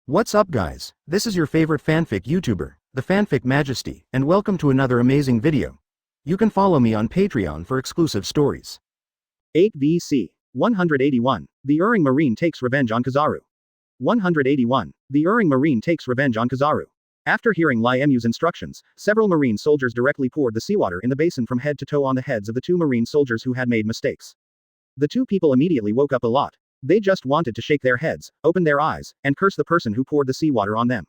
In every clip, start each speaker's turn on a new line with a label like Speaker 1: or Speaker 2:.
Speaker 1: What's up guys, this is your favorite fanfic YouTuber, the Fanfic Majesty, and welcome to another amazing video. You can follow me on Patreon for exclusive stories.
Speaker 2: 8 VC 181. The erring Marine takes revenge on Kizaru. 181. The erring Marine takes revenge on Kizaru. After hearing Lai Mu's instructions, several Marine soldiers directly poured the seawater in the basin from head to toe on the heads of the two Marine soldiers who had made mistakes. The two people immediately woke up a lot. They just wanted to shake their heads, open their eyes, and curse the person who poured the seawater on them.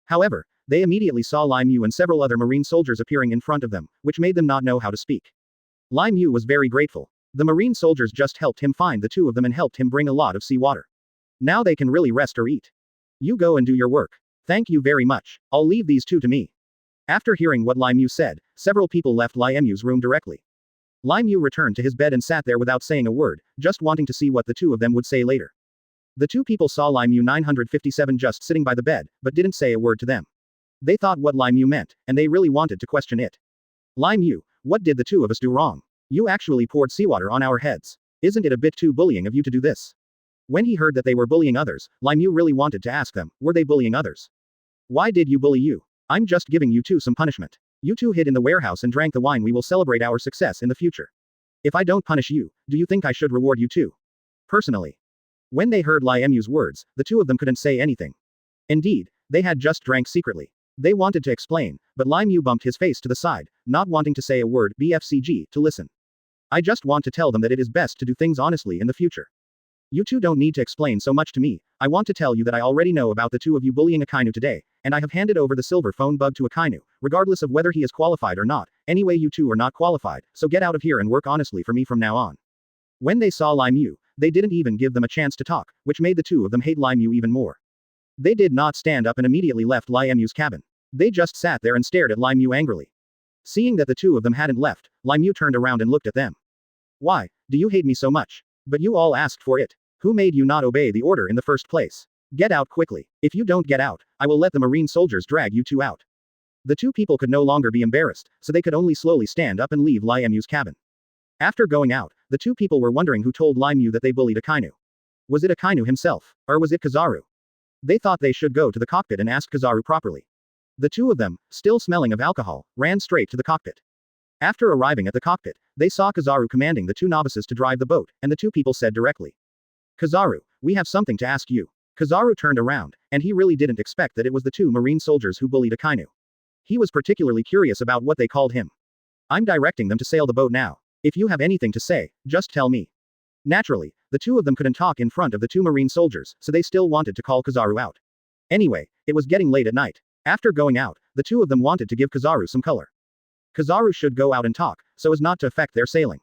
Speaker 2: However, they immediately saw Lai Mu and several other Marine soldiers appearing in front of them, which made them not know how to speak. Lai Mu was very grateful. The Marine soldiers just helped him find the two of them and helped him bring a lot of seawater. Now they can really rest or eat. You go and do your work. Thank you very much. I'll leave these two to me. After hearing what Lai Mu said, several people left Lai Mu's room directly. Lai Mu returned to his bed and sat there without saying a word, just wanting to see what the two of them would say later. The two people saw Lai Mu 957 just sitting by the bed, but didn't say a word to them. They thought what Lai Mu meant, and they really wanted to question it. Lai Mu, what did the two of us do wrong? You actually poured seawater on our heads. Isn't it a bit too bullying of you to do this? When he heard that they were bullying others, Lai Mu really wanted to ask them, were they bullying others? Why did you bully you? I'm just giving you two some punishment. You two hid in the warehouse and drank the wine. We will celebrate our success in the future. If I don't punish you, do you think I should reward you too? Personally. When they heard Lai Mu's words, the two of them couldn't say anything. Indeed, they had just drank secretly. They wanted to explain, but Lai Mu bumped his face to the side, not wanting to say a word, BFCG, to listen. I just want to tell them that it is best to do things honestly in the future. You two don't need to explain so much to me. I want to tell you that I already know about the two of you bullying Akainu today, and I have handed over the silver phone bug to Akainu, regardless of whether he is qualified or not. Anyway, you two are not qualified, so get out of here and work honestly for me from now on. When they saw Lai Mu, they didn't even give them a chance to talk, which made the two of them hate Lai Mu even more. They did not stand up and immediately left Lai Mu's cabin. They just sat there and stared at Lai Mu angrily. Seeing that the two of them hadn't left, Lai Mu turned around and looked at them. Why, do you hate me so much? But you all asked for it. Who made you not obey the order in the first place? Get out quickly. If you don't get out, I will let the Marine soldiers drag you two out. The two people could no longer be embarrassed, so they could only slowly stand up and leave Lai Mu's cabin. After going out, the two people were wondering who told Lai Mu that they bullied Akainu. Was it Akainu himself, or was it Kizaru? They thought they should go to the cockpit and ask Kizaru properly. The two of them, still smelling of alcohol, ran straight to the cockpit. After arriving at the cockpit, they saw Kizaru commanding the two novices to drive the boat, and the two people said directly, Kizaru, we have something to ask you. Kizaru turned around, and he really didn't expect that it was the two Marine soldiers who bullied Akainu. He was particularly curious about what they called him. I'm directing them to sail the boat now. If you have anything to say, just tell me. Naturally, the two of them couldn't talk in front of the two Marine soldiers, so they still wanted to call Kizaru out. Anyway, it was getting late at night. After going out, the two of them wanted to give Kizaru some color. Kizaru should go out and talk, so as not to affect their sailing.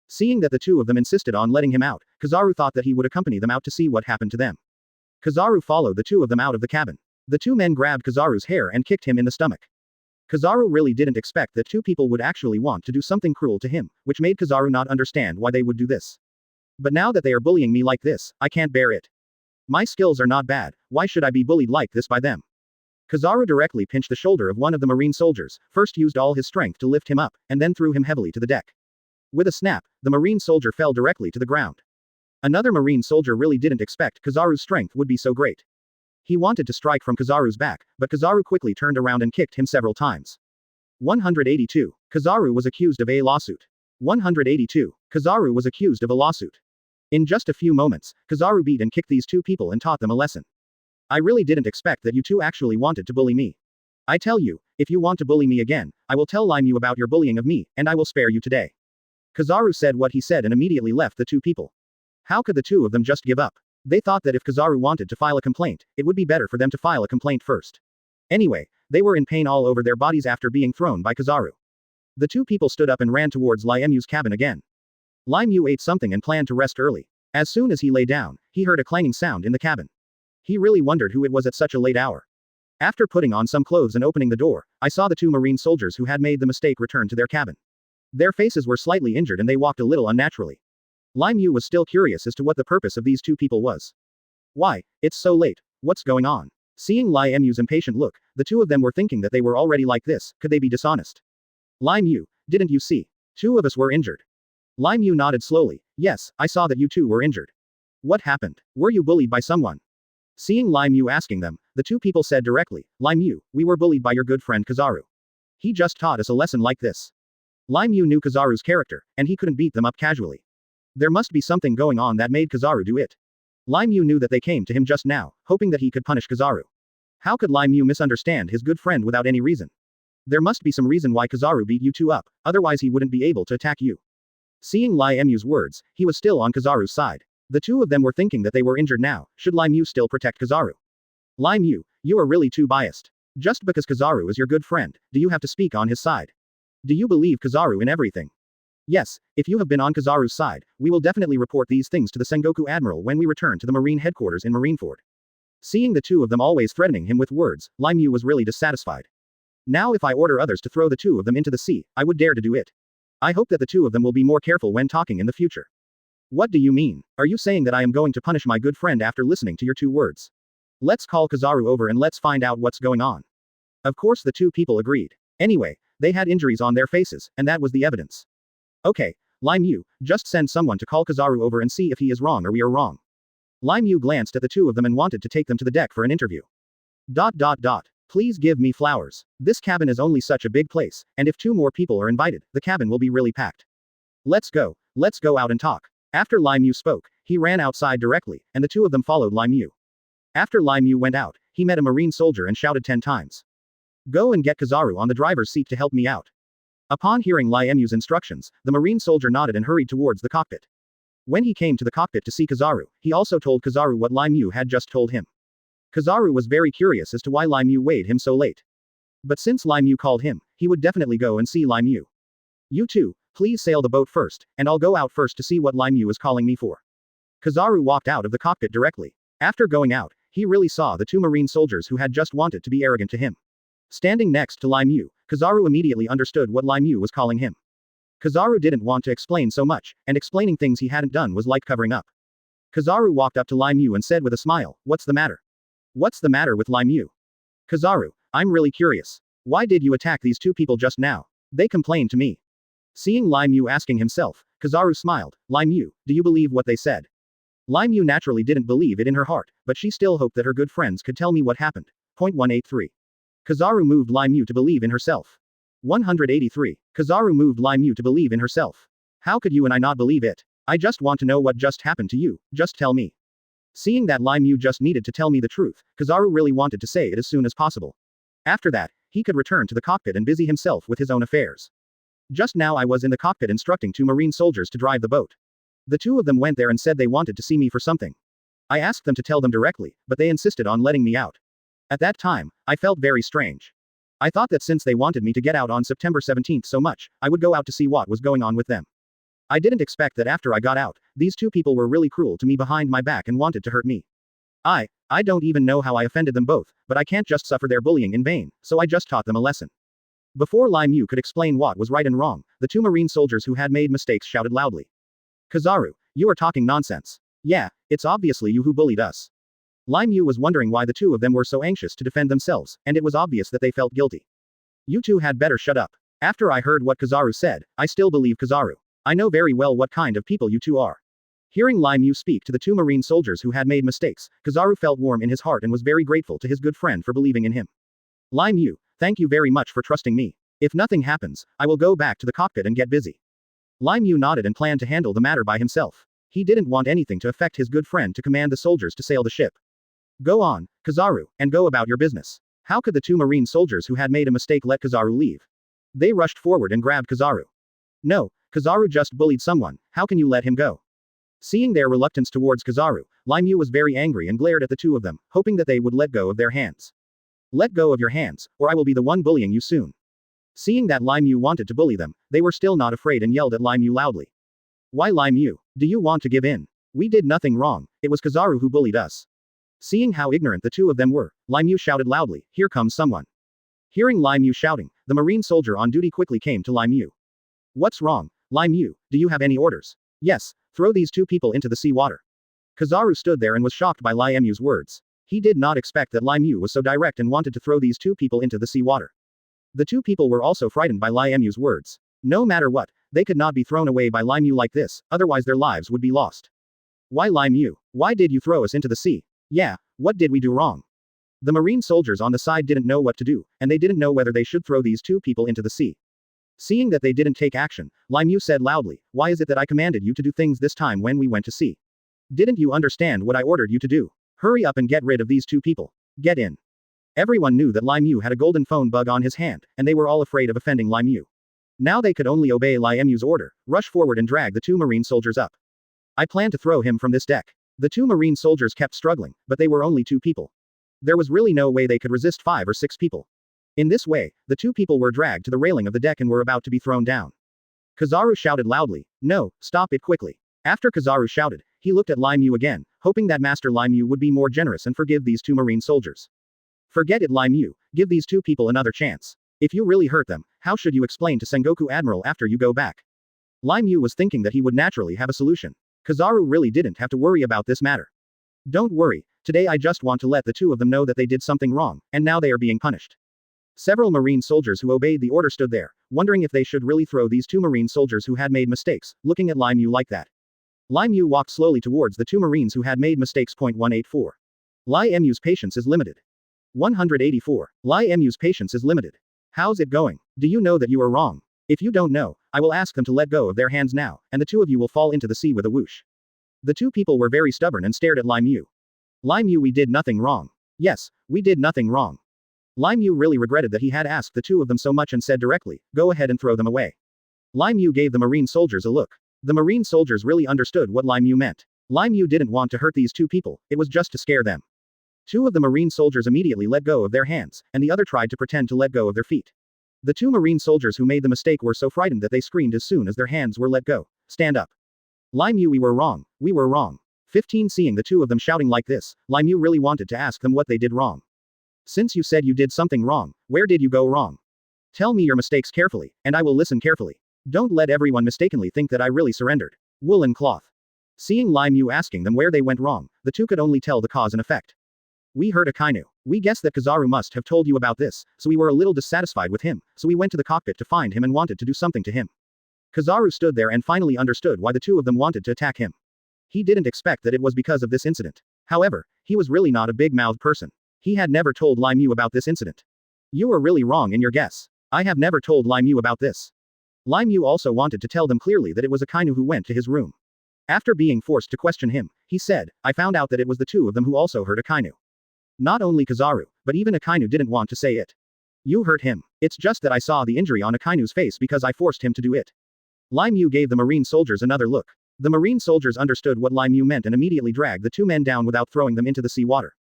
Speaker 2: Seeing that the two of them insisted on letting him out, Kizaru thought that he would accompany them out to see what happened to them. Kizaru followed the two of them out of the cabin. The two men grabbed Kizaru's hair and kicked him in the stomach. Kizaru really didn't expect that two people would actually want to do something cruel to him, which made Kizaru not understand why they would do this. But now that they are bullying me like this, I can't bear it. My skills are not bad, why should I be bullied like this by them? Kizaru directly pinched the shoulder of one of the Marine soldiers, first used all his strength to lift him up, and then threw him heavily to the deck. With a snap, the Marine soldier fell directly to the ground. Another Marine soldier really didn't expect Kizaru's strength would be so great. He wanted to strike from Kizaru's back, but Kizaru quickly turned around and kicked him several times. 182. Kizaru was accused of a lawsuit. 182. Kizaru was accused of a lawsuit. In just a few moments, Kizaru beat and kicked these two people and taught them a lesson. I really didn't expect that you two actually wanted to bully me. I tell you, if you want to bully me again, I will tell Lai Mu about your bullying of me, and I will spare you today. Kizaru said what he said and immediately left the two people. How could the two of them just give up? They thought that if Kizaru wanted to file a complaint, it would be better for them to file a complaint first. Anyway, they were in pain all over their bodies after being thrown by Kizaru. The two people stood up and ran towards Lai Mu's cabin again. Lai Mu ate something and planned to rest early. As soon as he lay down, he heard a clanging sound in the cabin. He really wondered who it was at such a late hour. After putting on some clothes and opening the door, I saw the two Marine soldiers who had made the mistake return to their cabin. Their faces were slightly injured and they walked a little unnaturally. Lai Mu was still curious as to what the purpose of these two people was. Why, it's so late, what's going on? Seeing Lai Mu's impatient look, the two of them were thinking that they were already like this, could they be dishonest? Lai Mu, didn't you see? Two of us were injured. Lai Mu nodded slowly, yes, I saw that you two were injured. What happened? Were you bullied by someone? Seeing Lai Mu asking them, the two people said directly, Lai Mu, we were bullied by your good friend Kizaru. He just taught us a lesson like this. Lai Mu knew Kizaru's character, and he couldn't beat them up casually. There must be something going on that made Kizaru do it. Lai Mu knew that they came to him just now, hoping that he could punish Kizaru. How could Lai Mu misunderstand his good friend without any reason? There must be some reason why Kizaru beat you two up, otherwise he wouldn't be able to attack you. Seeing Lai Mu's words, he was still on Kizaru's side. The two of them were thinking that they were injured now. Should Lai Mu still protect Kizaru? Lai Mu, you are really too biased. Just because Kizaru is your good friend, do you have to speak on his side? Do you believe Kizaru in everything? Yes, if you have been on Kizaru's side, we will definitely report these things to the Sengoku Admiral when we return to the Marine headquarters in Marineford. Seeing the two of them always threatening him with words, Lai Mu was really dissatisfied. Now if I order others to throw the two of them into the sea, I would dare to do it. I hope that the two of them will be more careful when talking in the future. What do you mean? Are you saying that I am going to punish my good friend after listening to your two words? Let's call Kizaru over and let's find out what's going on. Of course the two people agreed. Anyway, they had injuries on their faces, and that was the evidence. Okay, Lai Mu, just send someone to call Kizaru over and see if he is wrong or we are wrong. Lai Mu glanced at the two of them and wanted to take them to the deck for an interview. Please give me flowers. This cabin is only such a big place, and if two more people are invited, the cabin will be really packed. Let's go out and talk. After Lai Mu spoke, he ran outside directly, and the two of them followed Lai Mu. After Lai Mu went out, he met a marine soldier and shouted 10 times. Go and get Kizaru on the driver's seat to help me out. Upon hearing Lai Mu's instructions, the marine soldier nodded and hurried towards the cockpit. When he came to the cockpit to see Kizaru, he also told Kizaru what Lai Mu had just told him. Kizaru was very curious as to why Lai Mu waited him so late. But since Lai Mu called him, he would definitely go and see Lai Mu. You two, please sail the boat first, and I'll go out first to see what Lai Mu is calling me for. Kizaru walked out of the cockpit directly. After going out, he really saw the two marine soldiers who had just wanted to be arrogant to him. Standing next to Lai Mu, Kizaru immediately understood what Lai Mu was calling him. Kizaru didn't want to explain so much, and explaining things he hadn't done was like covering up. Kizaru walked up to Lai Mu and said with a smile, "What's the matter? What's the matter with Lai Mu? Kizaru, I'm really curious. Why did you attack these two people just now? They complained to me." Seeing Lai Mu asking himself, Kizaru smiled. Lai Mu, do you believe what they said? Lai Mu naturally didn't believe it in her heart, but she still hoped that her good friends could tell me what happened. Point 183. Kizaru moved Lai Mu to believe in herself. 183. Kizaru moved Lai Mu to believe in herself. How could you and I not believe it? I just want to know what just happened to you, just tell me. Seeing that Lai Mu just needed to tell me the truth, Kizaru really wanted to say it as soon as possible. After that, he could return to the cockpit and busy himself with his own affairs. Just now I was in the cockpit instructing two marine soldiers to drive the boat. The two of them went there and said they wanted to see me for something. I asked them to tell them directly, but they insisted on letting me out. At that time, I felt very strange. I thought that since they wanted me to get out on September 17th so much, I would go out to see what was going on with them. I didn't expect that after I got out, these two people were really cruel to me behind my back and wanted to hurt me. I don't even know how I offended them both, but I can't just suffer their bullying in vain, so I just taught them a lesson. Before Lai Mu could explain what was right and wrong, the two marine soldiers who had made mistakes shouted loudly. Kizaru, you are talking nonsense. Yeah, it's obviously you who bullied us. Lai Mu was wondering why the two of them were so anxious to defend themselves, and it was obvious that they felt guilty. You two had better shut up. After I heard what Kizaru said, I still believe Kizaru. I know very well what kind of people you two are. Hearing Lai Mu speak to the two marine soldiers who had made mistakes, Kizaru felt warm in his heart and was very grateful to his good friend for believing in him. Lai Mu, thank you very much for trusting me. If nothing happens, I will go back to the cockpit and get busy. Lai Mu nodded and planned to handle the matter by himself. He didn't want anything to affect his good friend to command the soldiers to sail the ship. Go on, Kizaru, and go about your business. How could the two marine soldiers who had made a mistake let Kizaru leave? They rushed forward and grabbed Kizaru. No, Kizaru just bullied someone, how can you let him go? Seeing their reluctance towards Kizaru, Lai Mu was very angry and glared at the two of them, hoping that they would let go of their hands. Let go of your hands, or I will be the one bullying you soon. Seeing that Lai Mu wanted to bully them, they were still not afraid and yelled at Lai Mu loudly. Why Lai Mu? Do you want to give in? We did nothing wrong, it was Kizaru who bullied us. Seeing how ignorant the two of them were, Lai Mu shouted loudly, here comes someone. Hearing Lai Mu shouting, the marine soldier on duty quickly came to Lai Mu. What's wrong, Lai Mu, do you have any orders? Yes, throw these two people into the sea water. Kizaru stood there and was shocked by Lai Mu's words. He did not expect that Lai Mu was so direct and wanted to throw these two people into the sea water. The two people were also frightened by Lai Mu's words. No matter what, they could not be thrown away by Lai Mu like this, otherwise their lives would be lost. Why Lai Mu? Why did you throw us into the sea? Yeah, what did we do wrong? The marine soldiers on the side didn't know what to do, and they didn't know whether they should throw these two people into the sea. Seeing that they didn't take action, Lai Mu said loudly, "Why is it that I commanded you to do things this time when we went to sea? Didn't you understand what I ordered you to do? Hurry up and get rid of these two people. Get in." Everyone knew that Lai Mu had a golden phone bug on his hand, and they were all afraid of offending Lai Mu. Now they could only obey Lai Mu's order, rush forward and drag the two marine soldiers up. "I plan to throw him from this deck." The two marine soldiers kept struggling, but they were only two people. There was really no way they could resist 5 or 6 people. In this way, the two people were dragged to the railing of the deck and were about to be thrown down. Kizaru shouted loudly, "No, stop it quickly." After Kizaru shouted, he looked at Lai Mu again, hoping that Master Lai Mu would be more generous and forgive these two marine soldiers. "Forget it, Lai Mu, give these two people another chance. If you really hurt them, how should you explain to Sengoku Admiral after you go back?" Lai Mu was thinking that he would naturally have a solution. Kizaru really didn't have to worry about this matter. "Don't worry, today I just want to let the two of them know that they did something wrong, and now they are being punished." Several marine soldiers who obeyed the order stood there, wondering if they should really throw these two marine soldiers who had made mistakes, looking at Lai Mu like that. Lai Mu walked slowly towards the two marines who had made mistakes. 184. Lai Mu's patience is limited. 184. Lai Mu's patience is limited. How's it going? Do you know that you are wrong? If you don't know, I will ask them to let go of their hands now, and the two of you will fall into the sea with a whoosh. The two people were very stubborn and stared at Lai Mu. "Lai Mu, we did nothing wrong." "Yes, we did nothing wrong." Lai Mu really regretted that he had asked the two of them so much and said directly, "Go ahead and throw them away." Lai Mu gave the marine soldiers a look. The marine soldiers really understood what Lai Mu meant. Lai Mu didn't want to hurt these two people, it was just to scare them. Two of the marine soldiers immediately let go of their hands, and the other tried to pretend to let go of their feet. The two marine soldiers who made the mistake were so frightened that they screamed as soon as their hands were let go, "Stand up. Lai Mu, we were wrong, we were wrong." 15. Seeing the two of them shouting like this, Lai Mu really wanted to ask them what they did wrong. "Since you said you did something wrong, where did you go wrong? Tell me your mistakes carefully, and I will listen carefully. Don't let everyone mistakenly think that I really surrendered." Woolen cloth. Seeing Lai Mu asking them where they went wrong, the two could only tell the cause and effect. "We heard Akainu. We guessed that Kizaru must have told you about this, so we were a little dissatisfied with him, so we went to the cockpit to find him and wanted to do something to him." Kizaru stood there and finally understood why the two of them wanted to attack him. He didn't expect that it was because of this incident. However, he was really not a big-mouthed person. He had never told Lai Mu about this incident. "You were really wrong in your guess. I have never told Lai Mu about this." Lai Mu also wanted to tell them clearly that it was Akainu who went to his room. After being forced to question him, he said, "I found out that it was the two of them who also hurt Akainu. Not only Kizaru, but even Akainu didn't want to say it. You hurt him. It's just that I saw the injury on Akainu's face because I forced him to do it." Lai Mu gave the marine soldiers another look. The marine soldiers understood what Lai Mu meant and immediately dragged the two men down without throwing them into the sea water.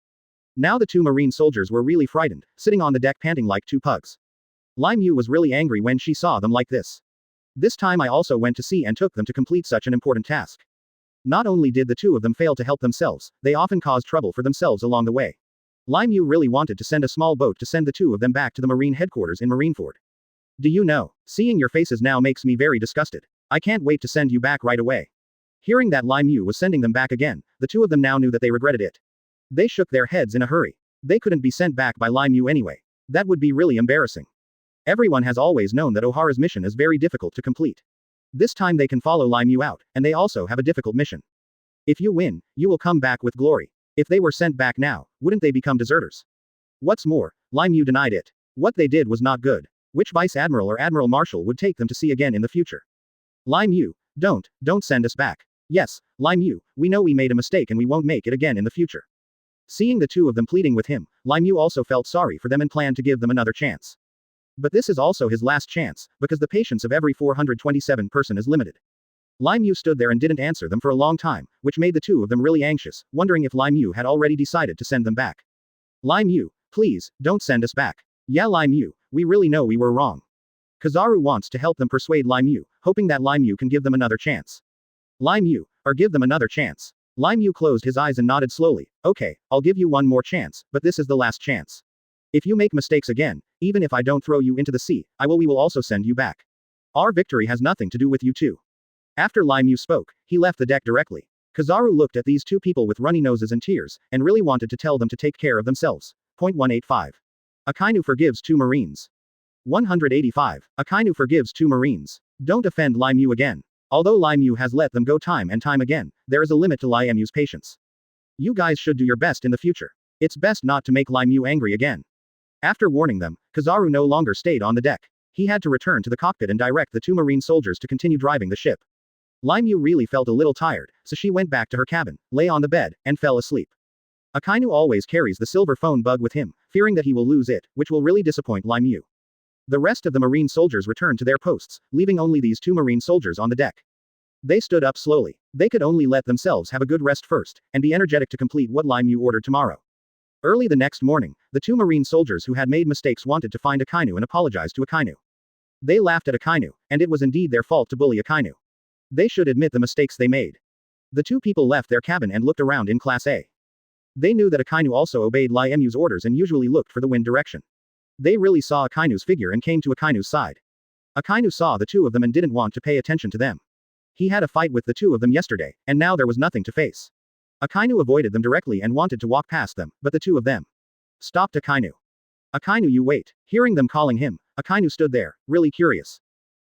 Speaker 2: Now the two marine soldiers were really frightened, sitting on the deck panting like two pugs. Lai Mu was really angry when she saw them like this. "This time I also went to sea and took them to complete such an important task. Not only did the two of them fail to help themselves, they often caused trouble for themselves along the way." Lai Mu really wanted to send a small boat to send the two of them back to the marine headquarters in Marineford. "Do you know, seeing your faces now makes me very disgusted. I can't wait to send you back right away." Hearing that Lai Mu was sending them back again, the two of them now knew that they regretted it. They shook their heads in a hurry. They couldn't be sent back by Lai Mu anyway. That would be really embarrassing. Everyone has always known that Ohara's mission is very difficult to complete. This time they can follow Lai Mu out, and they also have a difficult mission. If you win, you will come back with glory. If they were sent back now, wouldn't they become deserters? What's more, Lai Mu denied it. What they did was not good. Which vice admiral or admiral marshal would take them to sea again in the future? Lai Mu, don't send us back. Yes, Lai Mu, we know we made a mistake and we won't make it again in the future. Seeing the two of them pleading with him, Lai Mu also felt sorry for them and planned to give them another chance. But this is also his last chance, because the patience of every 427 person is limited. Lai Mu stood there and didn't answer them for a long time, which made the two of them really anxious, wondering if Lai Mu had already decided to send them back. "Lai Mu, please, don't send us back. Yeah, Lai Mu, we really know we were wrong." Kizaru wants to help them persuade Lai Mu, hoping that Lai Mu can give them another chance. Lai Mu, or give them another chance. Lai Mu closed his eyes and nodded slowly. "Okay, I'll give you one more chance, but this is the last chance. If you make mistakes again, even if I don't throw you into the sea, we will also send you back. Our victory has nothing to do with you two." After Lai Mu spoke, he left the deck directly. Kizaru looked at these two people with runny noses and tears, and really wanted to tell them to take care of themselves. 185. Akainu forgives two marines. 185. Akainu forgives two marines. Don't offend Lai Mu again. Although Lai Mu has let them go time and time again, there is a limit to Lai Mu's patience. You guys should do your best in the future. It's best not to make Lai Mu angry again. After warning them, Kizaru no longer stayed on the deck. He had to return to the cockpit and direct the two marine soldiers to continue driving the ship. Lai Mu really felt a little tired, so she went back to her cabin, lay on the bed, and fell asleep. Akainu always carries the silver phone bug with him, fearing that he will lose it, which will really disappoint Lai Mu. The rest of the marine soldiers returned to their posts, leaving only these two marine soldiers on the deck. They stood up slowly. They could only let themselves have a good rest first, and be energetic to complete what Lai Mu ordered tomorrow. Early the next morning, the two marine soldiers who had made mistakes wanted to find Akainu and apologize to Akainu. They laughed at Akainu, and it was indeed their fault to bully Akainu. They should admit the mistakes they made. The two people left their cabin and looked around in Class A. They knew that Akainu also obeyed Lai Mu's orders and usually looked for the wind direction. They really saw Akainu's figure and came to Akainu's side. Akainu saw the two of them and didn't want to pay attention to them. He had a fight with the two of them yesterday, and now there was nothing to face. Akainu avoided them directly and wanted to walk past them, but the two of them stopped Akainu. Akainu, you wait. Hearing them calling him, Akainu stood there, really curious.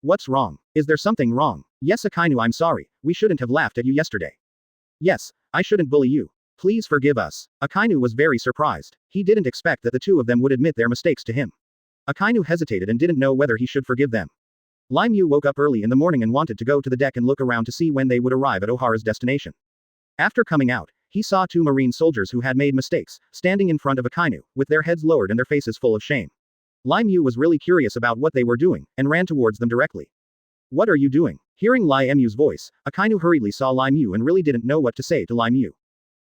Speaker 2: What's wrong? Is there something wrong? Yes, Akainu, I'm sorry. We shouldn't have laughed at you yesterday. Yes, I shouldn't bully you. Please forgive us. Akainu was very surprised. He didn't expect that the two of them would admit their mistakes to him. Akainu hesitated and didn't know whether he should forgive them. Lai Mu woke up early in the morning and wanted to go to the deck and look around to see when they would arrive at Ohara's destination. After coming out, he saw two marine soldiers who had made mistakes, standing in front of Akainu, with their heads lowered and their faces full of shame. Lai Mu was really curious about what they were doing, and ran towards them directly. What are you doing? Hearing Lai Mu's voice, Akainu hurriedly saw Lai Mu and really didn't know what to say to Lai Mu.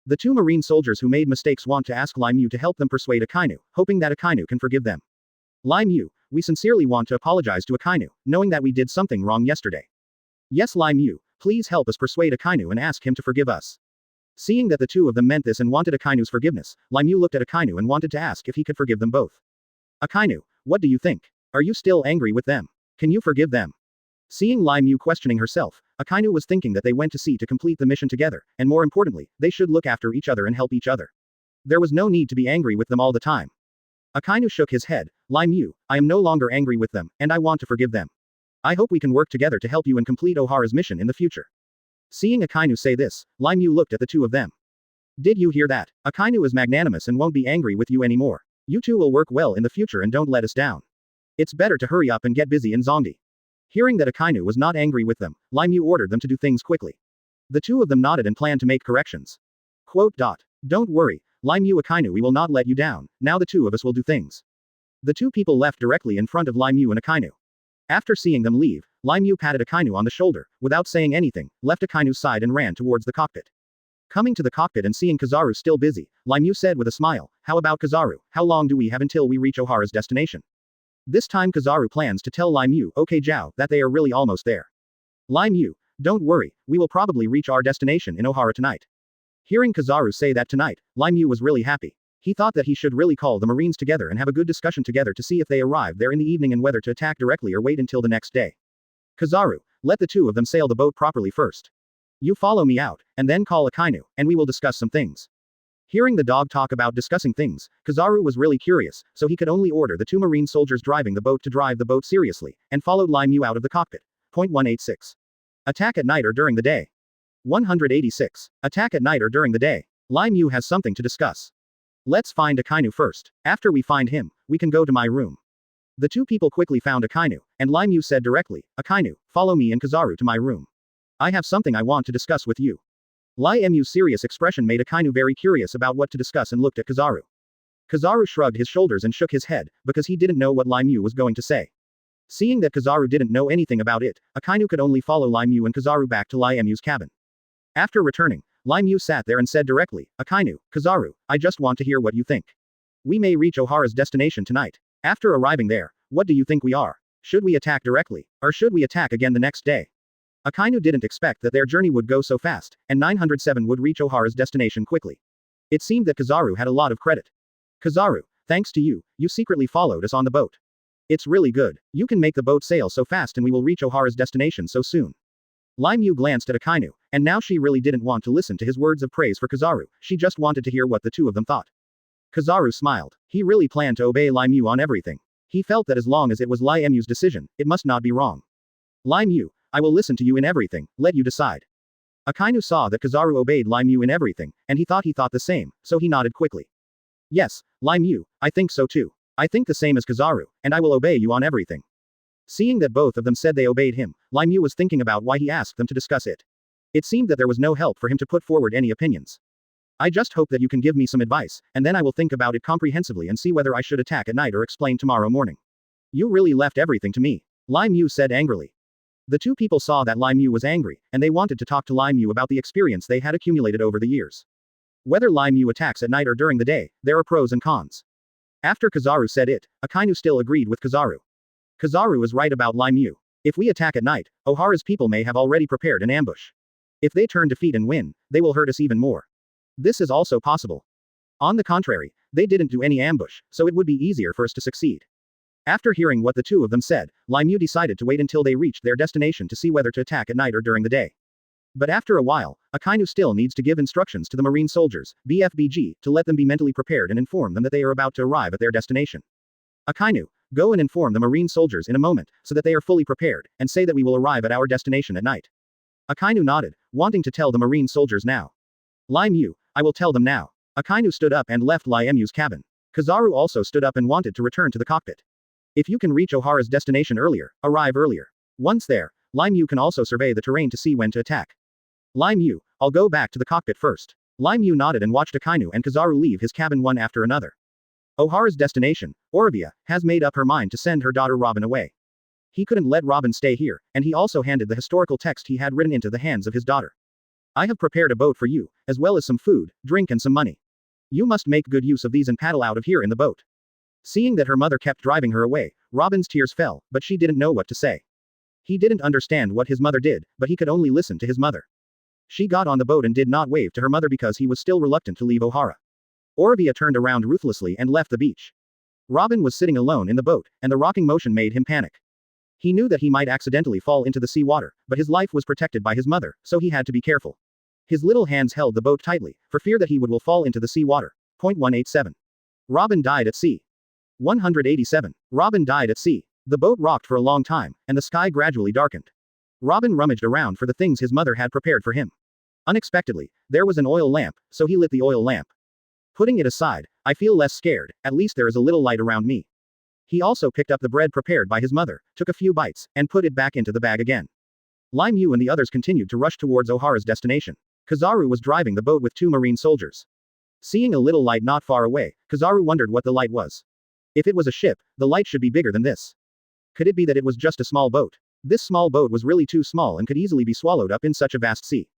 Speaker 2: The two marine soldiers who made mistakes want to ask Lai Mu to help them persuade Akainu, hoping that Akainu can forgive them. Lai Mu, we sincerely want to apologize to Akainu, knowing that we did something wrong yesterday. Yes, Lai Mu, please help us persuade Akainu and ask him to forgive us. Seeing that the two of them meant this and wanted Akainu's forgiveness, Lai Mu looked at Akainu and wanted to ask if he could forgive them both. Akainu, what do you think? Are you still angry with them? Can you forgive them? Seeing Lai Mu questioning herself, Akainu was thinking that they went to sea to complete the mission together, and more importantly, they should look after each other and help each other. There was no need to be angry with them all the time. Akainu shook his head. Lai Mu, I am no longer angry with them, and I want to forgive them. I hope we can work together to help you and complete Ohara's mission in the future. Seeing Akainu say this, Lai Mu looked at the two of them. Did you hear that? Akainu is magnanimous and won't be angry with you anymore. You two will work well in the future and don't let us down. It's better to hurry up and get busy in Zongdi. Hearing that Akainu was not angry with them, Lai Mu ordered them to do things quickly. The two of them nodded and planned to make corrections. Don't worry, Lai Mu Akainu, we will not let you down, now the two of us will do things. The two people left directly in front of Lai Mu and Akainu. After seeing them leave, Lai Mu patted Akainu on the shoulder, without saying anything, left Akainu's side and ran towards the cockpit. Coming to the cockpit and seeing Kizaru still busy, Lai Mu said with a smile, how about Kizaru, how long do we have until we reach Ohara's destination? This time Kizaru plans to tell Lai Mu, okay Zhao, that they are really almost there. Lai Mu, don't worry, we will probably reach our destination in Ohara tonight. Hearing Kizaru say that tonight, Lai Mu was really happy. He thought that he should really call the Marines together and have a good discussion together to see if they arrive there in the evening and whether to attack directly or wait until the next day. Kizaru, let the two of them sail the boat properly first. You follow me out, and then call Akainu, and we will discuss some things. Hearing the dog talk about discussing things, Kizaru was really curious, so he could only order the two marine soldiers driving the boat to drive the boat seriously, and followed Lai Mu out of the cockpit. Point 186. Attack at night or during the day. 186. Attack at night or during the day. Lai Mu has something to discuss. Let's find Akainu first. After we find him, we can go to my room. The two people quickly found Akainu, and Lai Mu said directly, Akainu, follow me and Kizaru to my room. I have something I want to discuss with you. Lai Mu's serious expression made Akainu very curious about what to discuss and looked at Kizaru. Kizaru shrugged his shoulders and shook his head, because he didn't know what Lai Mu was going to say. Seeing that Kizaru didn't know anything about it, Akainu could only follow Lai Mu and Kizaru back to Lai Mu's cabin. After returning, Lai Mu sat there and said directly, Akainu, Kizaru, I just want to hear what you think. We may reach Ohara's destination tonight. After arriving there, what do you think we are? Should we attack directly, or should we attack again the next day? Akainu didn't expect that their journey would go so fast, and 907 would reach Ohara's destination quickly. It seemed that Kizaru had a lot of credit. Kizaru, thanks to you, you secretly followed us on the boat. It's really good. You can make the boat sail so fast and we will reach Ohara's destination so soon. Lai Mu glanced at Akainu, and now she really didn't want to listen to his words of praise for Kizaru, she just wanted to hear what the two of them thought. Kizaru smiled. He really planned to obey Lai Mu on everything. He felt that as long as it was Lai Mu's decision, it must not be wrong. Lai Mu, I will listen to you in everything, let you decide. Akainu saw that Kizaru obeyed Lai Mu in everything, and he thought the same, so he nodded quickly. Yes, Lai Mu, I think so too. I think the same as Kizaru, and I will obey you on everything. Seeing that both of them said they obeyed him, Lai Mu was thinking about why he asked them to discuss it. It seemed that there was no help for him to put forward any opinions. I just hope that you can give me some advice, and then I will think about it comprehensively and see whether I should attack at night or explain tomorrow morning. You really left everything to me, Lai Mu said angrily. The two people saw that Lai Mu was angry, and they wanted to talk to Lai Mu about the experience they had accumulated over the years. Whether Lai Mu attacks at night or during the day, there are pros and cons. After Kizaru said it, Akainu still agreed with Kizaru. Kizaru is right about Lai Mu. If we attack at night, Ohara's people may have already prepared an ambush. If they turn defeat and win, they will hurt us even more. This is also possible. On the contrary, they didn't do any ambush, so it would be easier for us to succeed. After hearing what the two of them said, Lai Mu decided to wait until they reached their destination to see whether to attack at night or during the day. But after a while, Akainu still needs to give instructions to the marine soldiers, BFBG, to let them be mentally prepared and inform them that they are about to arrive at their destination. Akainu, go and inform the marine soldiers in a moment, so that they are fully prepared, and say that we will arrive at our destination at night. Akainu nodded, wanting to tell the marine soldiers now. Lai Mu, I will tell them now. Akainu stood up and left Lai Mu's cabin. Kizaru also stood up and wanted to return to the cockpit. If you can reach Ohara's destination earlier, arrive earlier. Once there, Lai Mu can also survey the terrain to see when to attack. Lai Mu, I'll go back to the cockpit first. Lai Mu nodded and watched Akainu and Kizaru leave his cabin one after another. Ohara's destination, Orevia, has made up her mind to send her daughter Robin away. He couldn't let Robin stay here, and he also handed the historical text he had written into the hands of his daughter. I have prepared a boat for you, as well as some food, drink and some money. You must make good use of these and paddle out of here in the boat. Seeing that her mother kept driving her away, Robin's tears fell, but she didn't know what to say. He didn't understand what his mother did, but he could only listen to his mother. She got on the boat and did not wave to her mother because he was still reluctant to leave Ohara. Orevia turned around ruthlessly and left the beach. Robin was sitting alone in the boat, and the rocking motion made him panic. He knew that he might accidentally fall into the sea water, but his life was protected by his mother, so he had to be careful. His little hands held the boat tightly, for fear that he will fall into the sea water. 187. Robin died at sea. 187. Robin died at sea. The boat rocked for a long time, and the sky gradually darkened. Robin rummaged around for the things his mother had prepared for him. Unexpectedly, there was an oil lamp, so he lit the oil lamp. Putting it aside, I feel less scared, at least there is a little light around me. He also picked up the bread prepared by his mother, took a few bites, and put it back into the bag again. Lai Mu and the others continued to rush towards Ohara's destination. Kizaru was driving the boat with two marine soldiers. Seeing a little light not far away, Kizaru wondered what the light was. If it was a ship, the light should be bigger than this. Could it be that it was just a small boat? This small boat was really too small and could easily be swallowed up in such a vast sea.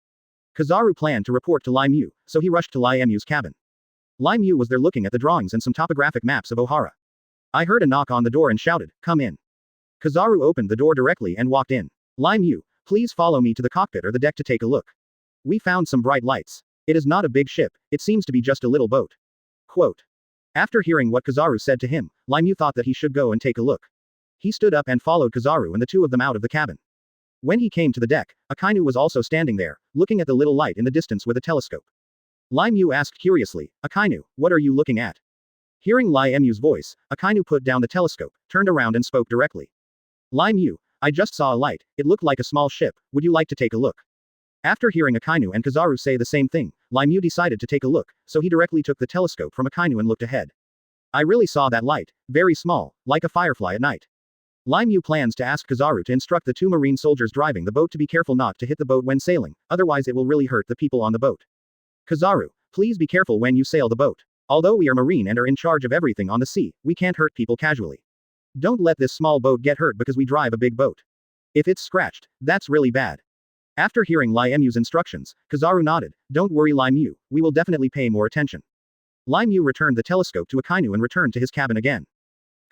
Speaker 2: Kizaru planned to report to Lai Mu, so he rushed to Lai Mu's cabin. Lai Mu was there looking at the drawings and some topographic maps of Ohara. I heard a knock on the door and shouted, "Come in." Kizaru opened the door directly and walked in. Lai Mu, please follow me to the cockpit or the deck to take a look. We found some bright lights. It is not a big ship, it seems to be just a little boat. Quote. After hearing what Kizaru said to him, Lai Mu thought that he should go and take a look. He stood up and followed Kizaru and the two of them out of the cabin. When he came to the deck, Akainu was also standing there, looking at the little light in the distance with a telescope. Lai Mu asked curiously, "Akainu, what are you looking at?" Hearing Lai Mu's voice, Akainu put down the telescope, turned around and spoke directly. Lai Mu, I just saw a light, it looked like a small ship, would you like to take a look? After hearing Akainu and Kizaru say the same thing, Lai Mu decided to take a look, so he directly took the telescope from Akainu and looked ahead. I really saw that light, very small, like a firefly at night. Lai Mu plans to ask Kizaru to instruct the two marine soldiers driving the boat to be careful not to hit the boat when sailing, otherwise it will really hurt the people on the boat. Kizaru, please be careful when you sail the boat. Although we are marine and are in charge of everything on the sea, we can't hurt people casually. Don't let this small boat get hurt because we drive a big boat. If it's scratched, that's really bad. After hearing Lai Mu's instructions, Kizaru nodded, don't worry Lai Mu, we will definitely pay more attention. Lai Mu returned the telescope to Akainu and returned to his cabin again.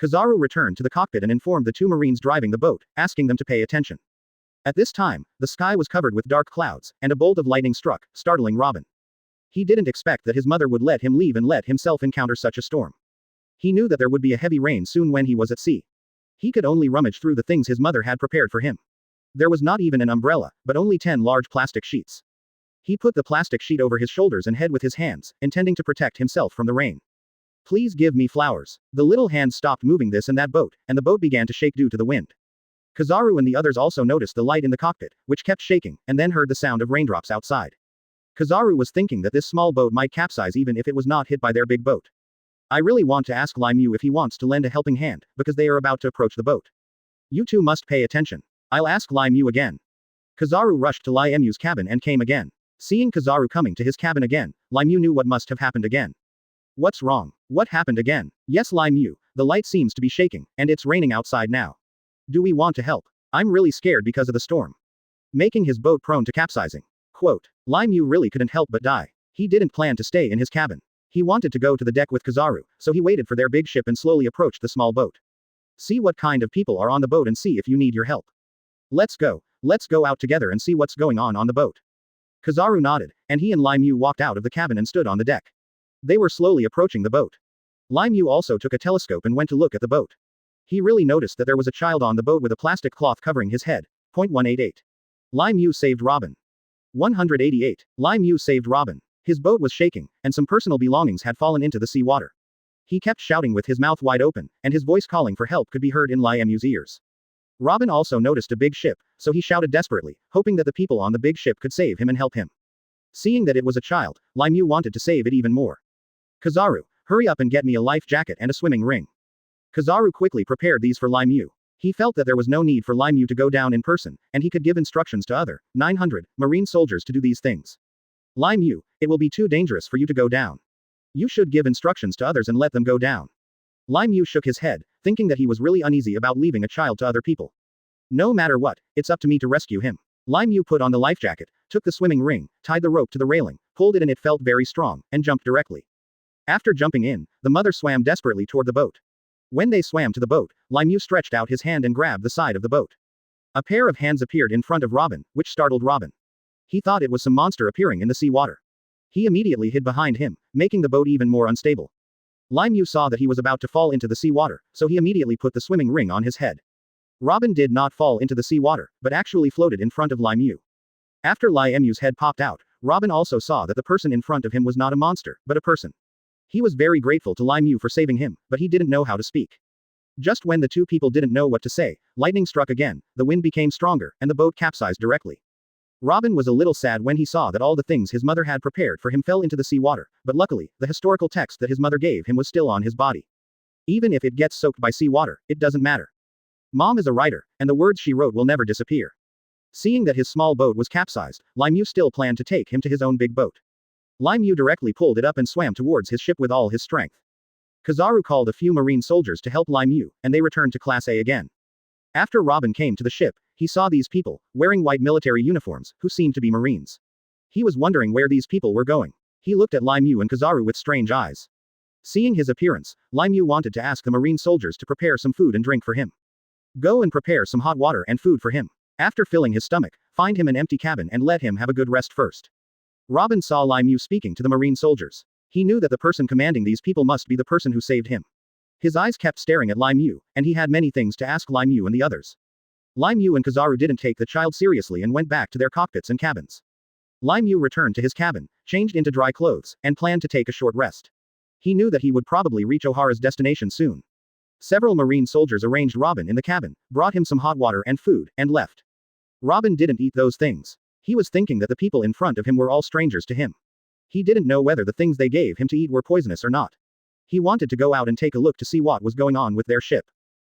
Speaker 2: Kizaru returned to the cockpit and informed the two marines driving the boat, asking them to pay attention. At this time, the sky was covered with dark clouds, and a bolt of lightning struck, startling Robin. He didn't expect that his mother would let him leave and let himself encounter such a storm. He knew that there would be a heavy rain soon when he was at sea. He could only rummage through the things his mother had prepared for him. There was not even an umbrella, but only 10 large plastic sheets. He put the plastic sheet over his shoulders and head with his hands, intending to protect himself from the rain. Please give me flowers. The little hand stopped moving this and that boat, and the boat began to shake due to the wind. Kizaru and the others also noticed the light in the cockpit, which kept shaking, and then heard the sound of raindrops outside. Kizaru was thinking that this small boat might capsize even if it was not hit by their big boat. I really want to ask Lai Mu if he wants to lend a helping hand, because they are about to approach the boat. You two must pay attention. I'll ask Lai Mu again. Kizaru rushed to Lai Mu's cabin and came again. Seeing Kizaru coming to his cabin again, Lai Mu knew what must have happened again. What's wrong? What happened again? Yes, Lai Mu, the light seems to be shaking, and it's raining outside now. Do we want to help? I'm really scared because of the storm. Making his boat prone to capsizing. Quote. Lai Mu really couldn't help but die. He didn't plan to stay in his cabin. He wanted to go to the deck with Kizaru, so he waited for their big ship and slowly approached the small boat. See what kind of people are on the boat and see if you need your help. Let's go out together and see what's going on the boat. Kizaru nodded, and he and Lai Mu walked out of the cabin and stood on the deck. They were slowly approaching the boat. Lai Mu also took a telescope and went to look at the boat. He really noticed that there was a child on the boat with a plastic cloth covering his head. 188. Lai Mu saved Robin. 188. Lai Mu saved Robin. His boat was shaking, and some personal belongings had fallen into the sea water. He kept shouting with his mouth wide open, and his voice calling for help could be heard in Lai Mu's ears. Robin also noticed a big ship, so he shouted desperately, hoping that the people on the big ship could save him and help him. Seeing that it was a child, Lai Mu wanted to save it even more. Kizaru, hurry up and get me a life jacket and a swimming ring. Kizaru quickly prepared these for Lai Mu. He felt that there was no need for Lai Mu to go down in person, and he could give instructions to other 900 Marine soldiers to do these things. Lai Mu, it will be too dangerous for you to go down. You should give instructions to others and let them go down. Lai Mu shook his head, thinking that he was really uneasy about leaving a child to other people. No matter what, it's up to me to rescue him. Lai Mu put on the life jacket, took the swimming ring, tied the rope to the railing, pulled it and it felt very strong, and jumped directly. After jumping in, the mother swam desperately toward the boat. When they swam to the boat, Lai Mu stretched out his hand and grabbed the side of the boat. A pair of hands appeared in front of Robin, which startled Robin. He thought it was some monster appearing in the sea water. He immediately hid behind him, making the boat even more unstable. Lai Mu saw that he was about to fall into the sea water, so he immediately put the swimming ring on his head. Robin did not fall into the sea water, but actually floated in front of Lai Mu. After Lai Mu's head popped out, Robin also saw that the person in front of him was not a monster, but a person. He was very grateful to Lai Mu for saving him, but he didn't know how to speak. Just when the two people didn't know what to say, lightning struck again, the wind became stronger, and the boat capsized directly. Robin was a little sad when he saw that all the things his mother had prepared for him fell into the sea water, but luckily, the historical text that his mother gave him was still on his body. Even if it gets soaked by sea water, it doesn't matter. Mom is a writer, and the words she wrote will never disappear. Seeing that his small boat was capsized, Lai Mu still planned to take him to his own big boat. Lai Mu directly pulled it up and swam towards his ship with all his strength. Kizaru called a few Marine soldiers to help Lai Mu, and they returned to Class A again. After Robin came to the ship, he saw these people, wearing white military uniforms, who seemed to be Marines. He was wondering where these people were going. He looked at Lai Mu and Kizaru with strange eyes. Seeing his appearance, Lai Mu wanted to ask the Marine soldiers to prepare some food and drink for him. Go and prepare some hot water and food for him. After filling his stomach, find him an empty cabin and let him have a good rest first. Robin saw Lai Mu speaking to the Marine soldiers. He knew that the person commanding these people must be the person who saved him. His eyes kept staring at Lai Mu, and he had many things to ask Lai Mu and the others. Lai Mu and Kizaru didn't take the child seriously and went back to their cockpits and cabins. Lai Mu returned to his cabin, changed into dry clothes, and planned to take a short rest. He knew that he would probably reach Ohara's destination soon. Several Marine soldiers arranged Robin in the cabin, brought him some hot water and food, and left. Robin didn't eat those things. He was thinking that the people in front of him were all strangers to him. He didn't know whether the things they gave him to eat were poisonous or not. He wanted to go out and take a look to see what was going on with their ship.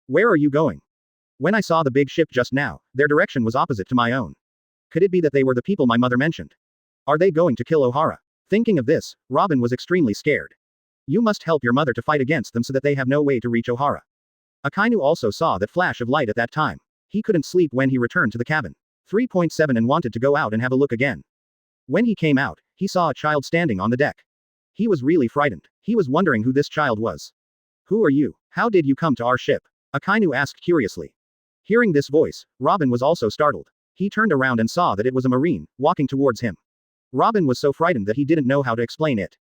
Speaker 2: Where are you going? When I saw the big ship just now, their direction was opposite to my own. Could it be that they were the people my mother mentioned? Are they going to kill Ohara? Thinking of this, Robin was extremely scared. You must help your mother to fight against them so that they have no way to reach Ohara. Akainu also saw that flash of light at that time. He couldn't sleep when he returned to the cabin. 3.7 and wanted to go out and have a look again. When he came out, he saw a child standing on the deck. He was really frightened. He was wondering who this child was. Who are you? How did you come to our ship? Akainu asked curiously. Hearing this voice, Robin was also startled. He turned around and saw that it was a Marine, walking towards him. Robin was so frightened that he didn't know how to explain it.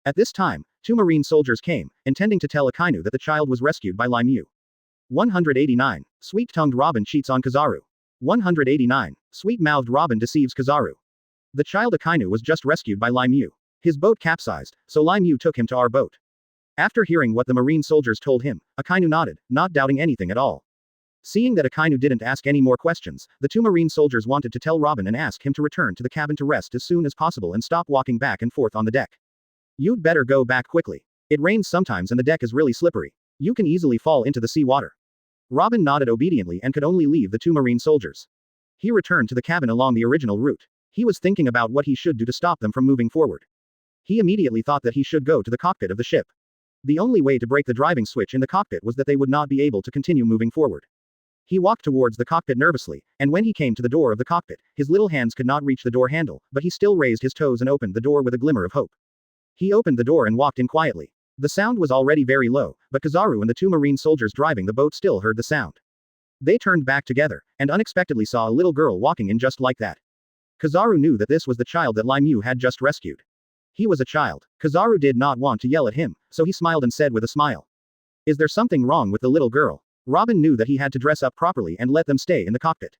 Speaker 2: At this time, 2 Marine soldiers came, intending to tell Akainu that the child was rescued by Lai Mu. 189. Sweet-tongued Robin cheats on Kizaru. 189. Sweet-mouthed Robin deceives Kizaru. The child Akainu was just rescued by Lai Mu. His boat capsized, so Lai Mu took him to our boat. After hearing what the Marine soldiers told him, Akainu nodded, not doubting anything at all. Seeing that Akainu didn't ask any more questions, the two marine soldiers wanted to tell Robin and ask him to return to the cabin to rest as soon as possible and stop walking back and forth on the deck. You'd better go back quickly. It rains sometimes and the deck is really slippery. You can easily fall into the sea water. Robin nodded obediently and could only leave the two marine soldiers. He returned to the cabin along the original route. He was thinking about what he should do to stop them from moving forward. He immediately thought that he should go to the cockpit of the ship. The only way to break the driving switch in the cockpit was that they would not be able to continue moving forward. He walked towards the cockpit nervously, and when he came to the door of the cockpit, his little hands could not reach the door handle, but he still raised his toes and opened the door with a glimmer of hope. He opened the door and walked in quietly. The sound was already very low, but Kizaru and the two marine soldiers driving the boat still heard the sound. They turned back together, and unexpectedly saw a little girl walking in just like that. Kizaru knew that this was the child that Lai Mu had just rescued. He was a child. Kizaru did not want to yell at him, so he smiled and said with a smile. Is there something wrong with the little girl? Robin knew that he had to dress up properly and let them stay in the cockpit.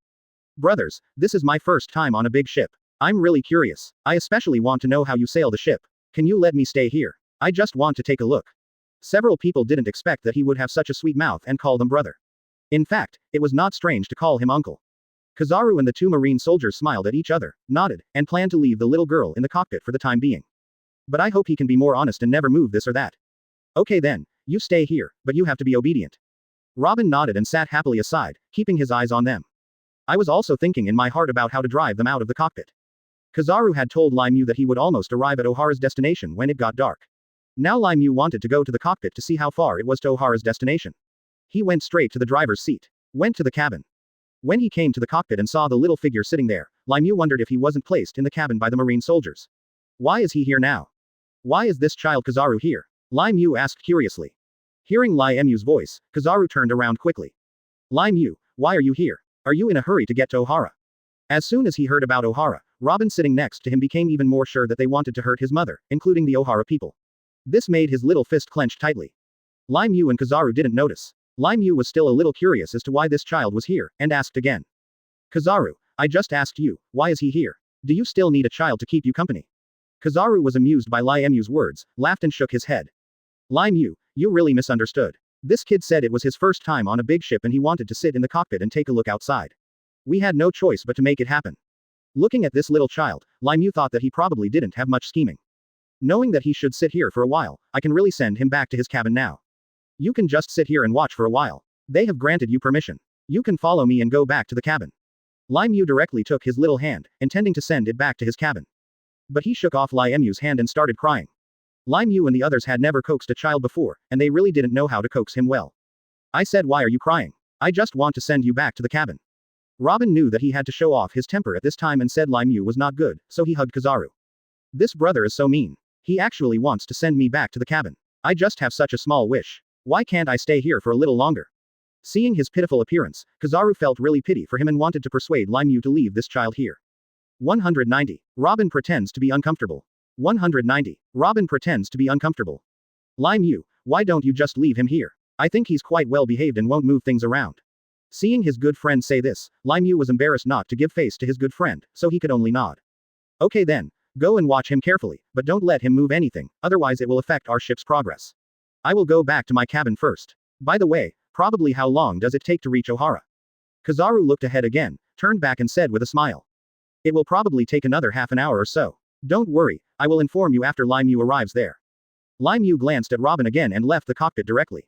Speaker 2: Brothers, this is my first time on a big ship. I'm really curious. I especially want to know how you sail the ship. Can you let me stay here? I just want to take a look. Several people didn't expect that he would have such a sweet mouth and call them brother. In fact, it was not strange to call him uncle. Kizaru and the two marine soldiers smiled at each other, nodded, and planned to leave the little girl in the cockpit for the time being. But I hope he can be more honest and never move this or that. Okay then, you stay here, but you have to be obedient. Robin nodded and sat happily aside, keeping his eyes on them. I was also thinking in my heart about how to drive them out of the cockpit. Kizaru had told Lai Mu that he would almost arrive at Ohara's destination when it got dark. Now Lai Mu wanted to go to the cockpit to see how far it was to Ohara's destination. He went straight to the driver's seat. Went to the cabin. When he came to the cockpit and saw the little figure sitting there, Lai Mu wondered if he wasn't placed in the cabin by the marine soldiers. Why is he here now? Why is this child Kizaru here? Lai Mu asked curiously. Hearing Lai Mu's voice, Kizaru turned around quickly. Lai Mu, why are you here? Are you in a hurry to get to Ohara? As soon as he heard about Ohara, Robin sitting next to him became even more sure that they wanted to hurt his mother, including the Ohara people. This made his little fist clench tightly. Lai Mu and Kizaru didn't notice. Lai Mu was still a little curious as to why this child was here, and asked again. Kizaru, I just asked you, why is he here? Do you still need a child to keep you company? Kizaru was amused by Lai Mu's words, laughed and shook his head. Lai Mu, you really misunderstood. This kid said it was his first time on a big ship and he wanted to sit in the cockpit and take a look outside. We had no choice but to make it happen. Looking at this little child, Lai Mu thought that he probably didn't have much scheming. Knowing that he should sit here for a while, I can really send him back to his cabin now. You can just sit here and watch for a while. They have granted you permission. You can follow me and go back to the cabin. Lai Mu directly took his little hand, intending to send it back to his cabin. But he shook off Lai Mu's hand and started crying. Lai Mu and the others had never coaxed a child before, and they really didn't know how to coax him well. I said, why are you crying? I just want to send you back to the cabin. Robin knew that he had to show off his temper at this time and said Lai Mu was not good, so he hugged Kizaru. This brother is so mean. He actually wants to send me back to the cabin. I just have such a small wish. Why can't I stay here for a little longer? Seeing his pitiful appearance, Kizaru felt really pity for him and wanted to persuade Lai Mu to leave this child here. 190. Robin pretends to be uncomfortable. 190. Robin pretends to be uncomfortable. Lai Mu, why don't you just leave him here? I think he's quite well behaved and won't move things around. Seeing his good friend say this, Lai Mu was embarrassed not to give face to his good friend, so he could only nod. Okay then. Go and watch him carefully, but don't let him move anything, otherwise it will affect our ship's progress. I will go back to my cabin first. By the way, probably how long does it take to reach Ohara? Kizaru looked ahead again, turned back and said with a smile. It will probably take another half an hour or so. Don't worry, I will inform you after Lai Mu arrives there. Lai Mu glanced at Robin again and left the cockpit directly.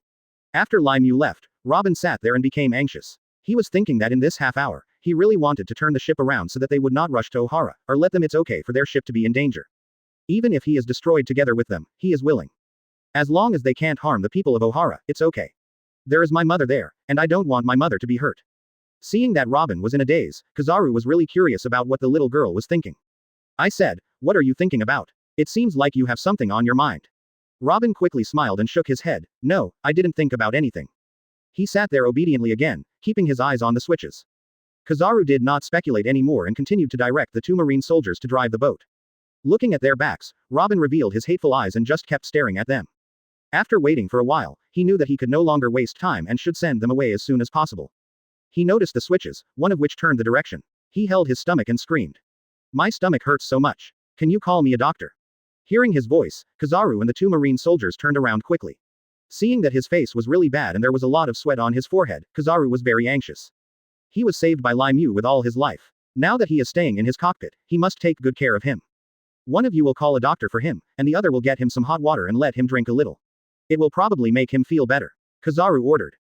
Speaker 2: After Lai Mu left, Robin sat there and became anxious. He was thinking that in this half hour, he really wanted to turn the ship around so that they would not rush to Ohara, or let them. It's okay for their ship to be in danger. Even if he is destroyed together with them, he is willing. As long as they can't harm the people of Ohara, it's okay. There is my mother there, and I don't want my mother to be hurt. Seeing that Robin was in a daze, Kizaru was really curious about what the little girl was thinking. I said, what are you thinking about? It seems like you have something on your mind. Robin quickly smiled and shook his head. No, I didn't think about anything. He sat there obediently again, keeping his eyes on the switches. Kizaru did not speculate anymore and continued to direct the two marine soldiers to drive the boat. Looking at their backs, Robin revealed his hateful eyes and just kept staring at them. After waiting for a while, he knew that he could no longer waste time and should send them away as soon as possible. He noticed the switches, one of which turned the direction. He held his stomach and screamed. My stomach hurts so much. Can you call me a doctor? Hearing his voice, Kizaru and the two marine soldiers turned around quickly. Seeing that his face was really bad and there was a lot of sweat on his forehead, Kizaru was very anxious. He was saved by Lai Mu with all his life. Now that he is staying in his cockpit, he must take good care of him. One of you will call a doctor for him, and the other will get him some hot water and let him drink a little. It will probably make him feel better. Kizaru ordered.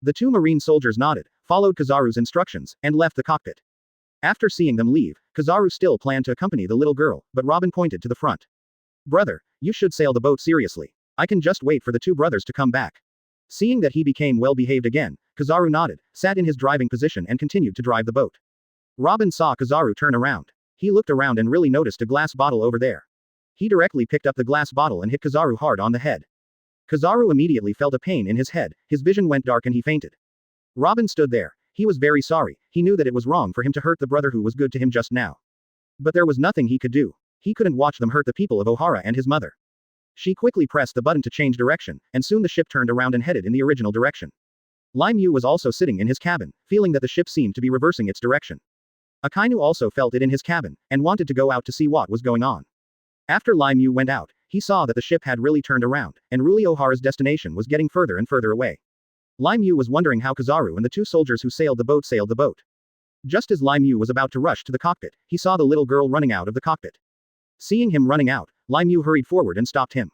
Speaker 2: The two marine soldiers nodded, followed Kizaru's instructions, and left the cockpit. After seeing them leave, Kizaru still planned to accompany the little girl, but Robin pointed to the front. Brother, you should sail the boat seriously. I can just wait for the two brothers to come back. Seeing that he became well-behaved again, Kizaru nodded, sat in his driving position and continued to drive the boat. Robin saw Kizaru turn around. He looked around and really noticed a glass bottle over there. He directly picked up the glass bottle and hit Kizaru hard on the head. Kizaru immediately felt a pain in his head, his vision went dark and he fainted. Robin stood there. He was very sorry, he knew that it was wrong for him to hurt the brother who was good to him just now. But there was nothing he could do. He couldn't watch them hurt the people of Ohara and his mother. She quickly pressed the button to change direction, and soon the ship turned around and headed in the original direction. Lai Mu was also sitting in his cabin, feeling that the ship seemed to be reversing its direction. Akainu also felt it in his cabin, and wanted to go out to see what was going on. After Lai Mu went out, he saw that the ship had really turned around, and Ruli Ohara's destination was getting further and further away. Lai Mu was wondering how Kizaru and the two soldiers who sailed the boat. Just as Lai Mu was about to rush to the cockpit, he saw the little girl running out of the cockpit. Seeing him running out, Lai Mu hurried forward and stopped him.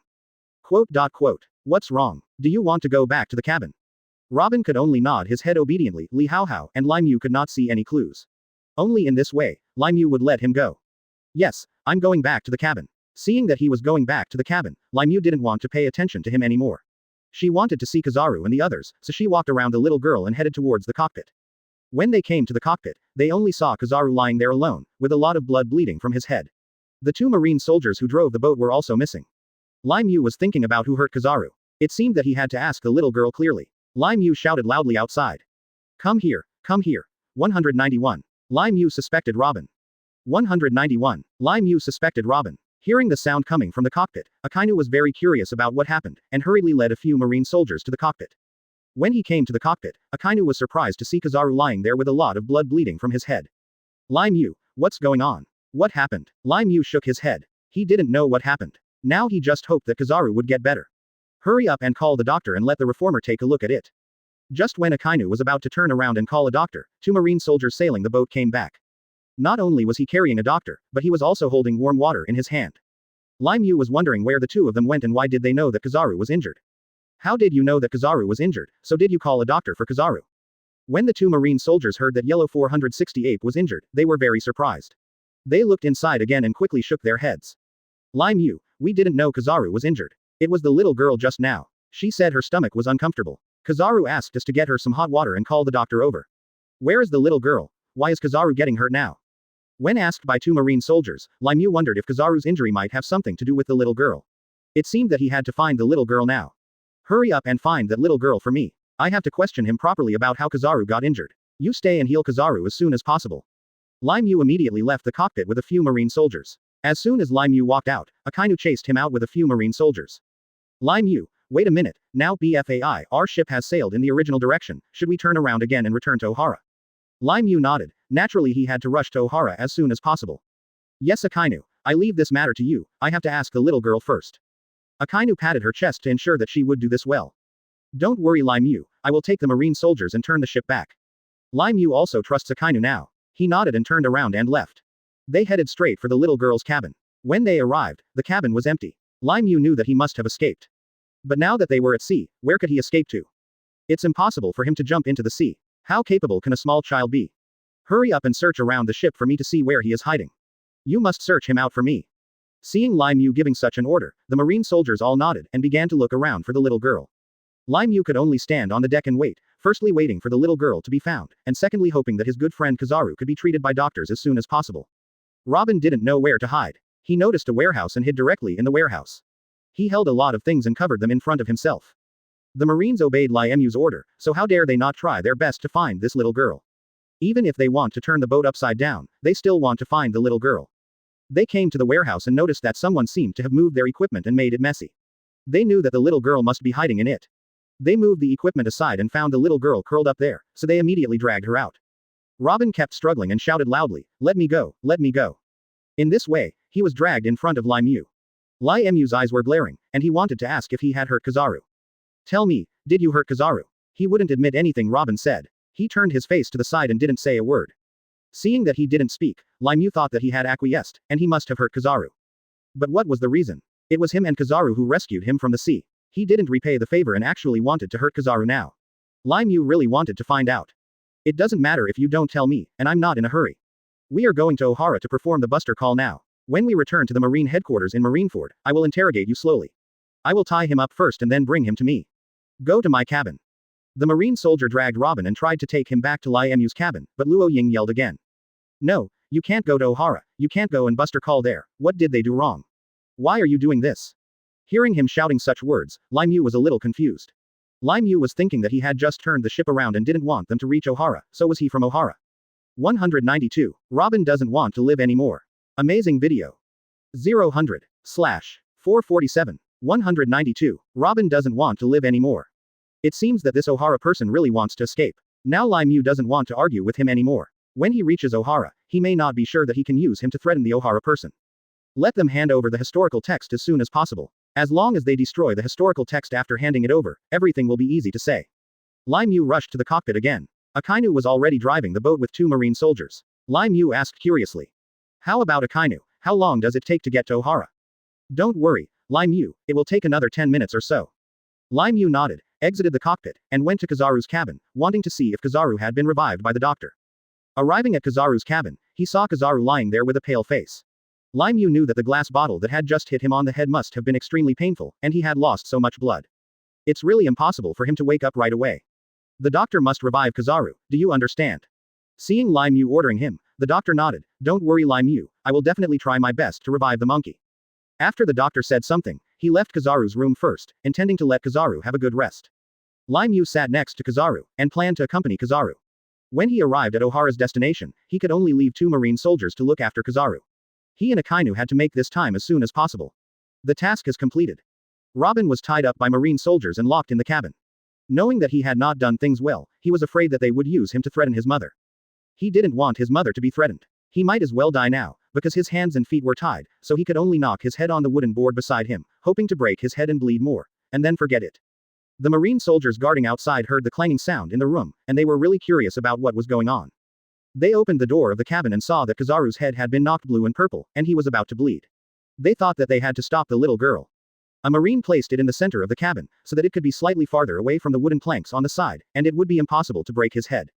Speaker 2: What's wrong? Do you want to go back to the cabin? Robin could only nod his head obediently, Li Haohao and Lai Mu could not see any clues. Only in this way, Lai Mu would let him go. Yes, I'm going back to the cabin. Seeing that he was going back to the cabin, Lai Mu didn't want to pay attention to him anymore. She wanted to see Kizaru and the others, so she walked around the little girl and headed towards the cockpit. When they came to the cockpit, they only saw Kizaru lying there alone, with a lot of blood bleeding from his head. The two marine soldiers who drove the boat were also missing. Lai Mu was thinking about who hurt Kizaru. It seemed that he had to ask the little girl clearly. Lai Mu shouted loudly outside. Come here, come here. 191. Lai Mu suspected Robin. 191. Lai Mu suspected Robin. Hearing the sound coming from the cockpit, Akainu was very curious about what happened, and hurriedly led a few marine soldiers to the cockpit. When he came to the cockpit, Akainu was surprised to see Kizaru lying there with a lot of blood bleeding from his head. Lai Mu, what's going on? What happened? Lai Mu shook his head. He didn't know what happened. Now he just hoped that Kizaru would get better. Hurry up and call the doctor and let the reformer take a look at it. Just when Akainu was about to turn around and call a doctor, two marine soldiers sailing the boat came back. Not only was he carrying a doctor, but he was also holding warm water in his hand. Lai Mu was wondering where the two of them went and why did they know that Kizaru was injured. How did you know that Kizaru was injured, so did you call a doctor for Kizaru? When the two marine soldiers heard that Yellow 468 was injured, they were very surprised. They looked inside again and quickly shook their heads. Lai Mu, we didn't know Kizaru was injured. It was the little girl just now. She said her stomach was uncomfortable. Kizaru asked us to get her some hot water and call the doctor over. Where is the little girl? Why is Kizaru getting hurt now? When asked by two marine soldiers, Lai Mu wondered if Kizaru's injury might have something to do with the little girl. It seemed that he had to find the little girl now. Hurry up and find that little girl for me. I have to question him properly about how Kizaru got injured. You stay and heal Kizaru as soon as possible. Lai Mu immediately left the cockpit with a few marine soldiers. As soon as Lai Mu walked out, Akainu chased him out with a few marine soldiers. Lai Mu, wait a minute, now BFAI, our ship has sailed in the original direction, should we turn around again and return to Ohara? Lai Mu nodded. Naturally he had to rush to Ohara as soon as possible. Yes Akainu, I leave this matter to you, I have to ask the little girl first. Akainu patted her chest to ensure that she would do this well. Don't worry Lai Mu, I will take the marine soldiers and turn the ship back. Lai Mu also trusts Akainu now. He nodded and turned around and left. They headed straight for the little girl's cabin. When they arrived, the cabin was empty. Lai Mu knew that he must have escaped. But now that they were at sea, where could he escape to? It's impossible for him to jump into the sea. How capable can a small child be? Hurry up and search around the ship for me to see where he is hiding. You must search him out for me. Seeing Lai Mu giving such an order, the marine soldiers all nodded and began to look around for the little girl. Lai Mu could only stand on the deck and wait, firstly waiting for the little girl to be found, and secondly hoping that his good friend Kizaru could be treated by doctors as soon as possible. Robin didn't know where to hide. He noticed a warehouse and hid directly in the warehouse. He held a lot of things and covered them in front of himself. The Marines obeyed Lai Mu's order, so how dare they not try their best to find this little girl. Even if they want to turn the boat upside down, they still want to find the little girl. They came to the warehouse and noticed that someone seemed to have moved their equipment and made it messy. They knew that the little girl must be hiding in it. They moved the equipment aside and found the little girl curled up there, so they immediately dragged her out. Robin kept struggling and shouted loudly, "Let me go, let me go." In this way, he was dragged in front of Lai Mu. Lai Mu's eyes were glaring, and he wanted to ask if he had hurt Kizaru. Tell me, did you hurt Kizaru? He wouldn't admit anything Robin said. He turned his face to the side and didn't say a word. Seeing that he didn't speak, Lai Mu thought that he had acquiesced, and he must have hurt Kizaru. But what was the reason? It was him and Kizaru who rescued him from the sea. He didn't repay the favor and actually wanted to hurt Kizaru now. Lai Mu really wanted to find out. It doesn't matter if you don't tell me, and I'm not in a hurry. We are going to Ohara to perform the buster call now. When we return to the Marine headquarters in Marineford, I will interrogate you slowly. I will tie him up first and then bring him to me. Go to my cabin. The Marine soldier dragged Robin and tried to take him back to Lai Mu's cabin, but Luo Ying yelled again. No, you can't go to Ohara, you can't go and buster call there. What did they do wrong? Why are you doing this? Hearing him shouting such words, Lai Mu was a little confused. Lai Mu was thinking that he had just turned the ship around and didn't want them to reach Ohara, so was he from Ohara. 192. Robin doesn't want to live anymore. Amazing video. 0/447. 192. Robin doesn't want to live anymore. It seems that this Ohara person really wants to escape. Now Lai Mu doesn't want to argue with him anymore. When he reaches Ohara, he may not be sure that he can use him to threaten the Ohara person. Let them hand over the historical text as soon as possible. As long as they destroy the historical text after handing it over, everything will be easy to say. Lai Mu rushed to the cockpit again. Akainu was already driving the boat with 2 marine soldiers. Lai Mu asked curiously. How about Akainu? How long does it take to get to Ohara? Don't worry, Lai Mu, it will take another 10 minutes or so. Lai Mu nodded, exited the cockpit, and went to Kizaru's cabin, wanting to see if Kizaru had been revived by the doctor. Arriving at Kizaru's cabin, he saw Kizaru lying there with a pale face. Lai Mu knew that the glass bottle that had just hit him on the head must have been extremely painful, and he had lost so much blood. It's really impossible for him to wake up right away. The doctor must revive Kizaru, do you understand? Seeing Lai Mu ordering him, the doctor nodded. Don't worry Lai Mu, I will definitely try my best to revive the monkey. After the doctor said something, he left Kizaru's room first, intending to let Kizaru have a good rest. Lai Mu sat next to Kizaru, and planned to accompany Kizaru. When he arrived at Ohara's destination, he could only leave 2 marine soldiers to look after Kizaru. He and Akainu had to make this time as soon as possible. The task is completed. Robin was tied up by marine soldiers and locked in the cabin. Knowing that he had not done things well, he was afraid that they would use him to threaten his mother. He didn't want his mother to be threatened. He might as well die now, because his hands and feet were tied, so he could only knock his head on the wooden board beside him, hoping to break his head and bleed more, and then forget it. The marine soldiers guarding outside heard the clanging sound in the room, and they were really curious about what was going on. They opened the door of the cabin and saw that Kizaru's head had been knocked blue and purple, and he was about to bleed. They thought that they had to stop the little girl. A marine placed it in the center of the cabin, so that it could be slightly farther away from the wooden planks on the side, and it would be impossible to break his head.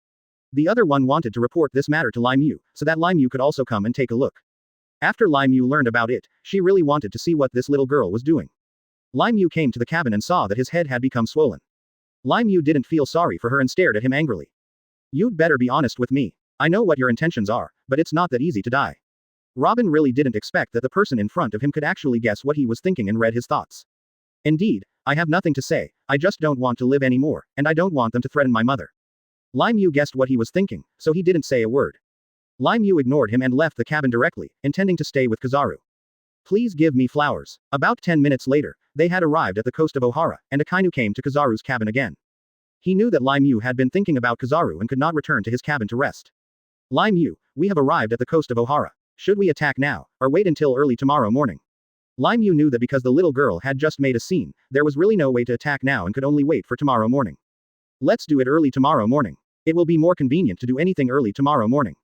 Speaker 2: The other one wanted to report this matter to Lai Mu, so that Lai Mu could also come and take a look. After Lai Mu learned about it, she really wanted to see what this little girl was doing. Lai Mu came to the cabin and saw that his head had become swollen. Lai Mu didn't feel sorry for her and stared at him angrily. You'd better be honest with me. I know what your intentions are, but it's not that easy to die. Robin really didn't expect that the person in front of him could actually guess what he was thinking and read his thoughts. Indeed, I have nothing to say, I just don't want to live anymore, and I don't want them to threaten my mother. Lai Mu guessed what he was thinking, so he didn't say a word. Lai Mu ignored him and left the cabin directly, intending to stay with Kizaru. Please give me flowers. About 10 minutes later, they had arrived at the coast of Ohara, and Akainu came to Kizaru's cabin again. He knew that Lai Mu had been thinking about Kizaru and could not return to his cabin to rest. Lai Mu, we have arrived at the coast of Ohara. Should we attack now, or wait until early tomorrow morning? Lai Mu knew that because the little girl had just made a scene, there was really no way to attack now and could only wait for tomorrow morning. Let's do it early tomorrow morning. It will be more convenient to do anything early tomorrow morning.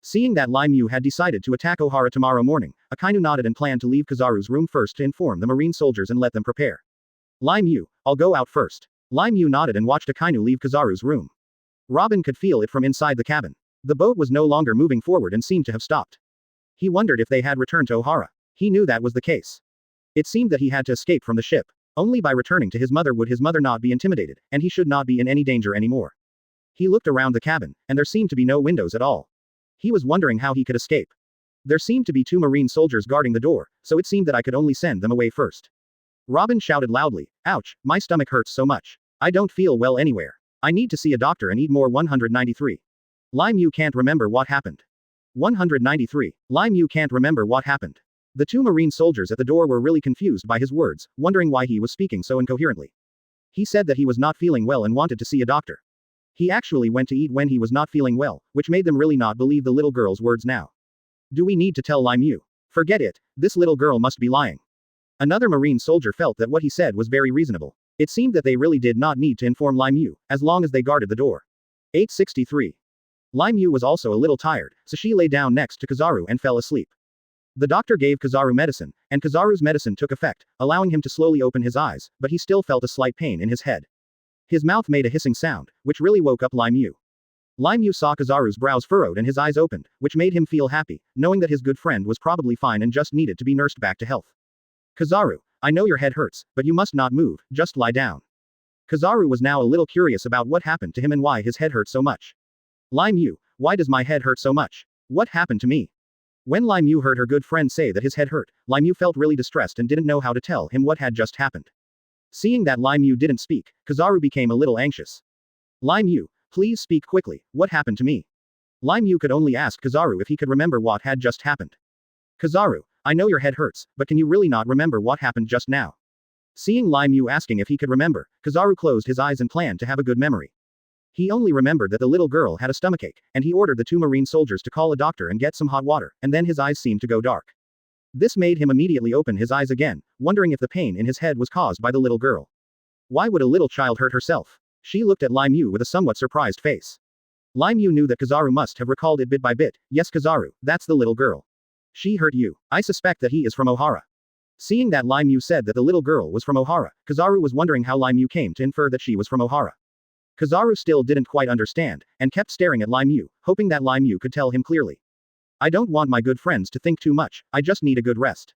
Speaker 2: Seeing that Lai Mu had decided to attack Ohara tomorrow morning, Akainu nodded and planned to leave Kizaru's room first to inform the marine soldiers and let them prepare. Lai Mu, I'll go out first. Lai Mu nodded and watched Akainu leave Kizaru's room. Robin could feel it from inside the cabin. The boat was no longer moving forward and seemed to have stopped. He wondered if they had returned to Ohara. He knew that was the case. It seemed that he had to escape from the ship. Only by returning to his mother would his mother not be intimidated, and he should not be in any danger anymore. He looked around the cabin, and there seemed to be no windows at all. He was wondering how he could escape. There seemed to be 2 marine soldiers guarding the door, so it seemed that I could only send them away first. Robin shouted loudly, ouch, my stomach hurts so much. I don't feel well anywhere. I need to see a doctor and eat more. 193. Lai Mu can't remember what happened. 193. Lai Mu can't remember what happened. The 2 marine soldiers at the door were really confused by his words, wondering why he was speaking so incoherently. He said that he was not feeling well and wanted to see a doctor. He actually went to eat when he was not feeling well, which made them really not believe the little girl's words now. Do we need to tell Lai Mu? Forget it, this little girl must be lying. Another marine soldier felt that what he said was very reasonable. It seemed that they really did not need to inform Lai Mu, as long as they guarded the door. 863. Lai Mu was also a little tired, so she lay down next to Kizaru and fell asleep. The doctor gave Kizaru medicine, and Kizaru's medicine took effect, allowing him to slowly open his eyes, but he still felt a slight pain in his head. His mouth made a hissing sound, which really woke up Lai Mu. Lai Mu saw Kizaru's brows furrowed and his eyes opened, which made him feel happy, knowing that his good friend was probably fine and just needed to be nursed back to health. Kizaru, I know your head hurts, but you must not move, just lie down. Kizaru was now a little curious about what happened to him and why his head hurt so much. Lai Mu, why does my head hurt so much? What happened to me? When Lai Mu heard her good friend say that his head hurt, Lai Mu felt really distressed and didn't know how to tell him what had just happened. Seeing that Lai Mu didn't speak, Kizaru became a little anxious. Lai Mu, please speak quickly, what happened to me? Lai Mu could only ask Kizaru if he could remember what had just happened. Kizaru, I know your head hurts, but can you really not remember what happened just now? Seeing Lai Mu asking if he could remember, Kizaru closed his eyes and planned to have a good memory. He only remembered that the little girl had a stomachache, and he ordered the 2 marine soldiers to call a doctor and get some hot water, and then his eyes seemed to go dark. This made him immediately open his eyes again, wondering if the pain in his head was caused by the little girl. Why would a little child hurt herself? She looked at Lai Mu with a somewhat surprised face. Lai Mu knew that Kizaru must have recalled it bit by bit. Yes, Kizaru, that's the little girl. She hurt you. I suspect that he is from Ohara. Seeing that Lai Mu said that the little girl was from Ohara, Kizaru was wondering how Lai Mu came to infer that she was from Ohara. Kizaru still didn't quite understand, and kept staring at Lai Mu, hoping that Lai Mu could tell him clearly. I don't want my good friends to think too much, I just need a good rest.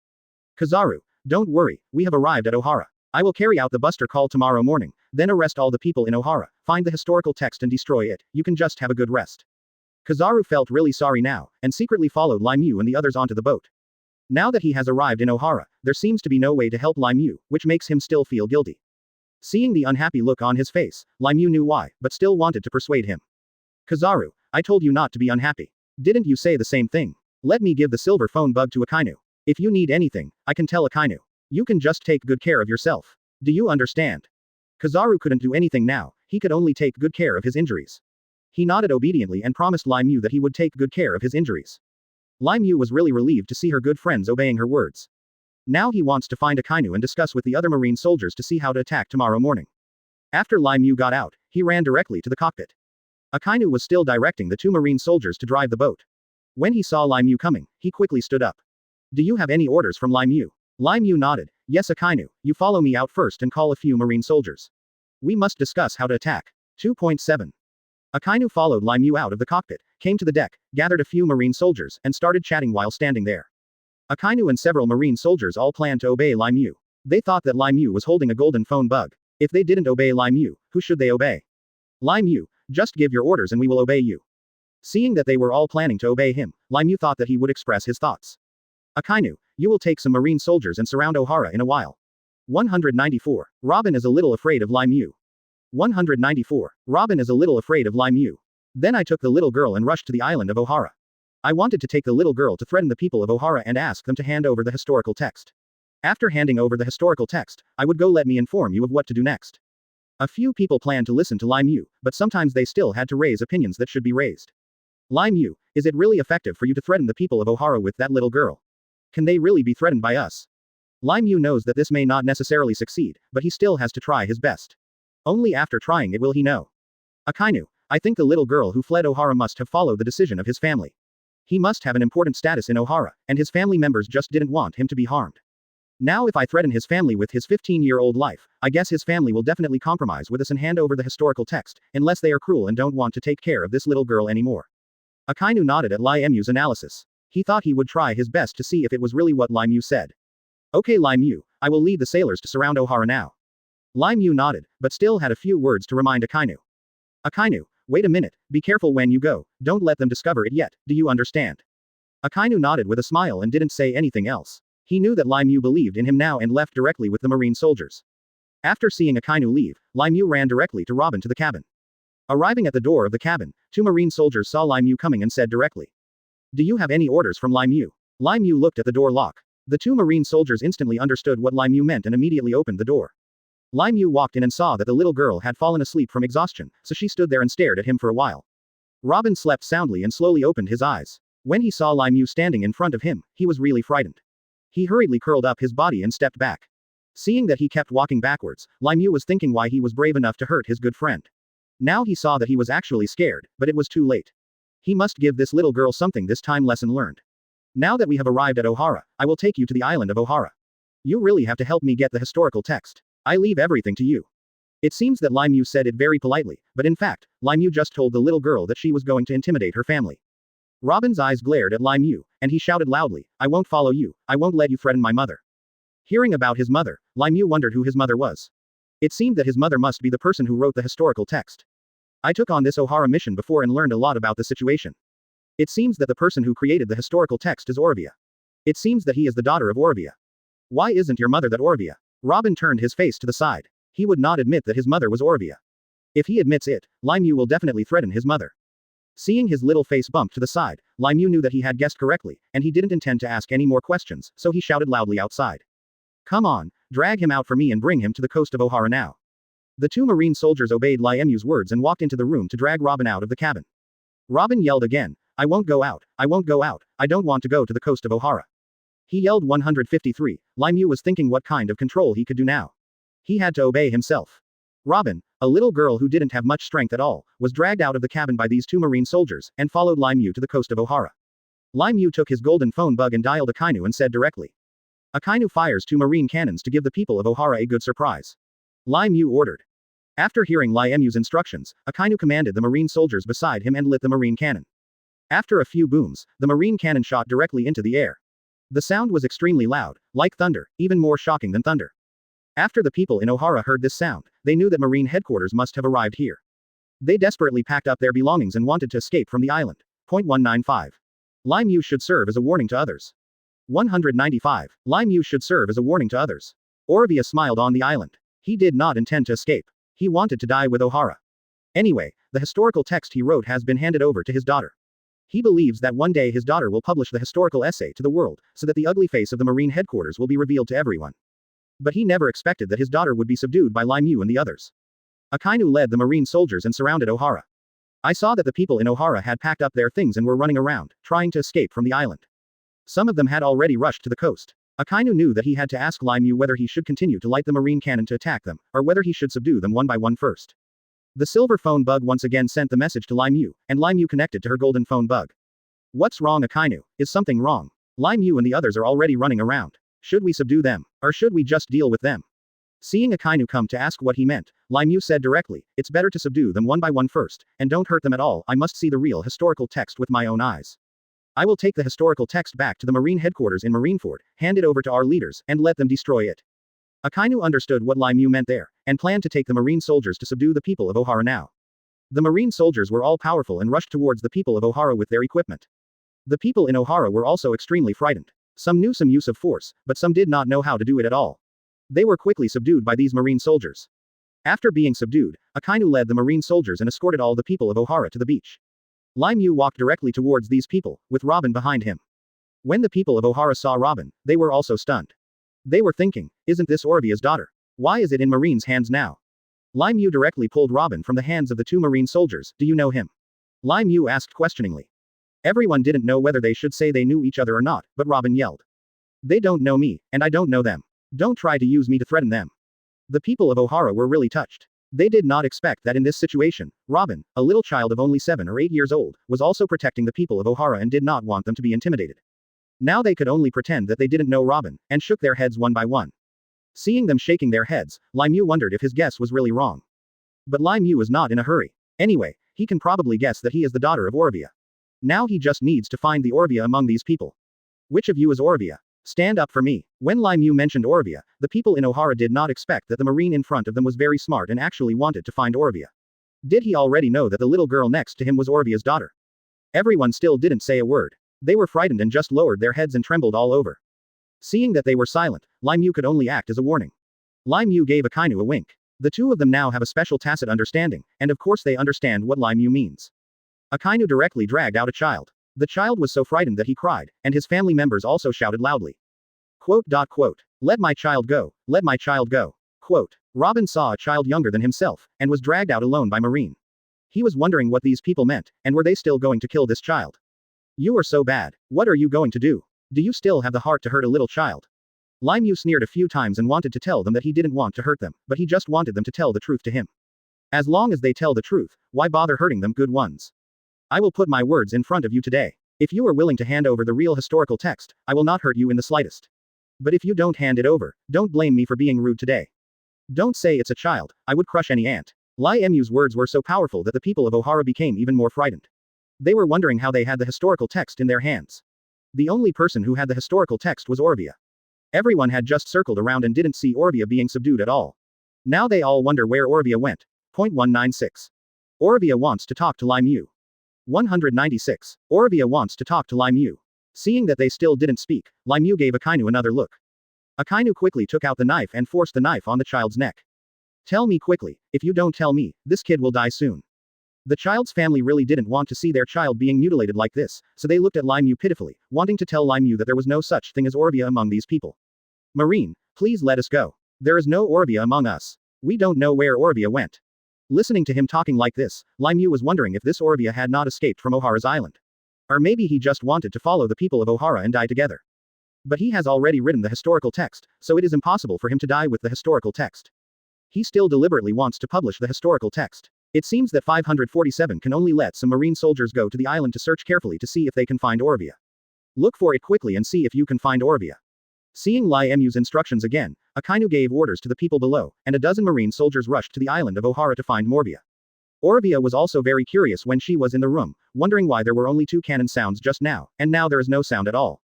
Speaker 2: Kizaru, don't worry, we have arrived at Ohara. I will carry out the Buster call tomorrow morning, then arrest all the people in Ohara, find the historical text and destroy it, you can just have a good rest. Kizaru felt really sorry now, and secretly followed Lai Mu and the others onto the boat. Now that he has arrived in Ohara, there seems to be no way to help Lai Mu, which makes him still feel guilty. Seeing the unhappy look on his face, Lai Mu knew why, but still wanted to persuade him. Kizaru, I told you not to be unhappy. Didn't you say the same thing? Let me give the silver phone bug to Akainu. If you need anything, I can tell Akainu. You can just take good care of yourself. Do you understand? Kizaru couldn't do anything now, he could only take good care of his injuries. He nodded obediently and promised Lai Mu that he would take good care of his injuries. Lai Mu was really relieved to see her good friends obeying her words. Now he wants to find Akainu and discuss with the other marine soldiers to see how to attack tomorrow morning. After Lai Mu got out, he ran directly to the cockpit. Akainu was still directing the 2 marine soldiers to drive the boat. When he saw Lai Mu coming, he quickly stood up. Do you have any orders from Lai Mu? Lai Mu nodded. Yes, Akainu, you follow me out first and call a few marine soldiers. We must discuss how to attack. 2.7. Akainu followed Lai Mu out of the cockpit, came to the deck, gathered a few marine soldiers, and started chatting while standing there. Akainu and several marine soldiers all planned to obey Lai Mu. They thought that Lai Mu was holding a golden phone bug. If they didn't obey Lai Mu, who should they obey? Lai Mu, just give your orders and we will obey you. Seeing that they were all planning to obey him, Lai Mu thought that he would express his thoughts. Akainu, you will take some marine soldiers and surround Ohara in a while. 194. Robin is a little afraid of Lai Mu. 194. Robin is a little afraid of Lai Mu. Then I took the little girl and rushed to the island of Ohara. I wanted to take the little girl to threaten the people of Ohara and ask them to hand over the historical text. After handing over the historical text, I would go let me inform you of what to do next. A few people planned to listen to Lai Mu, but sometimes they still had to raise opinions that should be raised. Lai Mu, is it really effective for you to threaten the people of Ohara with that little girl? Can they really be threatened by us? Lai Mu knows that this may not necessarily succeed, but he still has to try his best. Only after trying it will he know. Akainu, I think the little girl who fled Ohara must have followed the decision of his family. He must have an important status in Ohara, and his family members just didn't want him to be harmed. Now if I threaten his family with his 15-year-old life, I guess his family will definitely compromise with us and hand over the historical text, unless they are cruel and don't want to take care of this little girl anymore. Akainu nodded at Lai Mu's analysis. He thought he would try his best to see if it was really what Lai Mu said. Okay Lai Mu, I will lead the sailors to surround Ohara now. Lai Mu nodded, but still had a few words to remind Akainu. Akainu, wait a minute, be careful when you go, don't let them discover it yet, do you understand? Akainu nodded with a smile and didn't say anything else. He knew that Lai Mu believed in him now and left directly with the marine soldiers. After seeing Akainu leave, Lai Mu ran directly to Robin to the cabin. Arriving at the door of the cabin, 2 marine soldiers saw Lai Mu coming and said directly. Do you have any orders from Lai Mu? Lai Mu looked at the door lock. The 2 marine soldiers instantly understood what Lai Mu meant and immediately opened the door. Lai Mu walked in and saw that the little girl had fallen asleep from exhaustion, so she stood there and stared at him for a while. Robin slept soundly and slowly opened his eyes. When he saw Lai Mu standing in front of him, he was really frightened. He hurriedly curled up his body and stepped back. Seeing that he kept walking backwards, Lai Mu was thinking why he was brave enough to hurt his good friend. Now he saw that he was actually scared, but it was too late. He must give this little girl something this time. Lesson learned. Now that we have arrived at Ohara, I will take you to the island of Ohara. You really have to help me get the historical text. I leave everything to you. It seems that Lai Mu said it very politely, but in fact, Lai Mu just told the little girl that she was going to intimidate her family. Robin's eyes glared at Lai Mu, and he shouted loudly, I won't follow you, I won't let you threaten my mother. Hearing about his mother, Lai Mu wondered who his mother was. It seemed that his mother must be the person who wrote the historical text. I took on this Ohara mission before and learned a lot about the situation. It seems that the person who created the historical text is Orvia. It seems that he is the daughter of Orvia. Why isn't your mother that Orvia? Robin turned his face to the side. He would not admit that his mother was Orvia. If he admits it, Lai Mu will definitely threaten his mother. Seeing his little face bump to the side, Lai Mu knew that he had guessed correctly, and he didn't intend to ask any more questions, so he shouted loudly outside. Come on, drag him out for me and bring him to the coast of Ohara now. The two marine soldiers obeyed Lai Mu's words and walked into the room to drag Robin out of the cabin. Robin yelled again, I won't go out, I won't go out, I don't want to go to the coast of Ohara. He yelled 153, Lai Mu was thinking what kind of control he could do now. He had to obey himself. Robin, a little girl who didn't have much strength at all, was dragged out of the cabin by these two marine soldiers, and followed Lai Mu to the coast of Ohara. Lai Mu took his golden phone bug and dialed Akainu and said directly. Akainu fires two marine cannons to give the people of Ohara a good surprise. Lai Mu ordered. After hearing Lai Mu's instructions, Akainu commanded the marine soldiers beside him and lit the marine cannon. After a few booms, the marine cannon shot directly into the air. The sound was extremely loud, like thunder, even more shocking than thunder. After the people in Ohara heard this sound, they knew that marine headquarters must have arrived here. They desperately packed up their belongings and wanted to escape from the island. Point 195. Lai Mu should serve as a warning to others. 195. Lai Mu should serve as a warning to others. Orvia smiled on the island. He did not intend to escape. He wanted to die with Ohara. Anyway, the historical text he wrote has been handed over to his daughter. He believes that one day his daughter will publish the historical essay to the world, so that the ugly face of the marine headquarters will be revealed to everyone. But he never expected that his daughter would be subdued by Lai Mu and the others. Akainu led the marine soldiers and surrounded Ohara. I saw that the people in Ohara had packed up their things and were running around, trying to escape from the island. Some of them had already rushed to the coast. Akainu knew that he had to ask Lai Mu whether he should continue to light the marine cannon to attack them, or whether he should subdue them one by one first. The silver phone bug once again sent the message to Lai Mu, and Lai Mu connected to her golden phone bug. What's wrong, Akainu? Is something wrong? Lai Mu and the others are already running around. Should we subdue them, or should we just deal with them? Seeing Akainu come to ask what he meant, Lai Mu said directly, it's better to subdue them one by one first, and don't hurt them at all. I must see the real historical text with my own eyes. I will take the historical text back to the marine headquarters in Marineford, hand it over to our leaders, and let them destroy it. Akainu understood what Lai Mu meant there, and planned to take the marine soldiers to subdue the people of Ohara now. The marine soldiers were all powerful and rushed towards the people of Ohara with their equipment. The people in Ohara were also extremely frightened. Some knew some use of force, but some did not know how to do it at all. They were quickly subdued by these marine soldiers. After being subdued, Akainu led the marine soldiers and escorted all the people of Ohara to the beach. Lai Mu walked directly towards these people, with Robin behind him. When the people of Ohara saw Robin, they were also stunned. They were thinking, isn't this Orvia's daughter? Why is it in Marine's hands now? Lai Mu directly pulled Robin from the hands of the two marine soldiers. Do you know him? Lai Mu asked questioningly. Everyone didn't know whether they should say they knew each other or not, but Robin yelled. They don't know me, and I don't know them. Don't try to use me to threaten them. The people of Ohara were really touched. They did not expect that in this situation, Robin, a little child of only 7 or 8 years old, was also protecting the people of Ohara and did not want them to be intimidated. Now they could only pretend that they didn't know Robin, and shook their heads one by one. Seeing them shaking their heads, Lai Mu wondered if his guess was really wrong. But Lai Mu was not in a hurry. Anyway, he can probably guess that he is the daughter of Orvia. Now he just needs to find the Orvia among these people. Which of you is Orvia? Stand up for me. When Lai Mu mentioned Orvia, the people in Ohara did not expect that the marine in front of them was very smart and actually wanted to find Orvia. Did he already know that the little girl next to him was Orvia's daughter? Everyone still didn't say a word. They were frightened and just lowered their heads and trembled all over. Seeing that they were silent, Lai Mu could only act as a warning. Lai Mu gave Akainu a wink. The two of them now have a special tacit understanding, and of course they understand what Lai Mu means. Akainu directly dragged out a child. The child was so frightened that he cried, and his family members also shouted loudly. Quote. Let my child go, let my child go. Quote. Robin saw a child younger than himself, and was dragged out alone by Marine. He was wondering what these people meant, and were they still going to kill this child? You are so bad. What are you going to do? Do you still have the heart to hurt a little child? Lai Mu sneered a few times and wanted to tell them that he didn't want to hurt them, but he just wanted them to tell the truth to him. As long as they tell the truth, why bother hurting them, good ones? I will put my words in front of you today. If you are willing to hand over the real historical text, I will not hurt you in the slightest. But if you don't hand it over, don't blame me for being rude today. Don't say it's a child, I would crush any ant. Lai Mu's words were so powerful that the people of Ohara became even more frightened. They were wondering how they had the historical text in their hands. The only person who had the historical text was Orvia. Everyone had just circled around and didn't see Orvia being subdued at all. Now they all wonder where Orvia went. Point 196. Orvia wants to talk to Lai Mu. 196. Orvia wants to talk to Lai Mu. Seeing that they still didn't speak, Lai Mu gave Akainu another look. Akainu quickly took out the knife and forced the knife on the child's neck. Tell me quickly, if you don't tell me, this kid will die soon. The child's family really didn't want to see their child being mutilated like this, so they looked at Lai Mu pitifully, wanting to tell Lai Mu that there was no such thing as Orvia among these people. Marine, please let us go. There is no Orvia among us. We don't know where Orvia went. Listening to him talking like this, Lai Mu was wondering if this Orvia had not escaped from Ohara's island. Or maybe he just wanted to follow the people of Ohara and die together. But he has already written the historical text, so it is impossible for him to die with the historical text. He still deliberately wants to publish the historical text. It seems that 547 can only let some marine soldiers go to the island to search carefully to see if they can find Orvia. Look for it quickly and see if you can find Orvia. Seeing Lai Mu's instructions again, Akainu gave orders to the people below, and a dozen marine soldiers rushed to the island of Ohara to find Orvia. Orvia was also very curious when she was in the room, wondering why there were only 2 cannon sounds just now, and now there is no sound at all.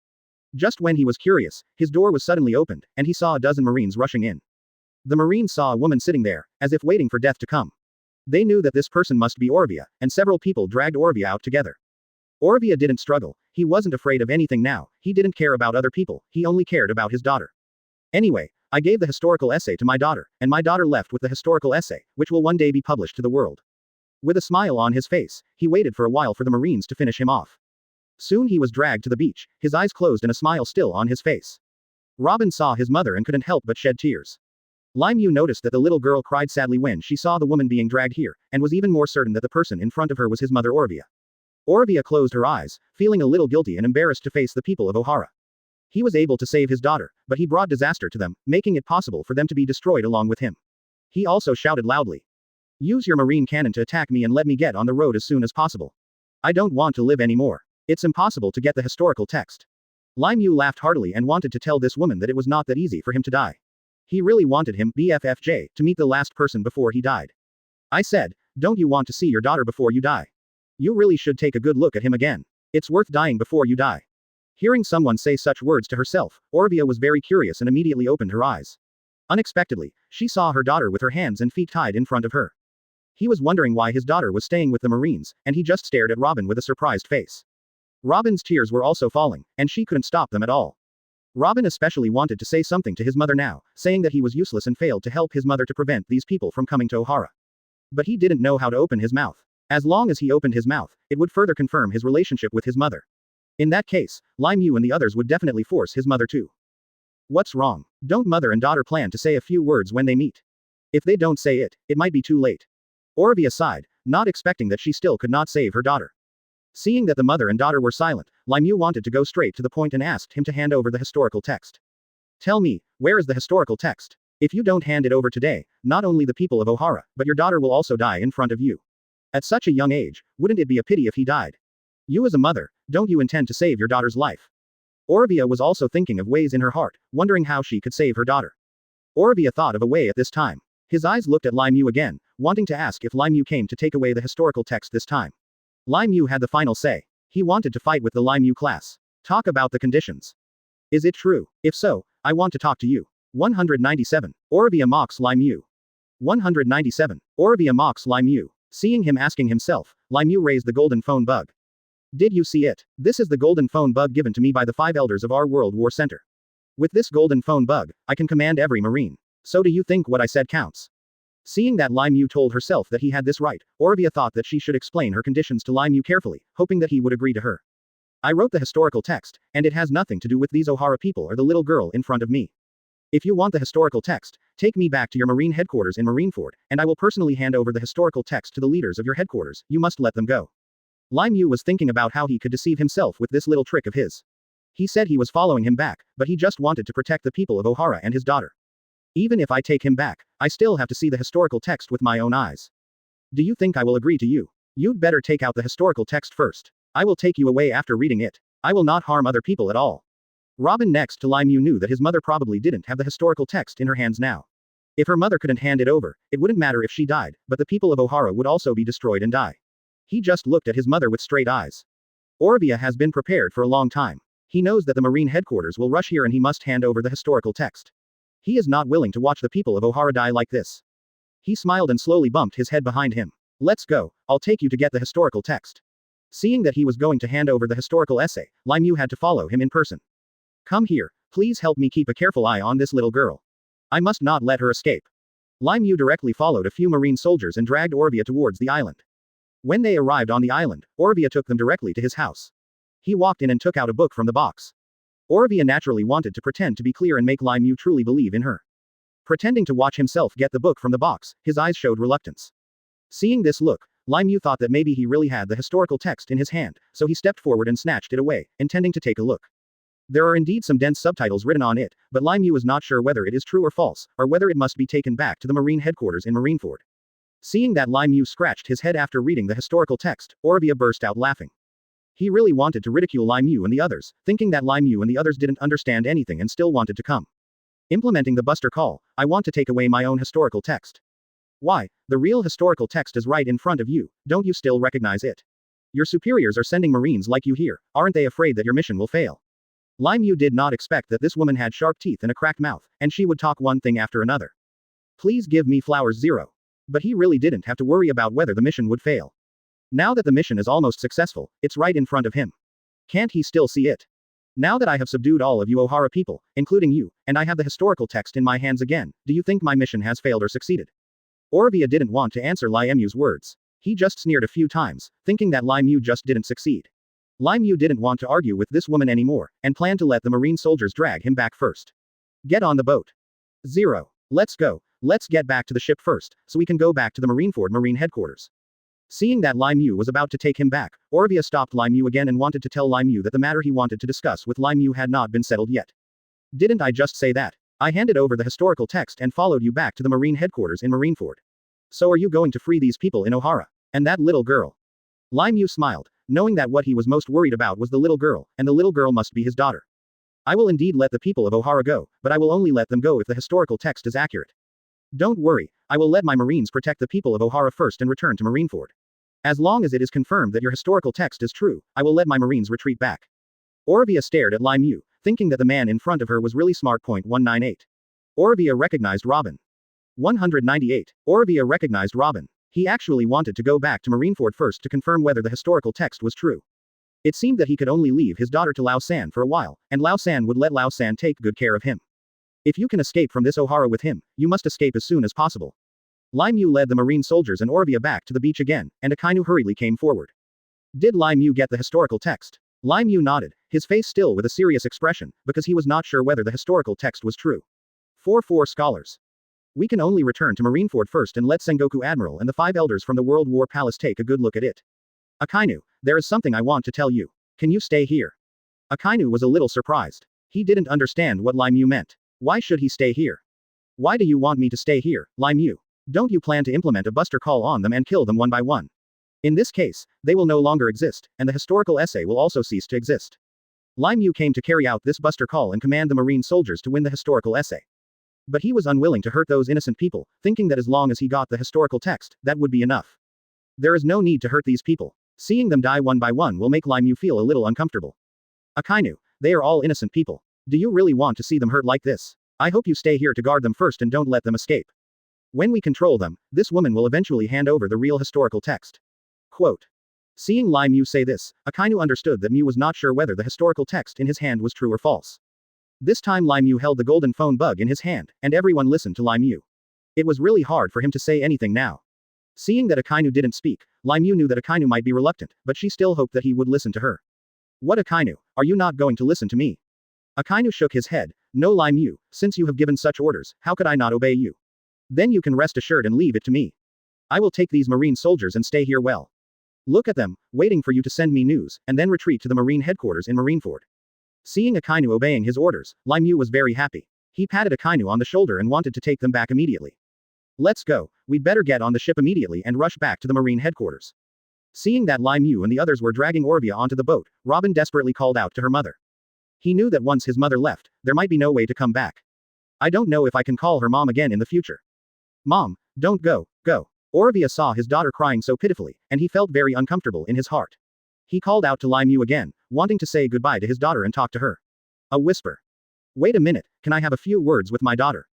Speaker 2: Just when he was curious, his door was suddenly opened, and he saw a dozen marines rushing in. The marines saw a woman sitting there, as if waiting for death to come. They knew that this person must be Orvia, and several people dragged Orvia out together. Orvia didn't struggle, he wasn't afraid of anything now, he didn't care about other people, he only cared about his daughter. Anyway, I gave the historical essay to my daughter, and my daughter left with the historical essay, which will one day be published to the world. With a smile on his face, he waited for a while for the marines to finish him off. Soon he was dragged to the beach, his eyes closed and a smile still on his face. Robin saw his mother and couldn't help but shed tears. Lai Mu noticed that the little girl cried sadly when she saw the woman being dragged here, and was even more certain that the person in front of her was his mother Orvia. Orvia closed her eyes, feeling a little guilty and embarrassed to face the people of Ohara. He was able to save his daughter, but he brought disaster to them, making it possible for them to be destroyed along with him. He also shouted loudly. Use your marine cannon to attack me and let me get on the road as soon as possible. I don't want to live anymore. It's impossible to get the historical text. Lai Mu laughed heartily and wanted to tell this woman that it was not that easy for him to die. He really wanted him, BFFJ, to meet the last person before he died. I said, don't you want to see your daughter before you die? You really should take a good look at him again. It's worth dying before you die. Hearing someone say such words to herself, Orvia was very curious and immediately opened her eyes. Unexpectedly, she saw her daughter with her hands and feet tied in front of her. He was wondering why his daughter was staying with the Marines, and he just stared at Robin with a surprised face. Robin's tears were also falling, and she couldn't stop them at all. Robin especially wanted to say something to his mother now, saying that he was useless and failed to help his mother to prevent these people from coming to Ohara. But he didn't know how to open his mouth. As long as he opened his mouth, it would further confirm his relationship with his mother. In that case, Lai Mu and the others would definitely force his mother to. What's wrong? Don't mother and daughter plan to say a few words when they meet? If they don't say it, it might be too late. Orvia sighed, not expecting that she still could not save her daughter. Seeing that the mother and daughter were silent, Lai Mu wanted to go straight to the point and asked him to hand over the historical text. Tell me, where is the historical text? If you don't hand it over today, not only the people of Ohara, but your daughter will also die in front of you. At such a young age, wouldn't it be a pity if he died? You as a mother, don't you intend to save your daughter's life? Orvia was also thinking of ways in her heart, wondering how she could save her daughter. Orvia thought of a way at this time. His eyes looked at Lai Mu again, wanting to ask if Lai Mu came to take away the historical text this time. Lai Mu had the final say. He wanted to fight with the Lai Mu class. Talk about the conditions. Is it true? If so, I want to talk to you. 197. Orvia mocks Lai Mu. 197. Orvia mocks Lai Mu. Seeing him asking himself, Lai Mu raised the golden phone bug. Did you see it? This is the golden phone bug given to me by the 5 elders of our World War Center. With this golden phone bug, I can command every marine. So do you think what I said counts? Seeing that Lai Mu told herself that he had this right, Orvia thought that she should explain her conditions to Lai Mu carefully, hoping that he would agree to her. I wrote the historical text, and it has nothing to do with these Ohara people or the little girl in front of me. If you want the historical text, take me back to your marine headquarters in Marineford, and I will personally hand over the historical text to the leaders of your headquarters. You must let them go. Lai Mu was thinking about how he could deceive himself with this little trick of his. He said he was following him back, but he just wanted to protect the people of Ohara and his daughter. Even if I take him back, I still have to see the historical text with my own eyes. Do you think I will agree to you? You'd better take out the historical text first. I will take you away after reading it. I will not harm other people at all. Robin next to Lai Mu knew that his mother probably didn't have the historical text in her hands now. If her mother couldn't hand it over, it wouldn't matter if she died, but the people of Ohara would also be destroyed and die. He just looked at his mother with straight eyes. Orvia has been prepared for a long time. He knows that the Marine headquarters will rush here and he must hand over the historical text. He is not willing to watch the people of Ohara die like this. He smiled and slowly bumped his head behind him. Let's go, I'll take you to get the historical text. Seeing that he was going to hand over the historical essay, Lai Mu had to follow him in person. Come here, please help me keep a careful eye on this little girl. I must not let her escape. Lai Mu directly followed a few Marine soldiers and dragged Orvia towards the island. When they arrived on the island, Orvia took them directly to his house. He walked in and took out a book from the box. Orvia naturally wanted to pretend to be clear and make Lai Mu truly believe in her. Pretending to watch himself get the book from the box, his eyes showed reluctance. Seeing this look, Lai Mu thought that maybe he really had the historical text in his hand, so he stepped forward and snatched it away, intending to take a look. There are indeed some dense subtitles written on it, but Lai Mu was not sure whether it is true or false, or whether it must be taken back to the Marine headquarters in Marineford. Seeing that Lai Mu scratched his head after reading the historical text, Orvia burst out laughing. He really wanted to ridicule Lai Mu and the others, thinking that Lai Mu and the others didn't understand anything and still wanted to come. Implementing the Buster Call, I want to take away my own historical text. Why, the real historical text is right in front of you, don't you still recognize it? Your superiors are sending Marines like you here, aren't they afraid that your mission will fail? Lai Mu did not expect that this woman had sharp teeth and a cracked mouth, and she would talk one thing after another. Please give me flowers 0. But he really didn't have to worry about whether the mission would fail. Now that the mission is almost successful, it's right in front of him. Can't he still see it? Now that I have subdued all of you Ohara people, including you, and I have the historical text in my hands again, do you think my mission has failed or succeeded? Orvia didn't want to answer Lai Mu's words. He just sneered a few times, thinking that Lai Mu just didn't succeed. Lai Mu didn't want to argue with this woman anymore, and planned to let the Marine soldiers drag him back first. Get on the boat. 0. Let's go. Let's get back to the ship first, so we can go back to the Marineford Marine headquarters. Seeing that Lai Mu was about to take him back, Orvia stopped Lai Mu again and wanted to tell Lai Mu that the matter he wanted to discuss with Lai Mu had not been settled yet. Didn't I just say that? I handed over the historical text and followed you back to the Marine headquarters in Marineford. So are you going to free these people in Ohara? And that little girl? Lai Mu smiled, knowing that what he was most worried about was the little girl, and the little girl must be his daughter. I will indeed let the people of Ohara go, but I will only let them go if the historical text is accurate. Don't worry, I will let my Marines protect the people of Ohara first and return to Marineford. As long as it is confirmed that your historical text is true, I will let my Marines retreat back. Orvia stared at Lai Mu, thinking that the man in front of her was really smart. 198. Orvia recognized Robin. 198. Orvia recognized Robin. He actually wanted to go back to Marineford first to confirm whether the historical text was true. It seemed that he could only leave his daughter to Lao San for a while, and Lao San would let Lao San take good care of him. If you can escape from this Ohara with him, you must escape as soon as possible. Lai Mu led the Marine soldiers and Orvia back to the beach again, and Akainu hurriedly came forward. Did Lai Mu get the historical text? Lai Mu nodded, his face still with a serious expression, because he was not sure whether the historical text was true. 4 scholars. We can only return to Marineford first and let Sengoku Admiral and the 5 elders from the World War Palace take a good look at it. Akainu, there is something I want to tell you. Can you stay here? Akainu was a little surprised. He didn't understand what Lai Mu meant. Why should he stay here? Why do you want me to stay here, Lai Mu? Don't you plan to implement a buster call on them and kill them one by one? In this case, they will no longer exist, and the historical essay will also cease to exist. Lai Mu came to carry out this buster call and command the Marine soldiers to win the historical essay. But he was unwilling to hurt those innocent people, thinking that as long as he got the historical text, that would be enough. There is no need to hurt these people. Seeing them die one by one will make Lai Mu feel a little uncomfortable. Akainu, they are all innocent people. Do you really want to see them hurt like this? I hope you stay here to guard them first and don't let them escape. When we control them, this woman will eventually hand over the real historical text. Quote. Seeing Lai Mu say this, Akainu understood that Mu was not sure whether the historical text in his hand was true or false. This time Lai Mu held the golden phone bug in his hand, and everyone listened to Lai Mu. It was really hard for him to say anything now. Seeing that Akainu didn't speak, Lai Mu knew that Akainu might be reluctant, but she still hoped that he would listen to her. What Akainu, are you not going to listen to me? Akainu shook his head. No Lai Mu, since you have given such orders, how could I not obey you? Then you can rest assured and leave it to me. I will take these Marine soldiers and stay here well. Look at them, waiting for you to send me news, and then retreat to the Marine headquarters in Marineford. Seeing Akainu obeying his orders, Lai Mu was very happy. He patted Akainu on the shoulder and wanted to take them back immediately. Let's go, we'd better get on the ship immediately and rush back to the marine headquarters. Seeing that Lai Mu and the others were dragging Orvia onto the boat, Robin desperately called out to her mother. He knew that once his mother left, there might be no way to come back. I don't know if I can call her mom again in the future. Mom, don't go, go. Orvia saw his daughter crying so pitifully, and he felt very uncomfortable in his heart. He called out to Lai Mu again, wanting to say goodbye to his daughter and talk to her. A whisper. Wait a minute, can I have a few words with my daughter?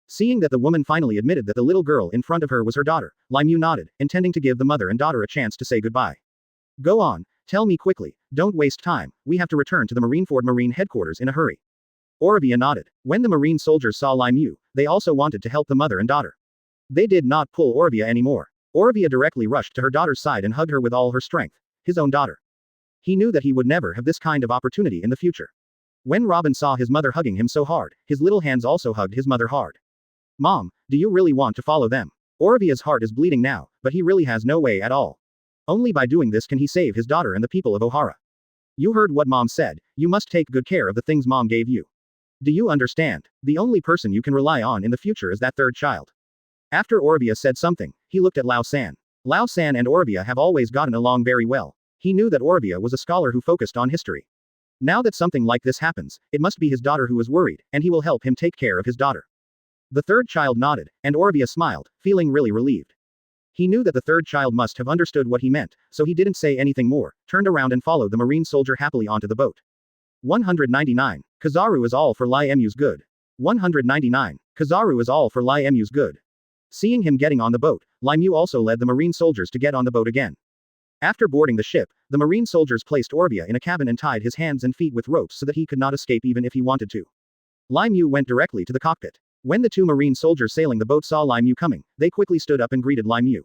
Speaker 2: Seeing that the woman finally admitted that the little girl in front of her was her daughter, Lai Mu nodded, intending to give the mother and daughter a chance to say goodbye. Go on, tell me quickly, don't waste time, we have to return to the Marineford Marine headquarters in a hurry. Orvia nodded. When the marine soldiers saw Lai Mu, they also wanted to help the mother and daughter. They did not pull Orvia anymore. Orvia directly rushed to her daughter's side and hugged her with all her strength, his own daughter. He knew that he would never have this kind of opportunity in the future. When Robin saw his mother hugging him so hard, his little hands also hugged his mother hard. Mom, do you really want to follow them? Orvia's heart is bleeding now, but he really has no way at all. Only by doing this can he save his daughter and the people of Ohara. You heard what Mom said, you must take good care of the things Mom gave you. Do you understand? The only person you can rely on in the future is that third child. After Orvia said something, he looked at Lao San. Lao San and Orvia have always gotten along very well. He knew that Orvia was a scholar who focused on history. Now that something like this happens, it must be his daughter who is worried, and he will help him take care of his daughter. The third child nodded, and Orvia smiled, feeling really relieved. He knew that the third child must have understood what he meant, so he didn't say anything more, turned around and followed the marine soldier happily onto the boat. 199. Kizaru is all for Lai Mu's good. 199. Kizaru is all for Lai Mu's good. Seeing him getting on the boat, Lai Mu also led the marine soldiers to get on the boat again. After boarding the ship, the marine soldiers placed Orvia in a cabin and tied his hands and feet with ropes so that he could not escape even if he wanted to. Lai Mu went directly to the cockpit. When the two marine soldiers sailing the boat saw Lai Mu coming, they quickly stood up and greeted Lai Mu.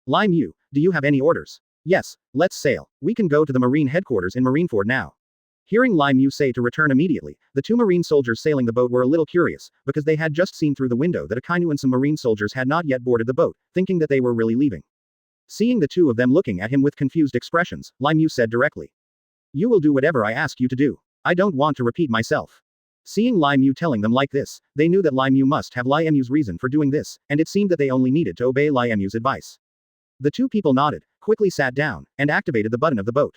Speaker 2: Lai Mu, do you have any orders? Yes, let's sail. We can go to the marine headquarters in Marineford now. Hearing Lai Mu say to return immediately, the two marine soldiers sailing the boat were a little curious, because they had just seen through the window that Akainu and some marine soldiers had not yet boarded the boat, thinking that they were really leaving. Seeing the two of them looking at him with confused expressions, Lai Mu said directly. You will do whatever I ask you to do. I don't want to repeat myself. Seeing Lai Mu telling them like this, they knew that Lai Mu must have Lai Mu's reason for doing this, and it seemed that they only needed to obey Lai Mu's advice. The two people nodded, quickly sat down, and activated the button of the boat.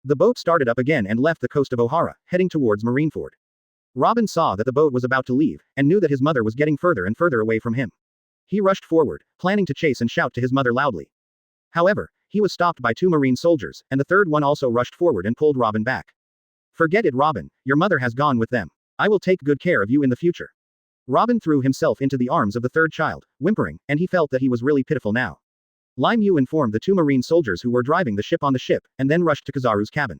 Speaker 2: The boat started up again and left the coast of Ohara, heading towards Marineford. Robin saw that the boat was about to leave, and knew that his mother was getting further and further away from him. He rushed forward, planning to chase and shout to his mother loudly. However, he was stopped by two marine soldiers, and the third one also rushed forward and pulled Robin back. Forget it, Robin, your mother has gone with them. I will take good care of you in the future. Robin threw himself into the arms of the third child, whimpering, and he felt that he was really pitiful now. Lai Mu informed the two marine soldiers who were driving the ship on the ship, and then rushed to Kizaru's cabin.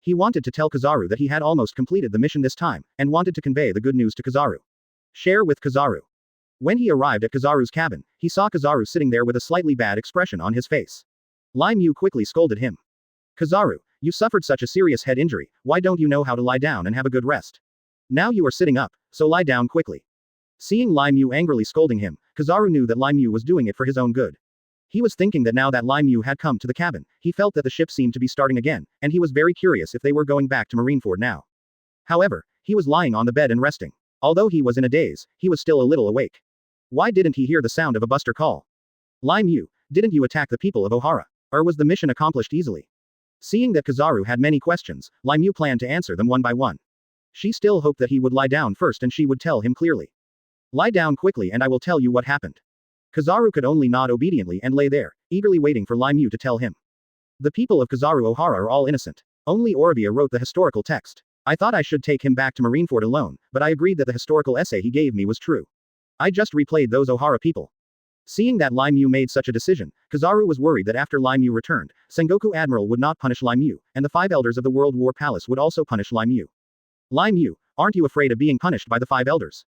Speaker 2: He wanted to tell Kizaru that he had almost completed the mission this time, and wanted to convey the good news to Kizaru. Share with Kizaru. When he arrived at Kizaru's cabin, he saw Kizaru sitting there with a slightly bad expression on his face. Lai Mu quickly scolded him. Kizaru, you suffered such a serious head injury, why don't you know how to lie down and have a good rest? Now you are sitting up, so lie down quickly. Seeing Lai Mu angrily scolding him, Kizaru knew that Lai Mu was doing it for his own good. He was thinking that now that Lai Mu had come to the cabin, he felt that the ship seemed to be starting again, and he was very curious if they were going back to Marineford now. However, he was lying on the bed and resting. Although he was in a daze, he was still a little awake. Why didn't he hear the sound of a buster call? Lai Mu, didn't you attack the people of Ohara? Or was the mission accomplished easily? Seeing that Kizaru had many questions, Lai Mu planned to answer them one by one. She still hoped that he would lie down first and she would tell him clearly. Lie down quickly and I will tell you what happened. Kizaru could only nod obediently and lay there, eagerly waiting for Lai Mu to tell him. The people of Kizaru Ohara are all innocent. Only Orvia wrote the historical text. I thought I should take him back to Marineford alone, but I agreed that the historical essay he gave me was true. I just replayed those Ohara people. Seeing that Lai Mu made such a decision, Kizaru was worried that after Lai Mu returned, Sengoku Admiral would not punish Lai Mu, and the 5 elders of the World War Palace would also punish Lai Mu. Lai Mu, aren't you afraid of being punished by the 5 elders?